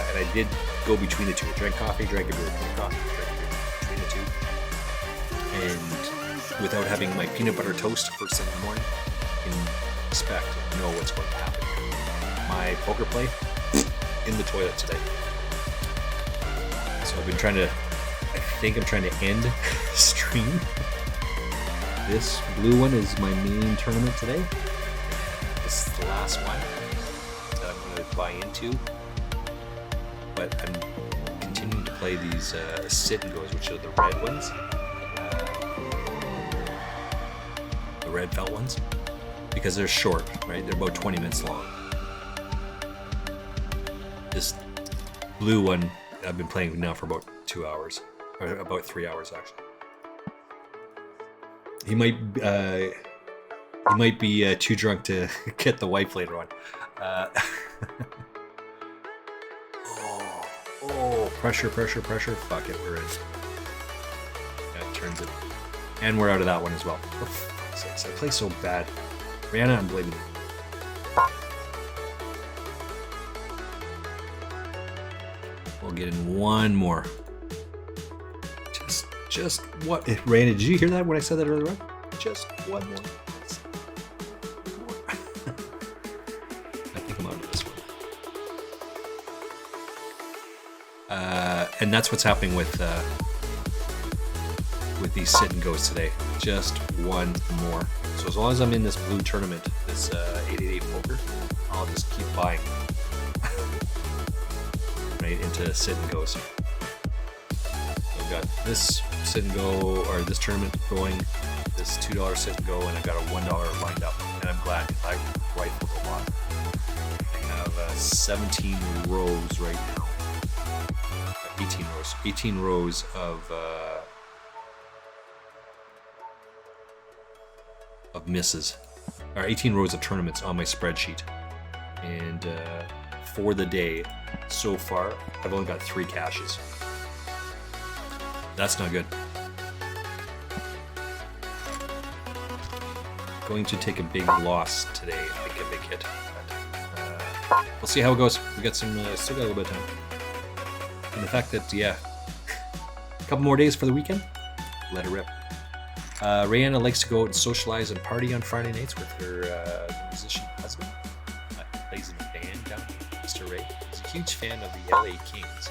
And I did go between the two. I drank coffee, drank a beer, drank coffee, drank a beer between the two. And without having my peanut butter toast first thing in the morning, you can expect to know what's going to happen. My poker play in the toilet today. So I've been trying to, I think I'm trying to end stream. This blue one is my main tournament today. This is the last one that I'm going to buy into. But I'm continuing to play these sit and goes, which are the red ones. The red felt ones. Because they're short, right? They're about 20 minutes long. This blue one I've been playing now for about 2 hours, or about 3 hours actually. He might be too drunk to get the wife later on. Oh, pressure. Fuck it, we're in. That turns it. And we're out of that one as well. For fuck's sakes, I play so bad. Rihanna, I'm blaming you. We'll get in one more. Just what? Raina, did you hear that when I said that earlier on? Just one more. I think I'm out of this one. And that's what's happening with these sit and goes today. Just one more. So as long as I'm in this blue tournament, this 888 poker, I'll just keep buying. Right into sit and goes. I've got this sit and go, or this tournament going, this $2 sit and go, and I've got a $1 lined up. And I'm glad because I rifled a lot. I have 17 rows right now. 18 rows. 18 rows of misses. Or 18 rows of tournaments on my spreadsheet. And for the day, so far, I've only got 3 cashes. That's not good. Going to take a big loss today. I think a big hit. But, we'll see how it goes. We got some, still got a little bit of time. And the fact that, yeah, a couple more days for the weekend, let it rip. Rihanna likes to go out and socialize and party on Friday nights with her musician husband. Plays in a band down here, Mr. Ray. He's a huge fan of the LA Kings.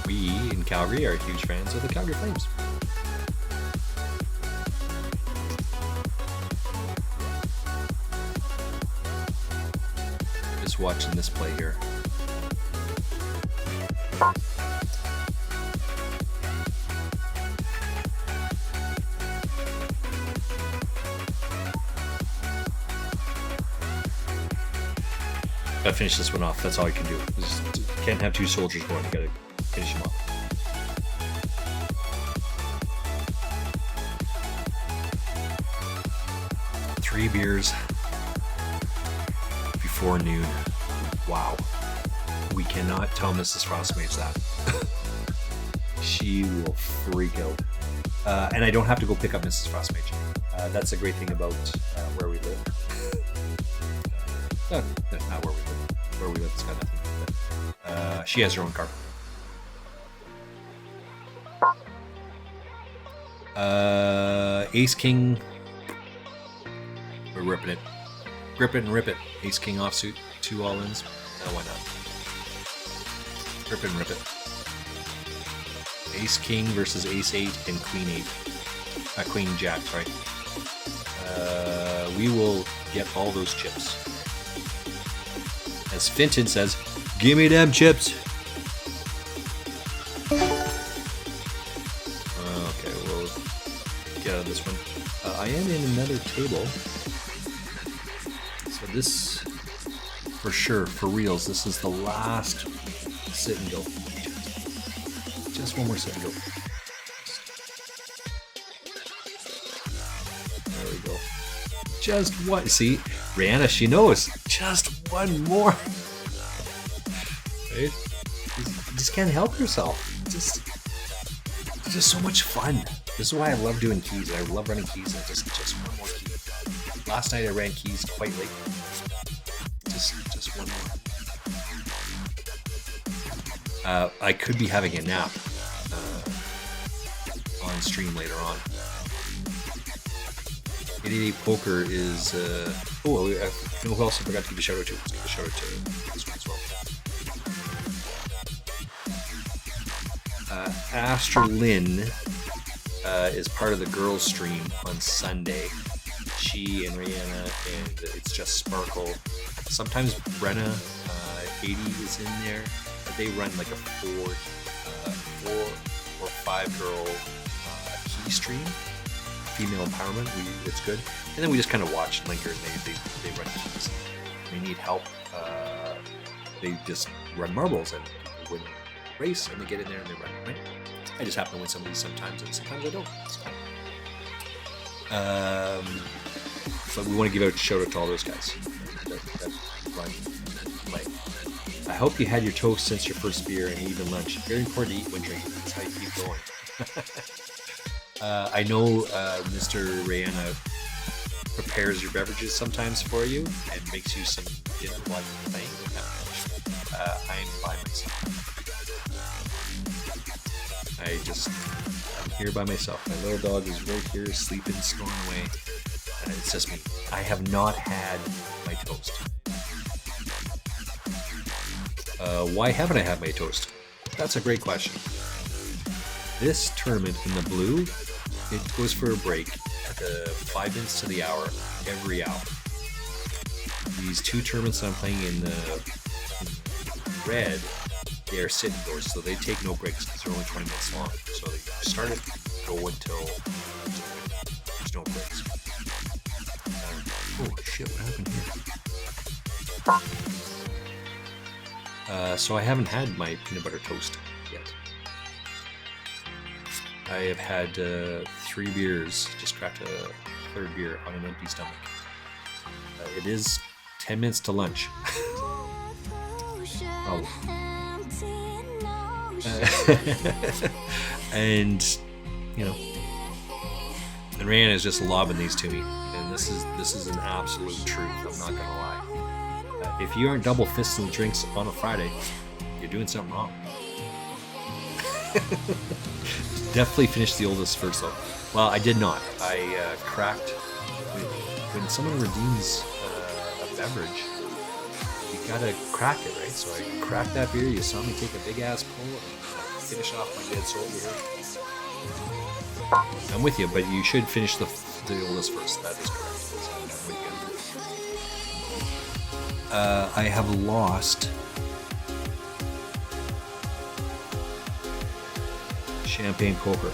We in Calgary are huge fans of the Calgary Flames. Just watching this play here. Gotta finish this one off. That's all you can do. Just can't have 2 soldiers going. You gotta finish them off. Three beers before noon. Wow. We cannot tell Mrs. Frostmage that. She will freak out. And I don't have to go pick up Mrs. Frostmage. That's a great thing about where we live. Not where we live. Where we live, it's got nothing to do with it. She has her own car. Ace King. We're ripping it. Grip it and rip it. Ace King offsuit. 2 all-ins. Why not? Rip and rip it. Ace King versus Ace 8 and Queen 8. Queen Jack, sorry. We will get all those chips. As Finton says, give me them chips. Okay, we'll get out of this one. I am in another table. So this, for sure, for reals, this is the last sit and go. Just one more sit and go. There we go. Just one. See, Rihanna, she knows. Just one more. Right? You just can't help yourself. It's just so much fun. This is why I love doing keys. I love running keys. And just one more key. Last night I ran keys quite late. Just one more. I could be having a nap on stream later on. 88 Poker is you know who else I forgot to give a shout out to? Let's give a shout out to this one as well. Astra Lynn is part of the girls stream on Sunday. She and Rihanna and It's Just Sparkle. Sometimes Brenna 80 is in there. They run like a 4 or 5 girl key stream. Female empowerment, it's good. And then we just kind of watch Linker and they run keys. They need help. They just run marbles and win a race and they get in there and they run, right? I just happen to win some of these sometimes and sometimes I don't. It's fine. But we want to give a shout out to all those guys that run and play. I hope you had your toast since your first beer and even lunch. Very important to eat when drinking. That's how you keep going. I know Mr. Rihanna prepares your beverages sometimes for you and makes you some dinner while you're playing. I'm by myself. I'm here by myself. My little dog is right here sleeping, snoring away. It's just me. I have not had my toast. Why haven't I had my toast? That's a great question. This tournament in the blue, it goes for a break at the 5 minutes to the hour every hour. These two tournaments that I'm playing in the red, they are sit and goes, so they take no breaks because they're only 20 minutes long. So they start it, go until there's no breaks. Oh shit, what happened here? So I haven't had my peanut butter toast yet. I have had 3 beers, just cracked a 3rd beer on an empty stomach. It is 10 minutes to lunch. Oh. And, you know, and Rihanna is just lobbing these to me. And this is an absolute truth, I'm not gonna lie. If you aren't double fisting drinks on a Friday, you're doing something wrong. Definitely finished the oldest first though. Well, I did not. I cracked. When someone redeems a beverage, you gotta crack it, right? So I cracked that beer. You saw me take a big ass pull and finish off my dead soul here. I'm with you, but you should finish the oldest first. That is correct. I have lost Champagne Poker.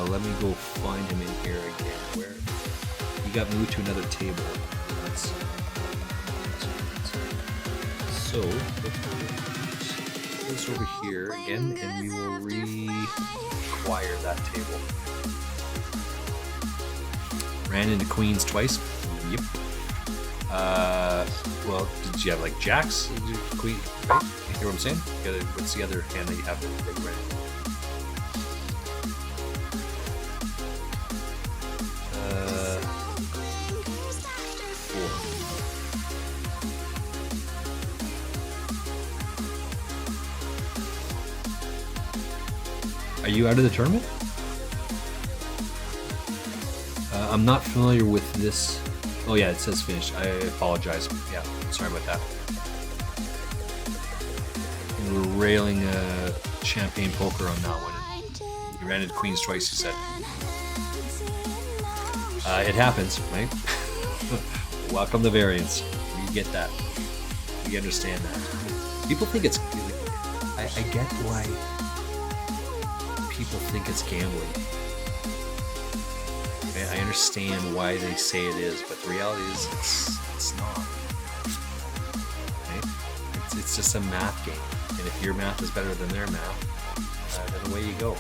Let me go find him in here again. Where he got moved to another table. So this over here again, and we will reacquire that table. Ran into queens twice. Yep. Well, did you have like jacks? Queen, right? You hear what I'm saying? What's the other hand that you have that you ran? 4. Are you out of the tournament? I'm not familiar with this. Oh yeah, it says finished. I apologize. Yeah, sorry about that. In We were railing champagne poker on that one. He ran into Queen's twice, he said. It happens, right? Welcome to Variance. You get that. We understand that. People think it's... I get why people think it's gambling. I understand why they say it is, but the reality is it's not. Right? It's just a math game. And if your math is better than their math, then away you go.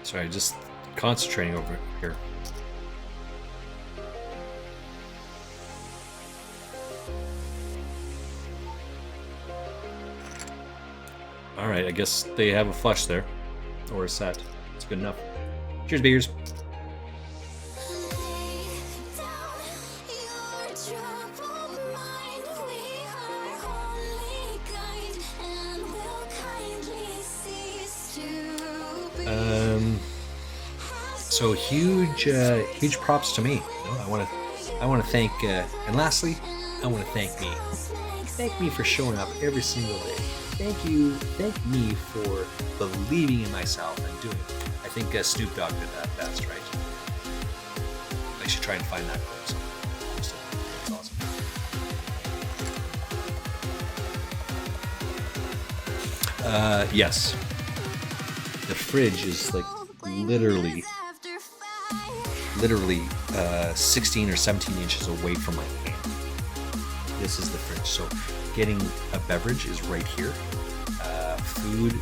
Sorry, just concentrating over here. Alright, I guess they have a flush there. Or a set. It's good enough. Cheers, beers. So huge props to me. You know, I want to thank, and lastly, I want to thank me. Thank me for showing up every single day. Thank me for believing in myself and doing it. I think Snoop Dogg did that best, right? I should try and find that clip somewhere. It's awesome. Yes. The fridge is like literally 16 or 17 inches away from my hand. This is the fridge. So getting a beverage is right here. Food,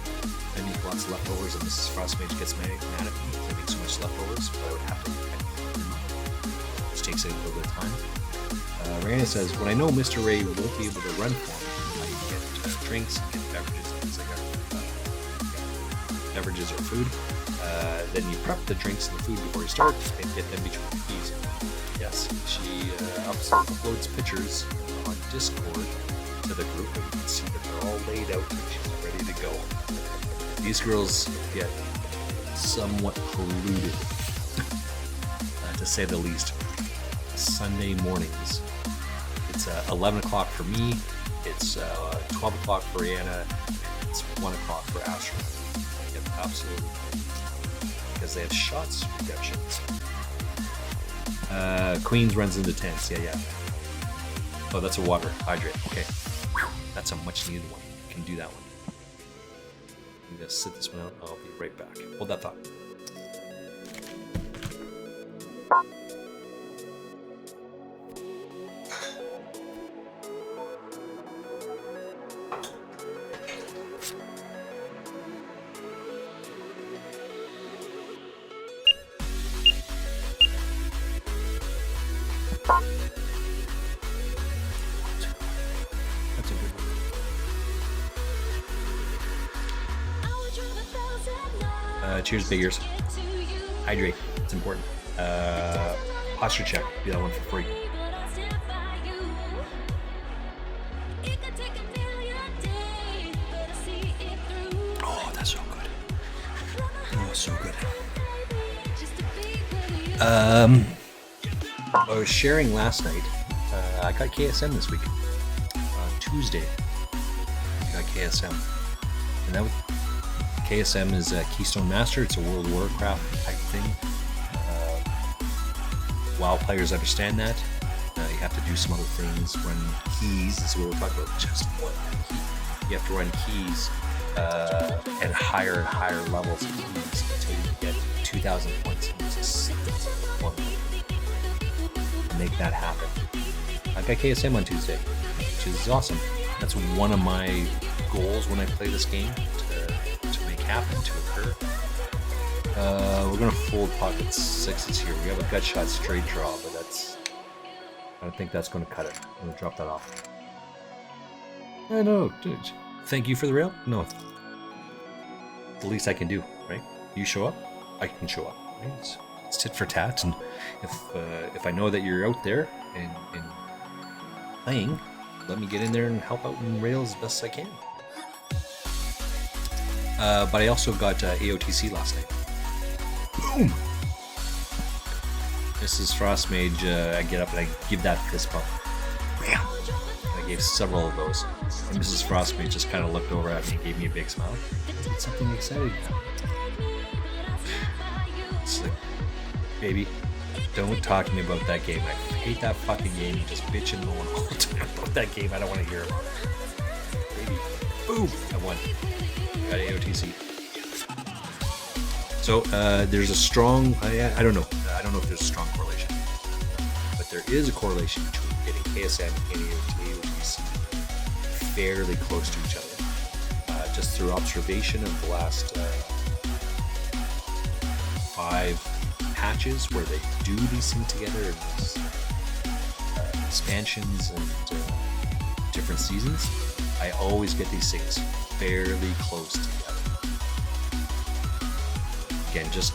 I make lots of leftovers, and Mrs. Frostmage gets mad at me because I make so much leftovers, but I would have to which takes a little bit of time. Rana says, when I know Mr. Ray won't be able to run for me, I get drinks, get beverages, and things like that. Beverages or food. Then you prep the drinks and the food before you start and get them between the keys. Yes, she uploads pictures on Discord to the group, and you can see that they're all laid out and she's ready to go. These girls get somewhat polluted, to say the least. Sunday mornings. It's 11 o'clock for me, it's 12 o'clock for Rihanna, and it's 1 o'clock for Asher. Yep, absolutely. Because they have shots redemptions. Queens runs into tents. Yeah. Oh, that's a water hydrate. Okay. That's a much needed one. You can do that one. I'm gonna sit this one out. I'll be right back. Hold that thought. That's a good one. Cheers, big ears. Hydrate. It's important. Posture check. Do that one for free. Oh, that's so good. Oh, so good. I was sharing last night. I got KSM this week. Tuesday, I got KSM. And that was, KSM is a Keystone Master. It's a World of Warcraft type thing. WoW players understand that. You have to do some other things. Run keys. This is what we're talking about. Just one key. You have to run keys at higher and higher levels of keys until you get 2,000 points. Make that happen. I got KSM on Tuesday, which is awesome. That's one of my goals when I play this game to make happen, to occur. We're gonna fold pocket sixes here. We have a gut shot straight draw, but I don't think that's gonna cut it. I'm gonna drop that off. I know, dude. Thank you for the rail. No, the least I can do, right? You show up, I can show up. Right? It's tit for tat, and if I know that you're out there and playing, let me get in there and help out in Rails as best as I can. But I also got AOTC last night. Boom! Mrs. Frostmage, I get up and I give that fist pump. Bam! And I gave several of those. And Mrs. Frostmage just kind of looked over at me and gave me a big smile. It's something exciting. It's like, baby, don't talk to me about that game. I hate that fucking game. You just bitch and moan all the time about that game. I don't want to hear about it. Baby, boom! I won. Got AOTC. So there's a strong, I don't know if there's a strong correlation, but there is a correlation between getting KSM and AOTC fairly close to each other. Just through observation of the last 5 patches where they do these things together, these, expansions and different seasons, I always get these things fairly close together. Again, just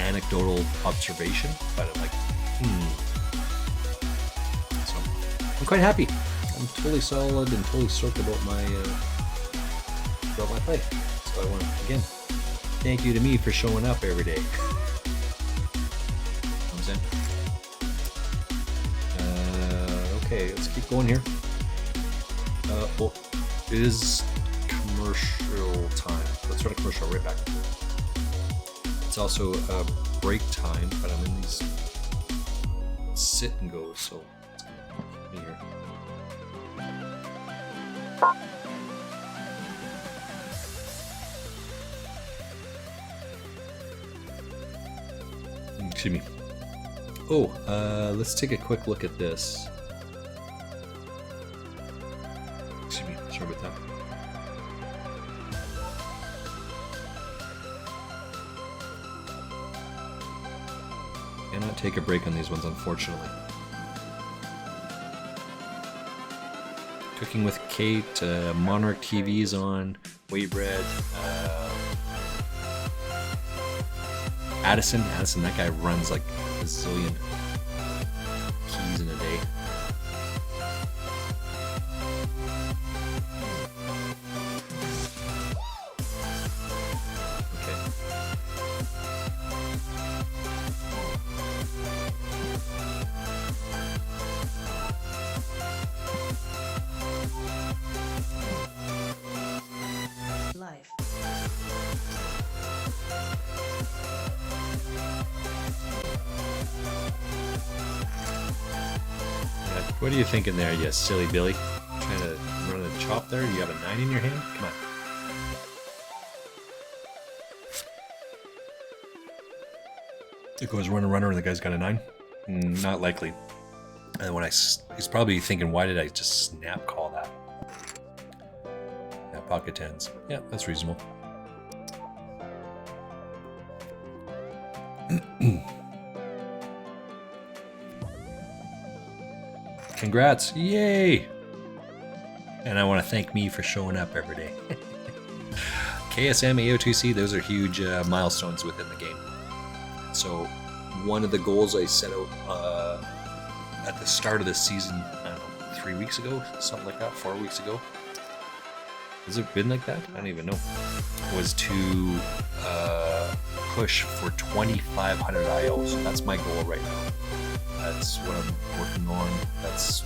anecdotal observation, but I'm like, So I'm quite happy. I'm totally solid and totally stoked about my play. So I want to again thank you to me for showing up every day. Comes in. Okay, let's keep going here. Well, it is commercial time. Let's run a commercial right back. It's also a break time, but I'm in these sit and goes, so it's gonna keep me here. Excuse me. Oh, let's take a quick look at this. Excuse me, sorry about that. Cannot take a break on these ones, unfortunately. Cooking with Kate, Monarch TV's on, Waybread, Addison, that guy runs like a zillion keys in a day. What are you thinking there, you silly Billy? Trying to run a chop there? You have a 9 in your hand? Come on. It goes runner and the guy's got a 9? Not likely. And when he's probably thinking, why did I just snap call that? Yeah, pocket 10s. Yeah, that's reasonable. Congrats, yay! And I want to thank me for showing up every day. KSM, AO2C, those are huge milestones within the game. So one of the goals I set out at the start of the season, I don't know, 3 weeks ago, something like that, 4 weeks ago. Has it been like that? I don't even know. Was to push for 2,500 IO. So that's my goal right now. That's what I'm working on. That's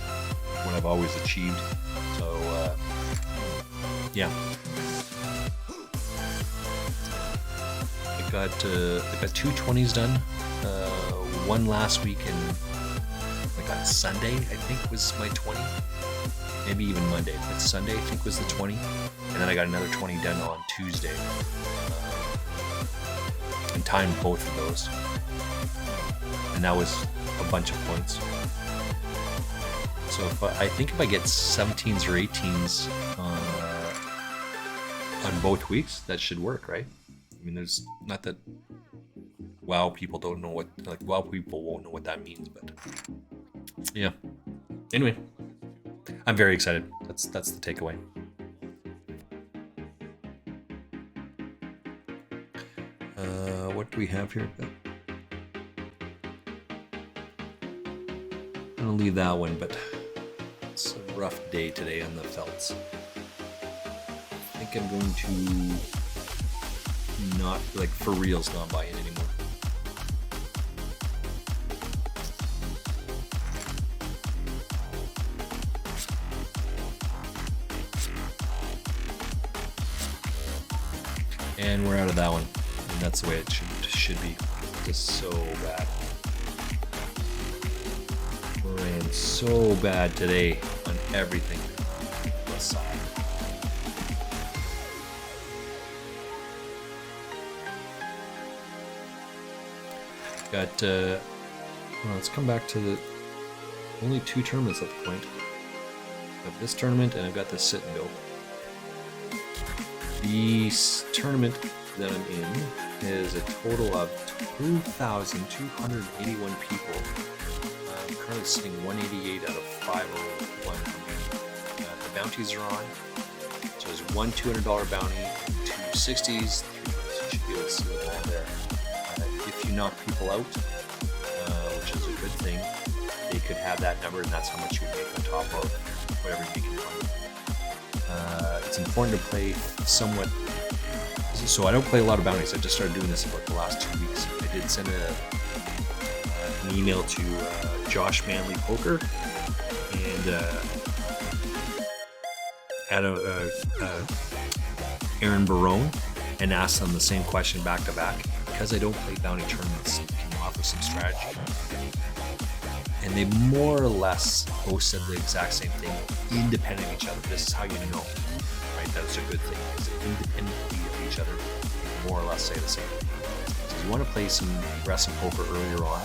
what I've always achieved. So, yeah. I got 2 20s done. One last week and like on Sunday, I think was my 20. Maybe even Monday, but Sunday I think was the 20. And then I got another 20 done on Tuesday. And timed both of those. And that was a bunch of points. So I think if I get 17s or 18s on both weeks, that should work, right? I mean, there's not that WoW people don't know what, like WoW people won't know what that means, but yeah. Anyway, I'm very excited. That's the takeaway. What do we have here? I'm gonna leave that one, but let's rough day today on the felts. I think I'm going to not, like, for reals, not buy in anymore. And we're out of that one. And that's the way it should be. Just so bad. We're in so bad today on everything. Aside. Got well, let's come back to the only 2 tournaments at the point. I've got this tournament and I've got this sit and go. The tournament that I'm in is a total of 2,281 people. I'm currently sitting 188 out of 501. The bounties are on. So there's one $200 bounty, 2 60s, 3 bucks. You should be able to see them all there. If you knock people out, which is a good thing, they could have that number, and that's how much you make on top of whatever you can run. It's important to play somewhat. So I don't play a lot of bounties. I just started doing this about the last 2 weeks. I did send an email to Josh Manley Poker and Aaron Barone and asked them the same question back to back. Because I don't play bounty tournaments, can you offer some strategy? And they more or less both said the exact same thing, independent of each other. This is how you know, right? That is a good thing, because independently of each other, they more or less say the same thing. So you want to play some aggressive poker earlier on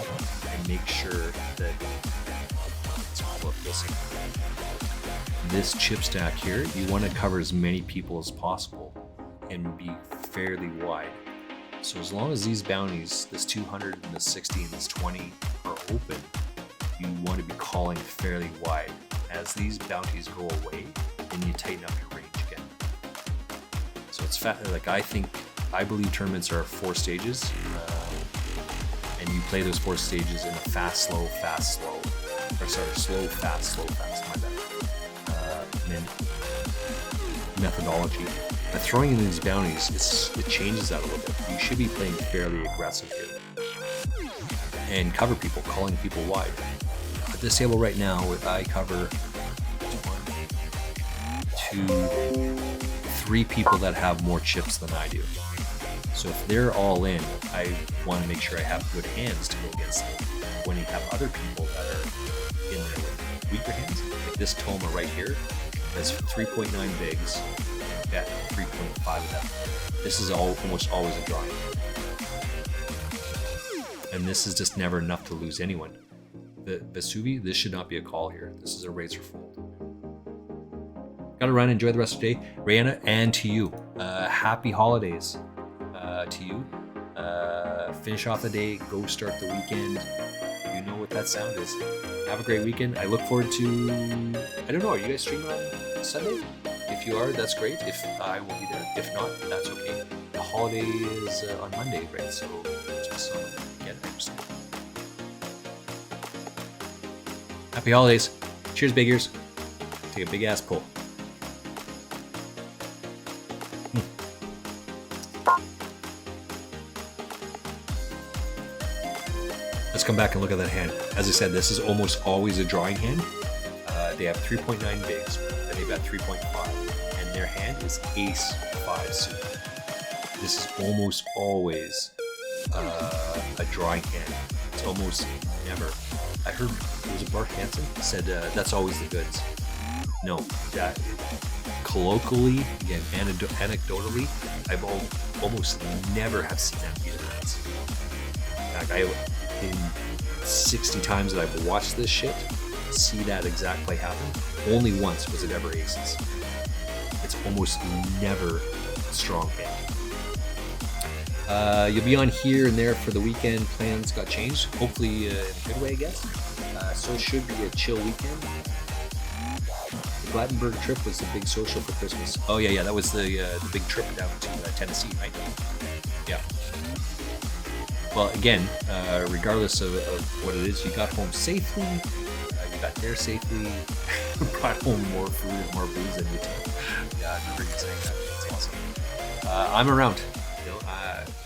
and make sure that, let's flip this. This chip stack here, you want to cover as many people as possible and be fairly wide. So as long as these bounties, this 200 and this 60 and this 20 are open, you want to be calling fairly wide. As these bounties go away, then you tighten up your range again. So it's like I believe tournaments are 4 stages, and you play those 4 stages in a fast, slow, or sorry, slow, fast, my bad. Methodology. By throwing in these bounties, it changes that a little bit. You should be playing fairly aggressive here. And cover people, calling people wide. At this table right now, I cover 1, 2, 3 people that have more chips than I do. So if they're all in, I want to make sure I have good hands to go against them. When you have other people that are in there with weaker hands, like this Toma right here, has 3.9 bigs. At 3.5 of that. This is almost always a drawing. And this is just never enough to lose anyone. The Vesuvi, this should not be a call here. This is a raise or fold. Gotta run, enjoy the rest of the day. Rihanna, and to you. Happy holidays to you. Finish off the day, go start the weekend. You know what that sound is. Have a great weekend. I look forward to, I don't know, are you guys streaming on Sunday? If you are, that's great. If I will be there. If not, that's okay. The holiday is on Monday, right? So just get it. Happy holidays. Cheers, big ears. Take a big ass pull. Let's come back and look at that hand. As I said, this is almost always a drawing hand. They have 3.9 bigs, and they've got 3.5, and their hand is ace 5 suited. This is almost always a drawing hand. It's almost never. I heard it was Bart Hansen said that's always the goods. No, that colloquially, again, anecdotally, I've almost never have seen that be the goods. In 60 times that I've watched this shit, see that exact play happen, only once was it ever aces. It's almost never a strong hand. You'll be on here and there for the weekend. Plans got changed, hopefully in a good way, I guess. So it should be a chill weekend. The Glattenberg trip was the big social for Christmas. Oh yeah, that was the big trip down to Tennessee, right? Yeah. Well, again, regardless of what it is, you got home safely. You got there safely, brought home more food and more booze than you did. Yeah, I remember you saying that. That's awesome. I'm around. You know,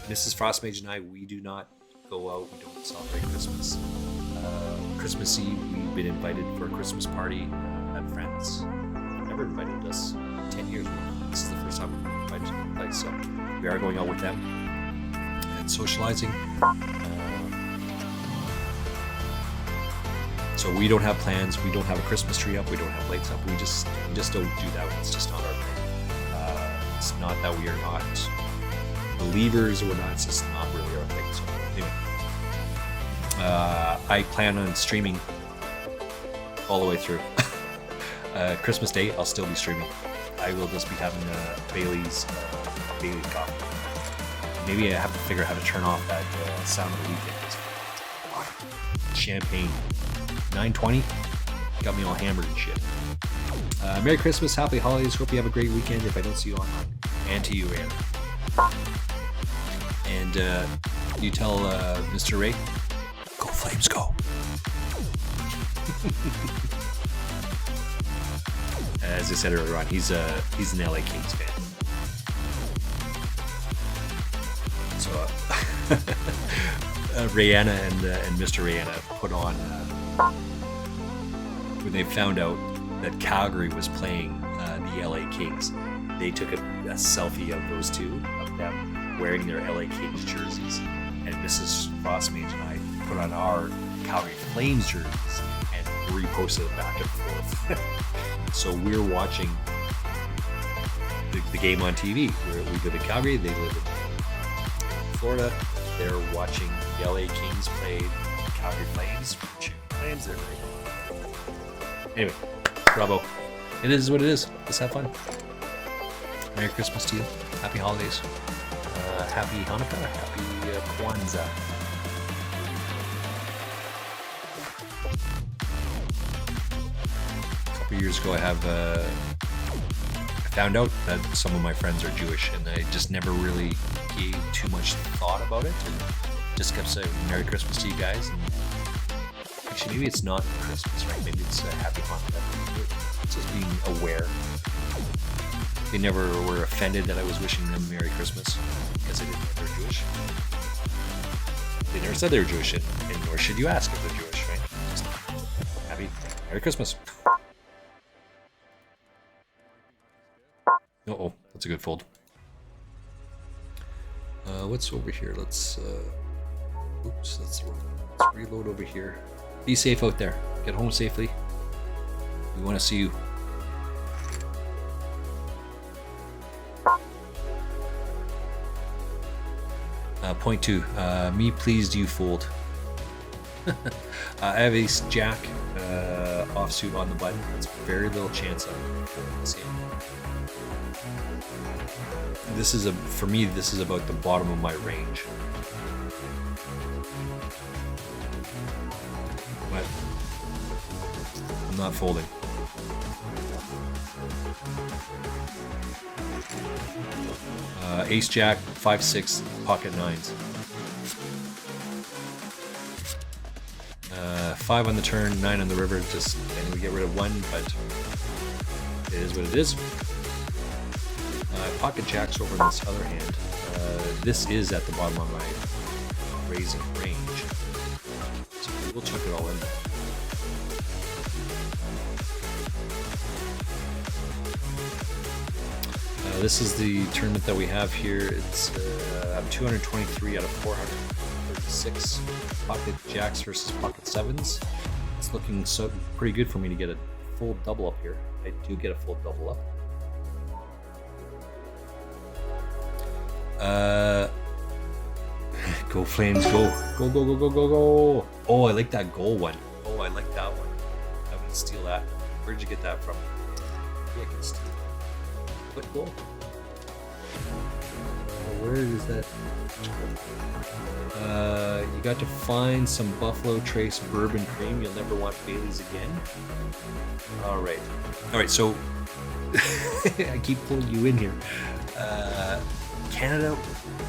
Mrs. Frostmage and I, we do not go out. We don't celebrate Christmas. Christmas Eve, we've been invited for a Christmas party at friends. Never invited us in 10 years. This is the first time we've been invited to the place, so we are going out with them and socializing. So we don't have plans. We don't have a Christmas tree up. We don't have lights up. We just don't do that. It's just not our thing. It's not that we are not believers or whatnot. It's just not really our thing. So anyway, I plan on streaming all the way through. Christmas Day, I'll still be streaming. I will just be having Bailey's coffee. Maybe I have to figure out how to turn off that sound of the weekend. Champagne. 9:20 got me all hammered and shit. Merry Christmas, happy holidays. Hope you have a great weekend. If I don't see you online, and to you, Anna. And you tell Mr. Ray, go Flames, go. As I said earlier on, he's an LA Kings fan. So Rihanna and Mr. Rihanna put on when they found out that Calgary was playing the LA Kings. They took a selfie of those two, of them wearing their LA Kings jerseys, and Mrs. Frostmage and I put on our Calgary Flames jerseys and reposted it back and forth. So we're watching the game on TV. We live in Calgary, they live in Florida. They're watching the LA Kings play Calgary Flames. Flames, they're great. Anyway, bravo. It is what it is. Let's have fun. Merry Christmas to you. Happy holidays. Happy Hanukkah. Happy Kwanzaa. A couple years ago, I found out that some of my friends are Jewish, and I just never really gave too much thought about it, and just kept saying Merry Christmas to you guys. And actually, maybe it's not Christmas, right? Maybe it's a Happy Hanukkah. It's just being aware. They never were offended that I was wishing them Merry Christmas because they didn't know they're Jewish. They never said they were Jewish, and nor should you ask if they're Jewish, right? Just happy Merry Christmas. Uh-oh, that's a good fold. What's over here? Let's reload over here. Be safe out there. Get home safely. We want to see you. Point 2. Me pleased you fold. I have ace jack offsuit on the button. That's very little chance of seeing. This is for me. This is about the bottom of my range. But I'm not folding. Ace jack, 5-6, pocket nines. 5 on the turn, 9 on the river. Just and we get rid of 1, but it is what it is. Pocket jacks over in this other hand. This is at the bottom of my raising range, so we'll chuck it all in. This is the tournament that we have here. It's I'm 223 out of 436. Pocket jacks versus pocket sevens. It's looking so pretty good for me to get a full double up here. I do get a full double up. Go Flames, go. Go, go, go, go, go, go. Oh, I like that goal one. Oh, I like that one. I'm gonna steal that. Where'd you get that from? Maybe I can steal it. What goal? Where is that? You got to find some Buffalo Trace bourbon cream. You'll never want Bailey's again. All right, so I keep pulling you in here. Canada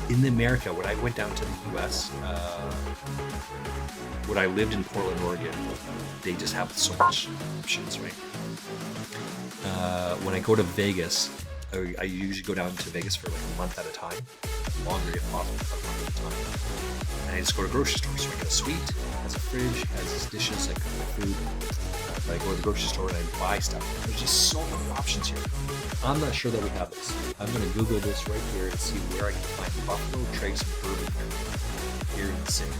in America, when I went down to the US, when I lived in Portland, Oregon, they just have so much options, right? When I go to Vegas, I usually go down to Vegas for like a month at a time, longer if possible, but a month at a time. And I just go to grocery stores. So I get a suite, has a fridge, has its dishes, I cook my food. But I go to the grocery store and I buy stuff. There's just so many options here. I'm not sure that we have this. I'm going to Google this right here and see where I can find Buffalo Trace Bourbon here in the city.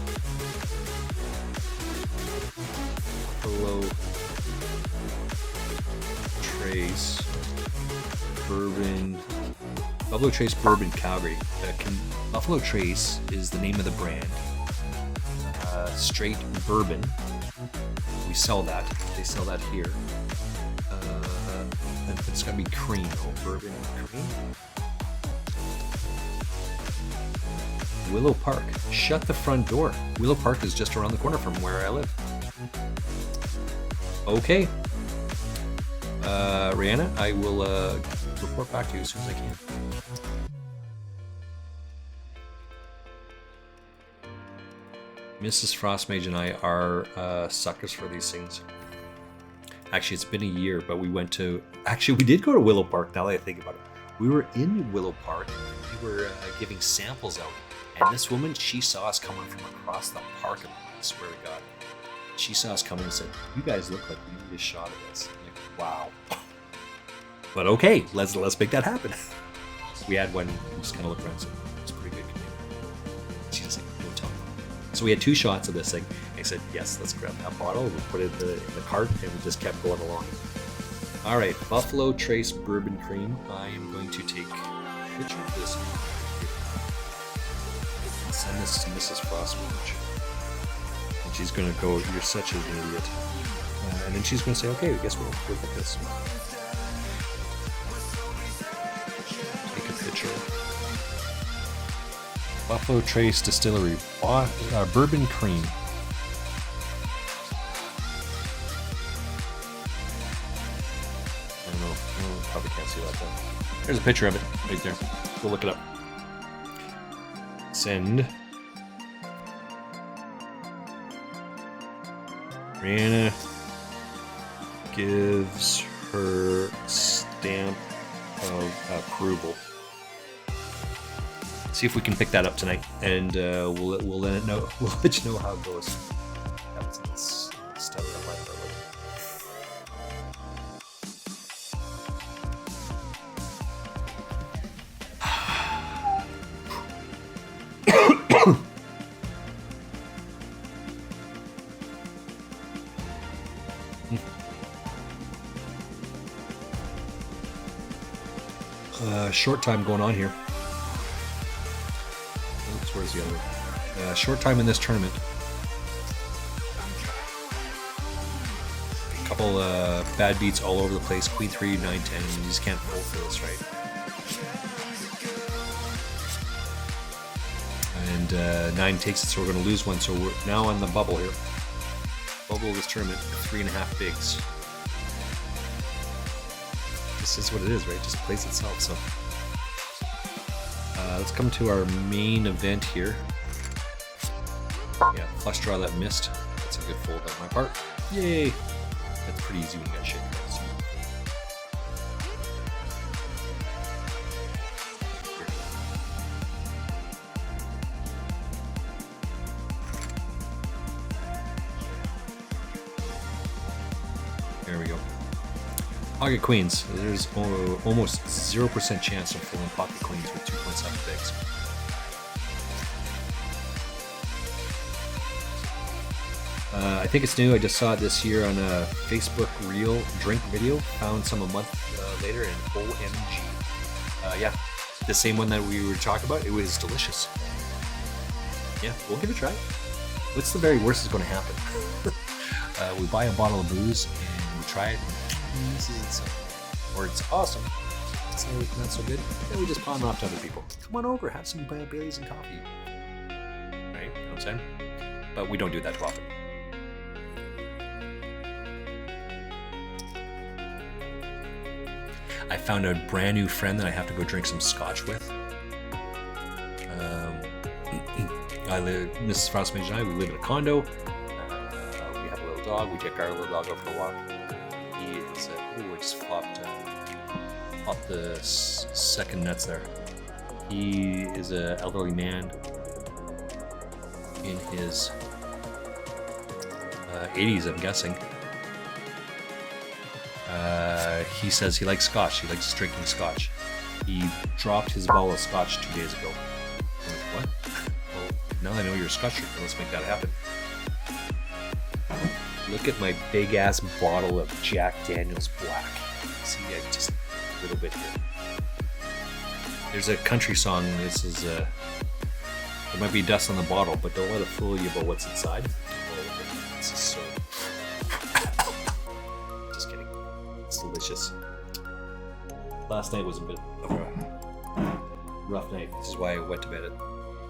Buffalo Trace Bourbon Calgary. Buffalo Trace is the name of the brand. Straight bourbon. We sell that. They sell that here. And it's gonna be cream. Oh, bourbon cream. Willow Park. Shut the front door. Willow Park is just around the corner from where I live. Okay. Rihanna, I will report back to you as soon as I can. Mrs. Frostmage and I are suckers for these things. Actually, it's been a year, but we went to... Actually, we did go to Willow Park, now that I think about it. We were in Willow Park, and we were giving samples out. And this woman, she saw us coming from across the parking lot, I swear to God. She saw us coming and said, "You guys look like you need a shot of this." I'm like, wow. But okay, let's make that happen. We had one, we just kind of looked around and said, "It's pretty good." She just like, "Don't tell me." So we had 2 shots of this thing. I said, "Yes, let's grab that bottle." We put it in the cart, and we just kept going along. All right, Buffalo Trace Bourbon Cream. I am going to take a picture of this. And send this to Mrs. Frostmage. And she's going to go, "You're such an idiot." And then she's going to say, "Okay, I guess we'll look at this." Take a picture. Buffalo Trace Distillery Bourbon Cream. I don't know. Probably can't see that though. There's a picture of it right there. Go look it up. Send. Rihanna gives her stamp of approval. See if we can pick that up tonight, and we'll let it know. We'll let you know how it goes. Let's start it up right away. Short time going on here. Oops, where's the other one? Short time in this tournament. A couple bad beats all over the place. Queen 3, 9, 10. You just can't fold for this, right? And 9 takes it, so we're going to lose one. So we're now on the bubble here. Bubble of this tournament, 3.5 bigs. This is what it is, right? It just plays itself. So let's come to our main event here. Yeah, flush draw that missed. That's a good fold on my part. Yay! That's pretty easy when you got shit. There we go. Pocket queens. There's almost 0% chance of pulling pocket queens with 2.7 bigs. I think it's new. I just saw it this year on a Facebook Reel drink video. Found some a month later, and OMG. Yeah, the same one that we were talking about. It was delicious. Yeah, we'll give it a try. What's the very worst that's going to happen? We buy a bottle of booze and we try it. This is insane. Or it's awesome. It's not so good. Then we just pawn it off to other people. Come on over, have some Baileys and coffee. Right? You know what I'm saying? But we don't do that too often. I found a brand new friend that I have to go drink some scotch with. Mrs. Frostmage and I, we live in a condo. We have a little dog. We take our little dog out for a walk. He is, I just flopped the second nuts there. He is an elderly man in his 80s, I'm guessing. He says he likes scotch. He likes drinking scotch. He dropped his bottle of scotch 2 days ago. I'm like, what? Well, now I know you're a scotch drinker. Let's make that happen. Look at my big ass bottle of Jack Daniel's Black. See, I just a little bit here. There's a country song. This is there might be dust on the bottle, but don't let it fool you about what's inside. Oh, this is so. Just kidding. It's delicious. Last night was a bit of a rough night. This is why I went to bed at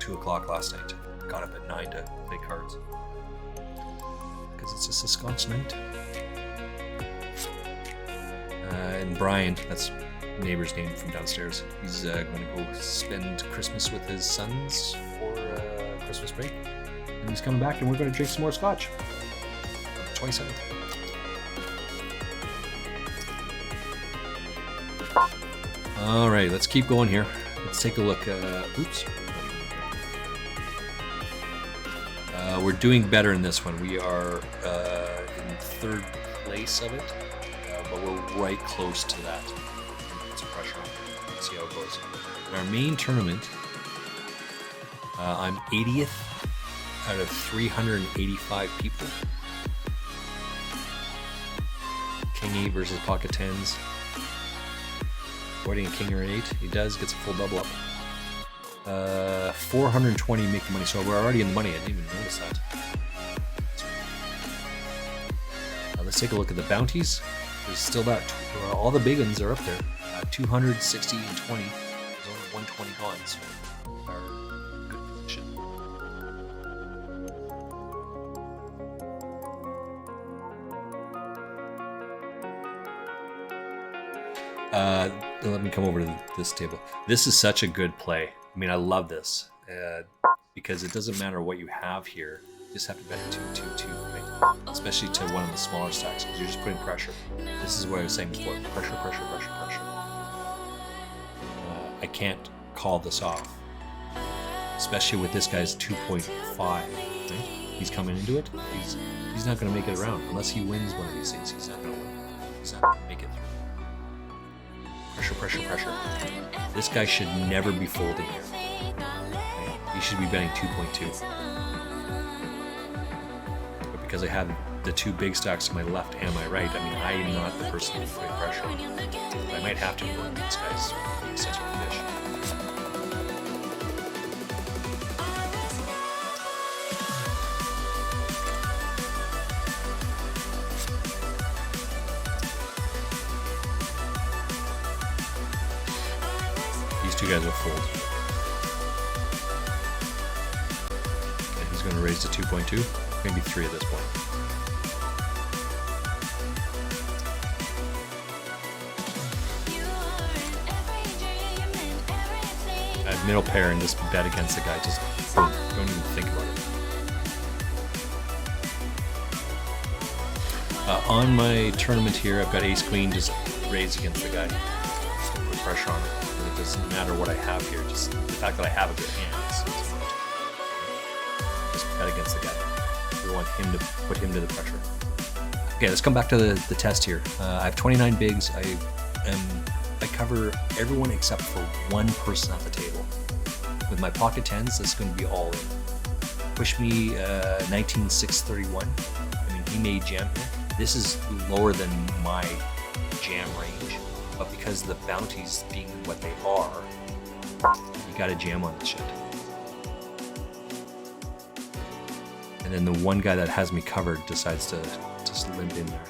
2 o'clock last night. Got up at 9 to play cards. Because it's just a scotch night. And Brian, that's neighbor's name from downstairs, he's going to go spend Christmas with his sons for Christmas break. And he's coming back and we're going to drink some more scotch. 27th. All right, let's keep going here. Let's take a look. Oops. We're doing better in this one. We are in third place of it, but we're right close to that. Put some pressure on it. Let's see how it goes. In our main tournament, I'm 80th out of 385 people. King 8 versus pocket 10s. Avoiding a king or an 8. He does, gets a full double up. 420 make the money, so we're already in the money. I didn't even notice that. Let's take a look at the bounties. There's still that. All the big ones are up there. 260 and 20. There's only 120 gone, so our good position. Let me come over to this table. This is such a good play. I mean, I love this because it doesn't matter what you have here. You just have to bet 2, 2, 2, right? Especially to one of the smaller stacks because you're just putting pressure. This is what I was saying before. Pressure, pressure, pressure, pressure. I can't call this off. Especially with this guy's 2.5. Right? He's coming into it. He's not going to make it around unless he wins one of these things. He's not going to win. He's not going to make it through. Pressure, pressure, pressure. This guy should never be folding here. Okay? He should be betting 2.2. But because I have the two big stacks to my left and my right, I mean, I am not the person putting pressure on. I might have to go on these guys. He's such a fish. Two guys will fold. And he's going to raise to 2.2, maybe 3 at this point. I have middle pair and just bet against the guy. Just don't even think about it. On my tournament here, I've got ace queen, just raise against the guy. Just to put pressure on it. It doesn't matter what I have here, just the fact that I have a good hand. Just bet against the guy. We want him to put him to the pressure. Okay, let's come back to the test here. I have 29 bigs. I cover everyone except for one person at the table. With my pocket 10s, this is going to be all in. Push me 19,631. I mean, he made jam here. This is lower than my jam range. But because the bounties being what they are, you gotta jam on this shit. And then the one guy that has me covered decides to just limp in there.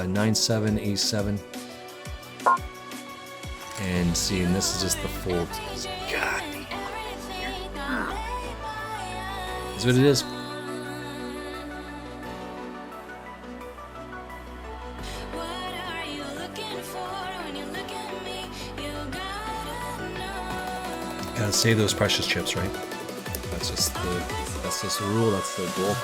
9-7, ace-7. And see, and this is just the fold. God. Is what it is. Gotta save those precious chips, right? That's just the rule. That's the goal.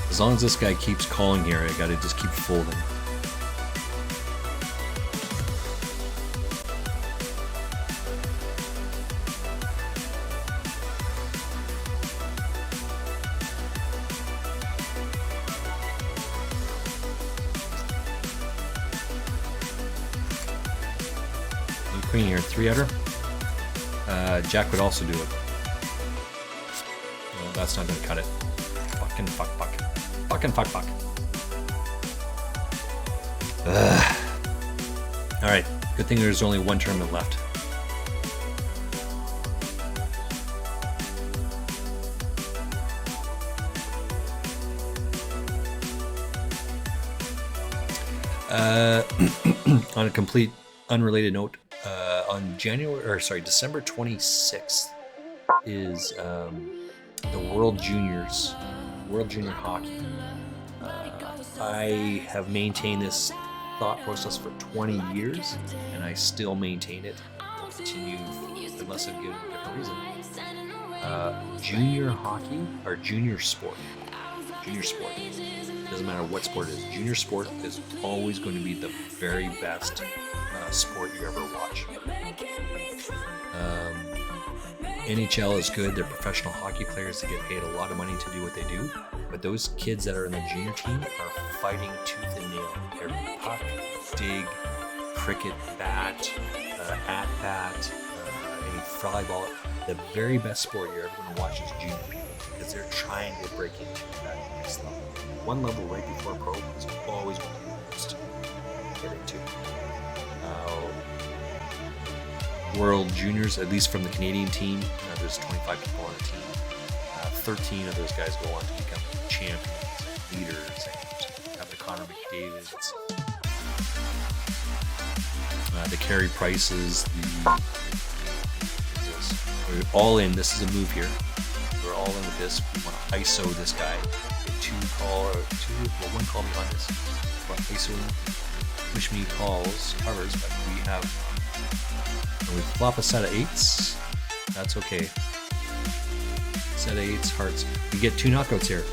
As long as this guy keeps calling here, I gotta just keep folding. Queen here, 3-outer. Jack would also do it. No, that's not gonna cut it. Fucking fuck. Fucking fuck. Alright, good thing there's only one tournament left. On a complete unrelated note, on December 26th is the World Junior Hockey. I have maintained this thought process for 20 years, and I still maintain it. I'll continue unless I give a different reason. Junior hockey or junior sport. Doesn't matter what sport it is. Junior sport is always going to be the very best sport you ever watch. NHL is good. They're professional hockey players. They get paid a lot of money to do what they do. But those kids that are in the junior team are fighting tooth and nail. Every puck, dig, cricket, bat, at-bat, any fly ball. The very best sport you're ever going to watch is junior people because they're trying to break into that next level. One level right before pro is always going to be the most to get into. World Juniors, at least from the Canadian team, there's 25 people on the team. 13 of those guys go on to become champions, leaders, and have the Connor McDavids, the Carey Prices, we're all in. This is a move here. We're all in with this. We want to ISO this guy. One call behind this. We want to ISO push me calls, covers, but we have. When we flop a set of 8s, that's okay. Set of 8s, hearts. We get 2 knockouts here.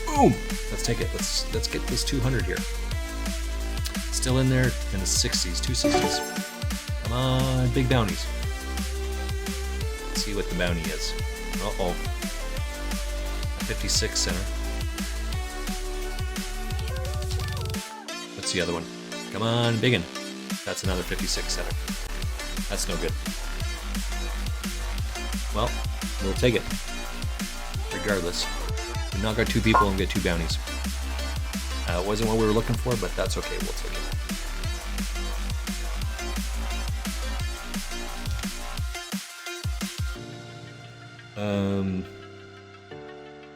Boom! Let's take it. Let's get this 200 here. Still in there in the 60s, 260s. Come on, big bounties. Let's see what the bounty is. Uh-oh. 56 center. What's the other one? Come on, biggin. That's another 56 center. That's no good. Well, we'll take it. Regardless. We knock out 2 people and get 2 bounties. It wasn't what we were looking for, but that's okay. We'll take it.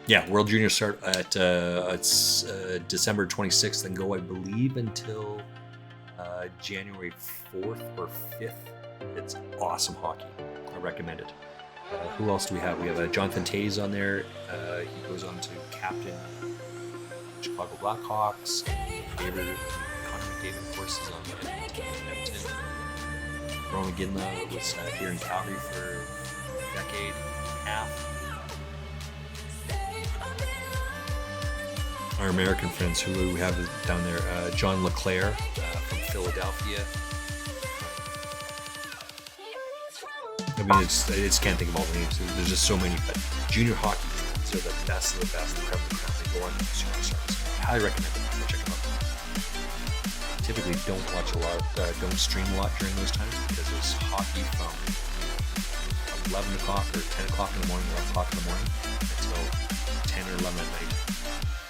Yeah, World Junior start at December 26th and go, I believe, until January 4th or 5th. It's awesome hockey. I recommend it. Who else do we have? We have Jonathan Toews on there. He goes on to captain Chicago Blackhawks. Connor McDavid, of course, is on Edmonton. Ron McGinley was here in Calgary for a decade and a half. Our American friends, who we have down there, John LeClaire from Philadelphia. I mean, I just can't think of all the names. There's just so many. But junior hockey fans are the best of the best. The creme de creme. They go on to superstars. I highly recommend them. Go check them out. Typically, don't watch a lot. Don't stream a lot during those times because there's hockey from 11 o'clock or 10 o'clock in the morning, 11 o'clock in the morning until 10 or 11 at night.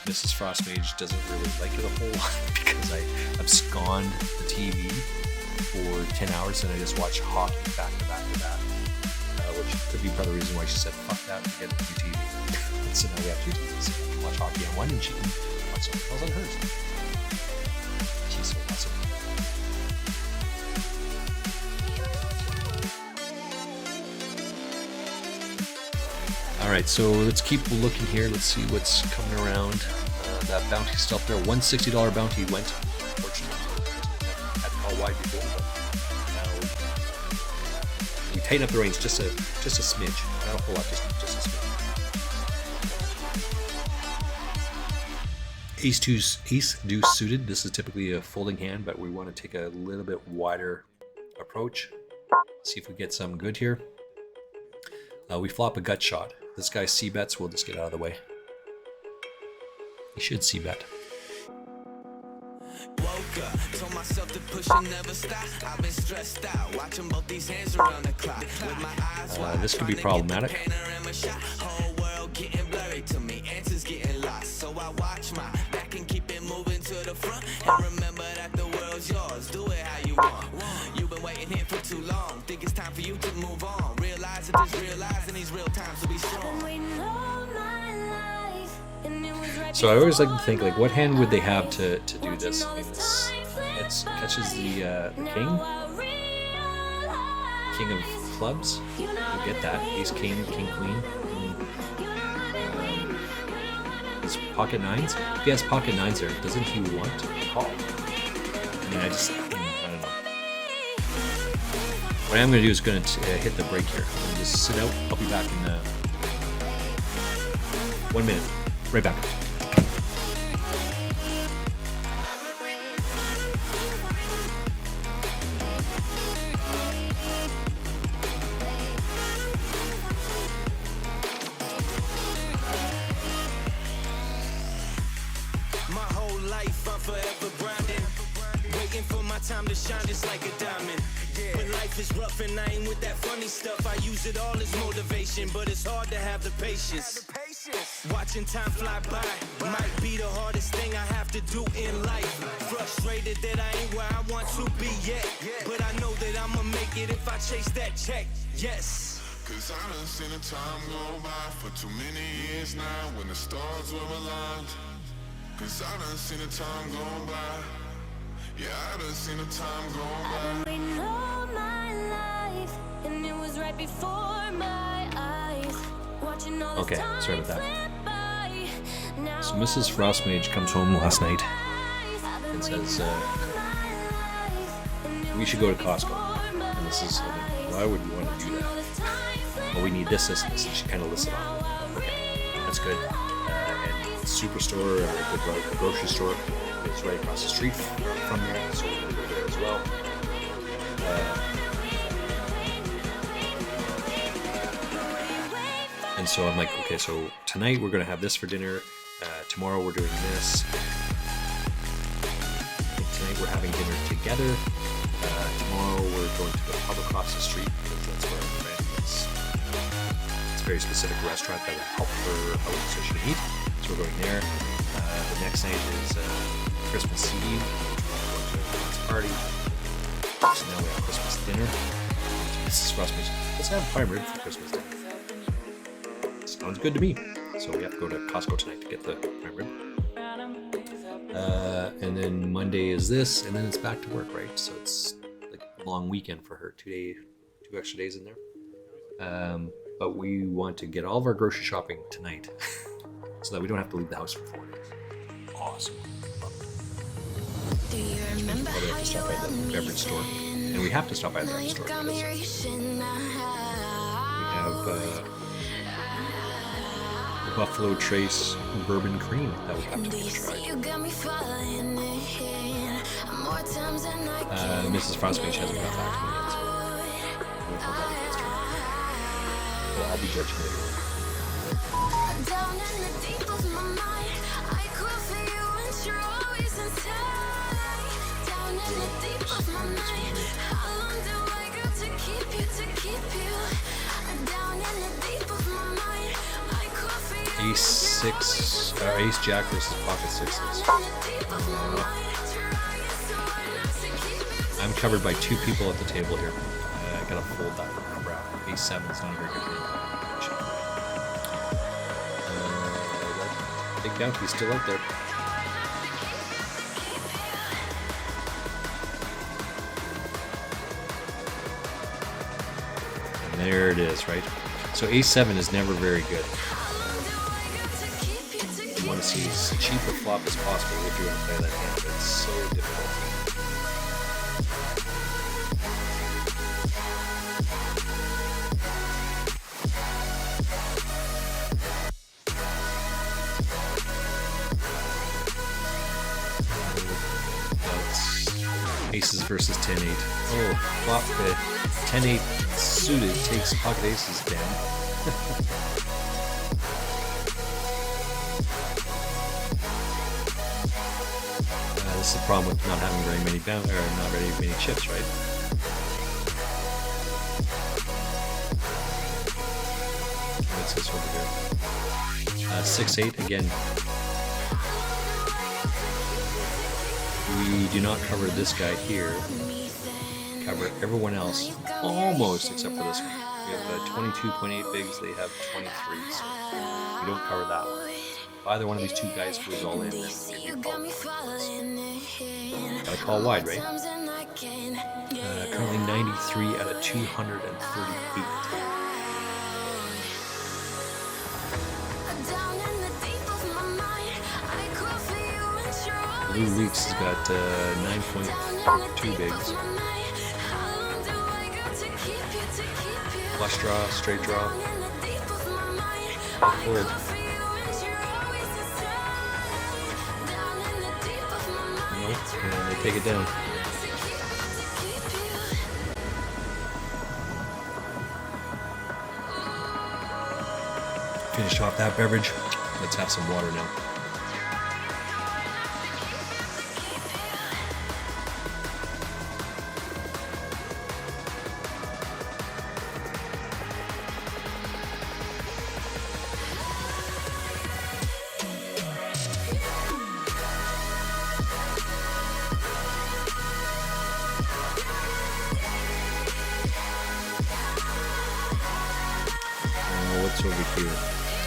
Mrs. Frostmage doesn't really like it a whole lot because I abscond the TV for 10 hours and I just watch hockey back to back to back, which could be part of the reason why she said, fuck that, get a new TV. So now we have 2 TVs. I can watch hockey on one and she can watch something else on hers. She's so awesome. right, so let's keep looking here. Let's see what's coming around. That bounty still up there. $160 bounty went. Unfortunately, had to call wide before, but now we tighten up the range just a smidge. Not a whole lot, just a smidge. Ace deuce suited. This is typically a folding hand, but we want to take a little bit wider approach. See if we get some good here. We flop a gut shot. This guy c-bets. We'll just get out of the way. He should c-bet. Woke up, told myself to push and never stop. I've been stressed out, watching both these hands around the clock. With my eyes wide, this could be problematic. panorama shot. Whole world getting blurry to me, answers getting lost. So I watch my back and keep it moving to the front. And remember that the world's yours, do it how you want. You've been waiting here for too long, think it's time for you to move on. Realize that there's realize in these real times to be strong. So I always like to think, like, what hand would they have to do this? I mean, it catches the king of clubs. You'll get that. Ace king, king queen. His pocket nines. If he has pocket nines there, doesn't he want to call? I mean, I don't know. What I'm going to do is going to hit the break here. I'm going to just sit out. I'll be back in 1 minute. Right back. Time to shine just like a diamond. When life is rough and I ain't with that funny stuff, I use it all as motivation, but it's hard to have the patience. Watching time fly by might be the hardest thing I have to do in life. Frustrated that I ain't where I want to be yet, but I know that I'ma make it if I chase that check. Yes. Cause I done seen the time go by for too many years now when the stars were aligned. Cause I done seen the time go by. Yeah, I done seen the time go by. I've been waiting all my life, and it was right before my eyes. Watching all Okay, sorry about that. So Mrs. Frostmage comes home last night and says, we should go to Costco. And this is, why would you want to do that? Well, we need this, and she kind of lists it off. Okay, that's good. And the Superstore, the grocery store, is right across the street from there, so we're going to go there as well. And so I'm like, okay, so tonight we're going to have this for dinner. Tomorrow we're doing this. Tonight we're having dinner together. Tomorrow we're going to the pub across the street because that's where our friend is. It's a very specific restaurant that would help her out so she can eat. So we're going there. The next night is Christmas Eve. We're going to a friend's party. So now we have Christmas dinner. Mrs. Frostmage, let's have prime rib for Christmas dinner. Sounds good to me. So we have to go to Costco tonight to get the prime rib. And then Monday is this, and then it's back to work, right? So it's like a long weekend for her. 2 extra days in there. But we want to get all of our grocery shopping tonight so that we don't have to leave the house for 4 days. Awesome. Do you remember Probably have to stop by the beverage store. And we have to stop by the beverage store because we have Buffalo Trace bourbon cream that we have to try. Mrs. Frostmage hasn't got back to me yet, so we'll hold that against her. Well, I'll be judging later. down in the deep of my mind? I call for you and you're always inside. Down in the deep of my mind. How long do I got to keep you, to keep you? Down in the deep of my mind. I call for you. Ace Jack versus pocket sixes. I'm covered by 2 people at the table here. I gotta fold that number out. Ace 7 is not a very good hand. Big bounty's still out there. And there it is, right? So A7 is never very good. You want to see as cheap a flop as possible if you want to play that hand, but it's so difficult. Aces versus 10-8. Oh, flop 10-8 suited takes pocket aces down. This is the problem with not having very many not very many chips, right? What's this over here? 6-8 again. We do not cover this guy here. Cover everyone else, almost except for this one. We have 22.8 bigs, they have 23, so we don't cover that one. If either one of these two guys goes all in, then we call gotta call wide, right? Currently 93 out of 238. Blue Leaks has got 9.2 bigs. Flush draw, straight draw. Fold. Nope, and they take it down. Finished off that beverage. Let's have some water now. What's over here?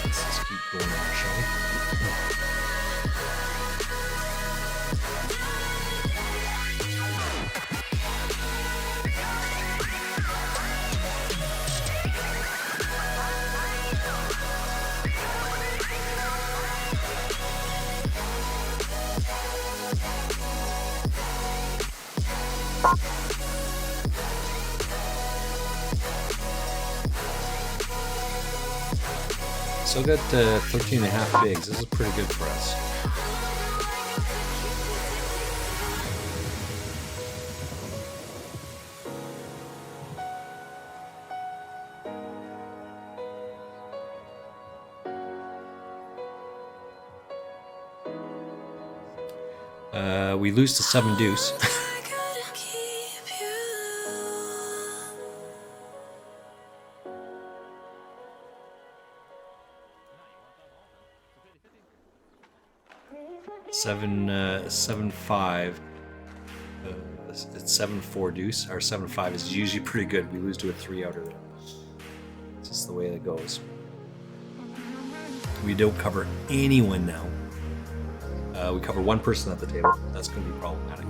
Let's just keep going on, shall we? So I got 13.5 bigs. This is pretty good for us. We lose to 7 deuce. Seven 5. It's 7-4 deuce. Our 7-5 is usually pretty good. We lose to a 3-outer there. It's just the way it goes. We don't cover anyone now. We cover one person at the table. That's going to be problematic.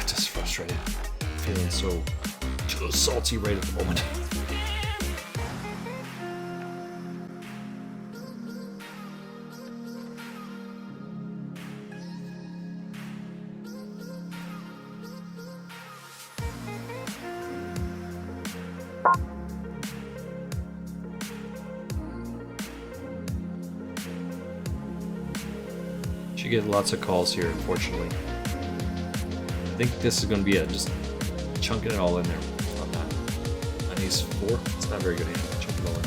Just frustrated. Feeling so salty right at the moment. Should get lots of calls here, unfortunately. I think this is going to be it. Just chunking it all in there. It's not bad. An ace 4. It's not a very good hand. Chunk it all in.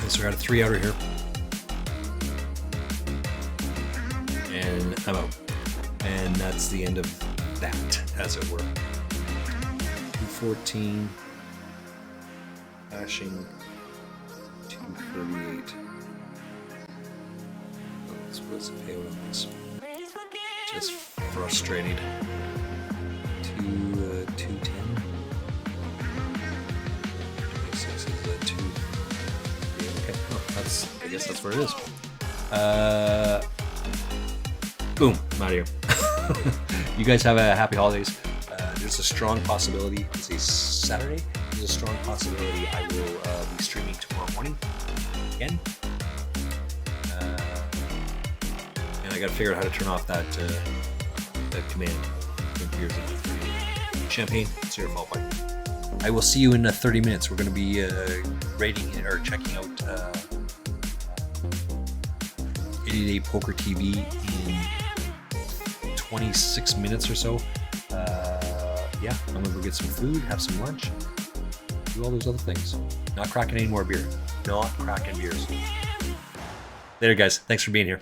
Okay, so I got a 3-outer here. And I'm out. And that's the end of that, as it were. 214. Flashing. 238. What's the payout on this? Just frustrated. 210. 26 is 2. Okay, oh, I guess that's where it is. Boom, I'm out of here. You guys have a happy holidays. There's a strong possibility. It's a Saturday. There's a strong possibility I will be streaming tomorrow morning again. And I got to figure out how to turn off that command. Champagne, it's your fault, buddy. I will see you in 30 minutes. We're going to be rating or checking out 80-Day Poker TV in 26 minutes or so. Yeah, I'm going to go get some food, have some lunch, do all those other things. Not cracking any more beer. Not cracking beers. Later, guys. Thanks for being here.